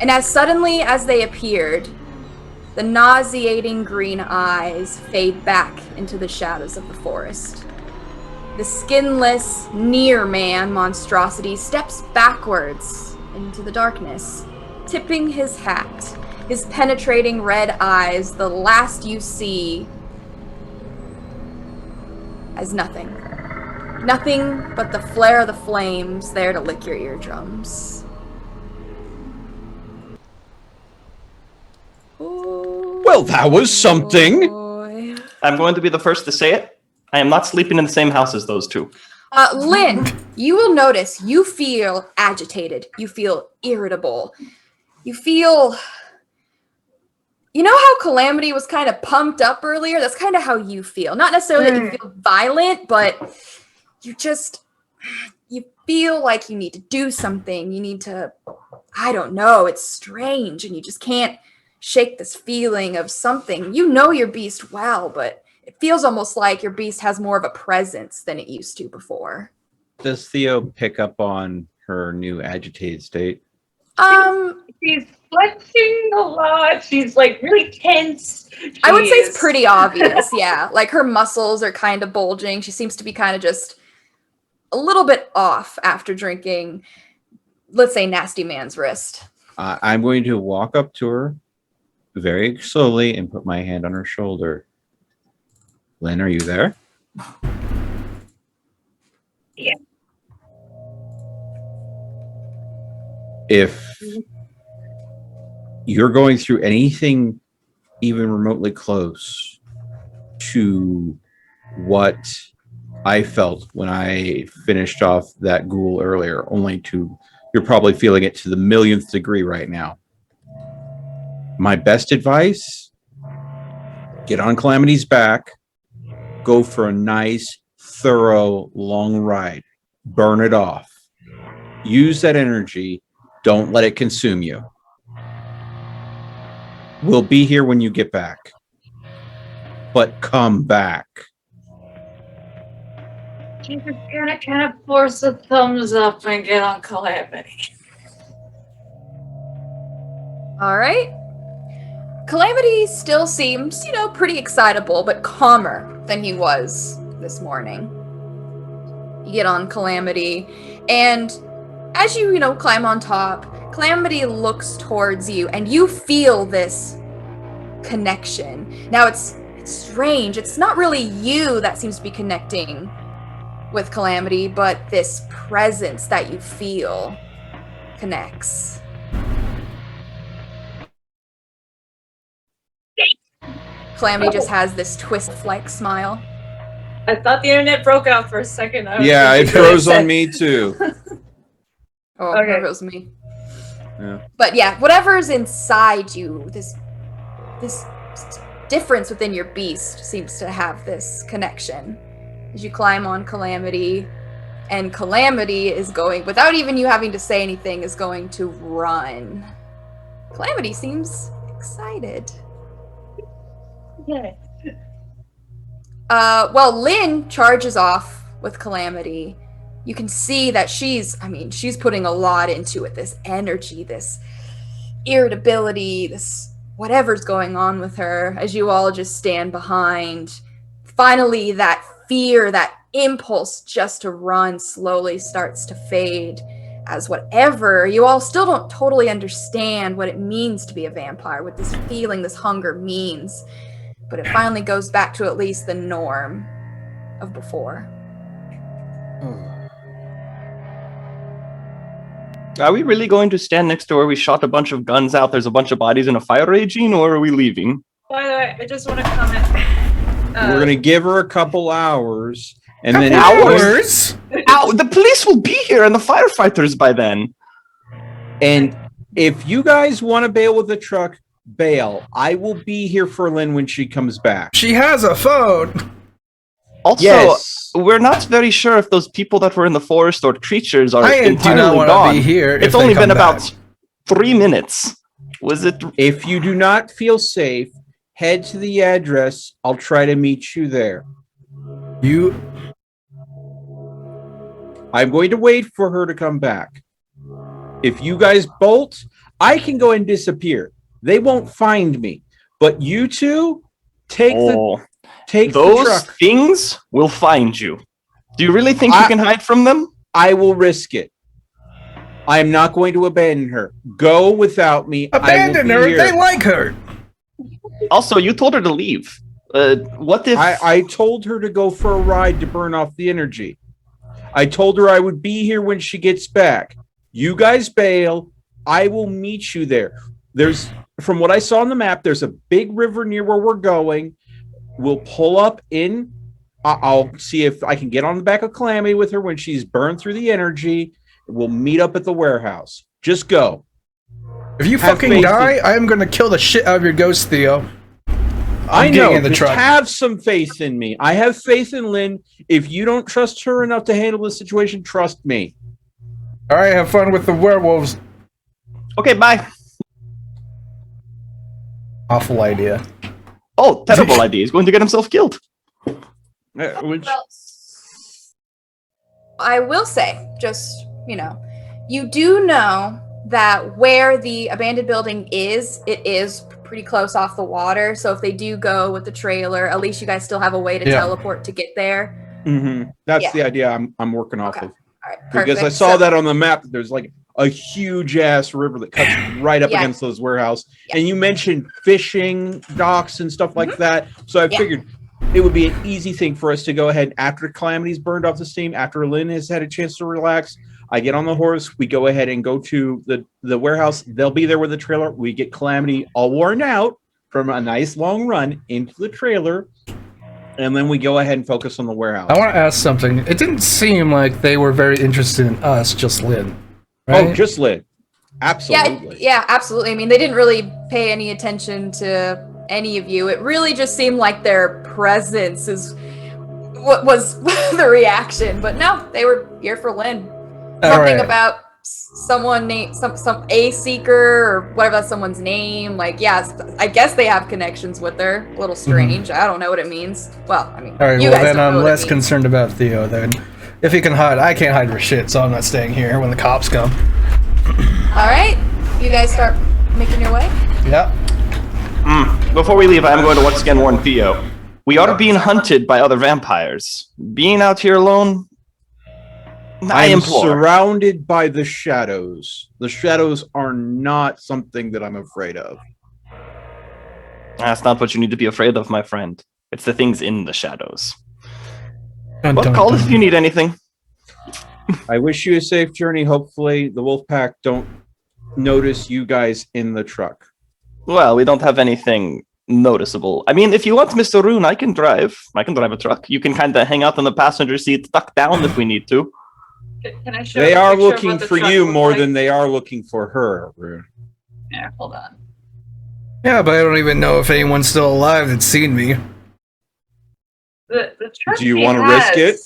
And as suddenly as they appeared, the nauseating green eyes fade back into the shadows of the forest. The skinless, near-man monstrosity steps backwards into the darkness, tipping his hat, his penetrating red eyes, the last you see, as nothing. Nothing but the flare of the flames there to lick your eardrums. Well, that was something. Boy. I'm going to be the first to say it. I am not sleeping in the same house as those two. Lynn, you will notice you feel agitated. You feel irritable. You feel... You know how Calamity was kind of pumped up earlier? That's kind of how you feel. Not necessarily that you feel violent, but you just... You feel like you need to do something. You need to... I don't know. It's strange, and you just can't shake this feeling of something. You know your beast well, but it feels almost like your beast has more of a presence than it used to before. Does Theo pick up on her new agitated state? She's flexing a lot. She's like really tense. I would say it's pretty obvious, yeah. Like her muscles are kind of bulging. She seems to be kind of just a little bit off after drinking, let's say, Nasty Man's wrist. I'm going to walk up to her very slowly and put my hand on her shoulder. Lynn, are you there? Yeah. If you're going through anything even remotely close to what I felt when I finished off that ghoul earlier, you're probably feeling it to the millionth degree right now. My best advice, get on Calamity's back, go for a nice, thorough, long ride, burn it off. Use that energy, don't let it consume you. We'll be here when you get back. But come back. She's just gonna kind of force a thumbs up and get on Calamity. All right. Calamity still seems, pretty excitable, but calmer than he was this morning. You get on Calamity, and as you, climb on top, Calamity looks towards you, and you feel this connection. Now, it's strange. It's not really you that seems to be connecting with Calamity, but this presence that you feel connects. Calamity just has this twist-like smile. I thought the internet broke out for a second. Yeah, it froze on me too. Oh, Okay. it froze me. Yeah. But yeah, whatever's inside you, this difference within your beast seems to have this connection. As you climb on Calamity, and Calamity is going, without even you having to say anything, is going to run. Calamity seems excited. Yeah. Well, Lynn charges off with Calamity, you can see that she's putting a lot into it. This energy, this irritability, this whatever's going on with her, as you all just stand behind. Finally, that fear, that impulse just to run slowly starts to fade, as whatever, you all still don't totally understand what it means to be a vampire, what this feeling, this hunger means. But it finally goes back to at least the norm of before. Are we really going to stand next to where we shot a bunch of guns out? There's a bunch of bodies and a fire raging, or are we leaving? By the way, I just want to comment. We're gonna give her a couple hours, and then Hours? Ow, the police will be here and the firefighters by then. And if you guys want to bail with the truck, bail. I will be here for Lynn when she comes back. She has a phone. Also, Yes. we're not very sure if those people that were in the forest or creatures are I do entirely not want gone. to be here. It's only been about 3 minutes. Was it? If you do not feel safe, head to the address. I'll try to meet you there. I'm going to wait for her to come back. If you guys bolt, I can go and disappear. They won't find me. But you two, take the those truck. things will find you. Do you really think you can hide from them? I will risk it. I am not going to abandon her. Go without me. Abandon her? Here. They like her. Also, you told her to leave. What if... I told her to go for a ride to burn off the energy. I told her I would be here when she gets back. You guys bail. I will meet you there. From what I saw on the map, there's a big river near where we're going. We'll pull up in. I'll see if I can get on the back of Calamity with her when she's burned through the energy. We'll meet up at the warehouse. Just go. If you fucking die, I am going to kill the shit out of your ghost, Theo. I know. Just have some faith in me. I have faith in Lynn. If you don't trust her enough to handle this situation, trust me. All right, have fun with the werewolves. Okay, bye. Awful idea. Oh, terrible idea. He's going to get himself killed. I will say, just, you do know that where the abandoned building is, it is pretty close off the water. So if they do go with the trailer, at least you guys still have a way to teleport to get there. Mm-hmm. That's the idea I'm working off of. All right, because I saw that on the map. There's like a huge ass river that cuts right up against those warehouses. And you mentioned fishing docks and stuff like that. So I figured it would be an easy thing for us to go ahead after Calamity's burned off the steam, after Lynn has had a chance to relax. I get on the horse. We go ahead and go to the warehouse. They'll be there with the trailer. We get Calamity all worn out from a nice long run into the trailer. And then we go ahead and focus on the warehouse. I want to ask something. It didn't seem like they were very interested in us, just Lynn. Right? Oh, just Lynn. Absolutely. Yeah, absolutely. I mean, they didn't really pay any attention to any of you. It really just seemed like their presence is what was the reaction. But no, they were here for Lynn. Something about someone named some A seeker or whatever that's someone's name. Like, I guess they have connections with her. A little strange. I don't know what it means. Well, I mean, all right. Well, then I'm less concerned about Theo. Then, if he can hide, I can't hide for shit. So I'm not staying here when the cops come. All right, you guys start making your way. Yep. Before we leave, I'm going to once again warn Theo. We are being hunted by other vampires. Being out here alone. I am surrounded by the shadows. The shadows are not something that I'm afraid of. That's not what you need to be afraid of, my friend. It's the things in the shadows. Call us if you need anything. I wish you a safe journey. Hopefully the wolf pack don't notice you guys in the truck. Well, we don't have anything noticeable. I mean, if you want, Mr. Rune, I can drive. I can drive a truck. You can kind of hang out in the passenger seat, tuck down if we need to. Can I show they are looking for you more than they are looking for her, Rune. Yeah, hold on. Yeah, but I don't even know if anyone's still alive that's seen me. The truck. Do you want to risk it?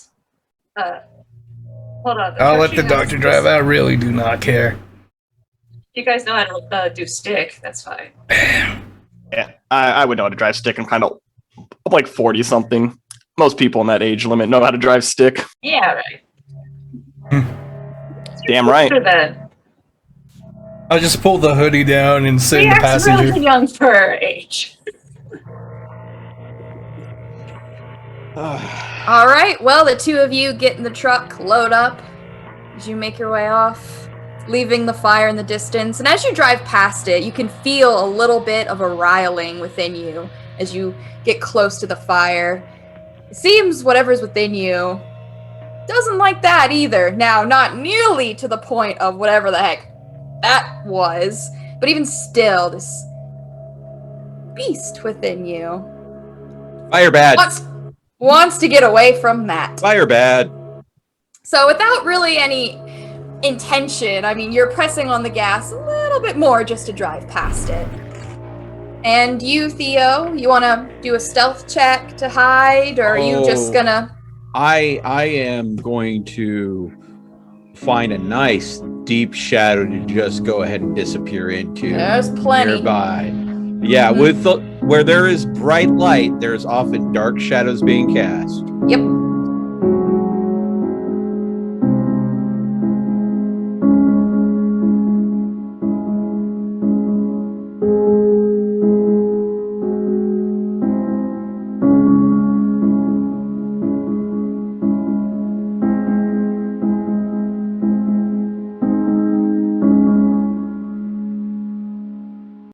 Hold on. I'll let the doctor drive. I really do not care. You guys know how to do stick. That's fine. Yeah, I would know how to drive stick. I'm kind of like 40 something. Most people in that age limit know how to drive stick. Yeah, right. Damn right. Then. I'll just pull the hoodie down and sit in the He acts really passenger. young for her age. All right, well, the two of you get in the truck, load up as you make your way off, leaving the fire in the distance. And as you drive past it, you can feel a little bit of a riling within you as you get close to the fire. It seems whatever's within you doesn't like that either. Now, not nearly to the point of whatever the heck that was, but even still, this beast within you Fire bad. wants to get away from Matt. Fire bad. So without really any intention, I mean, you're pressing on the gas a little bit more just to drive past it. And you, Theo, you want to do a stealth check to hide, or are you just gonna... I am going to find a nice deep shadow to just go ahead and disappear into. There's plenty. Nearby. Yeah, where there is bright light, there's often dark shadows being cast. Yep.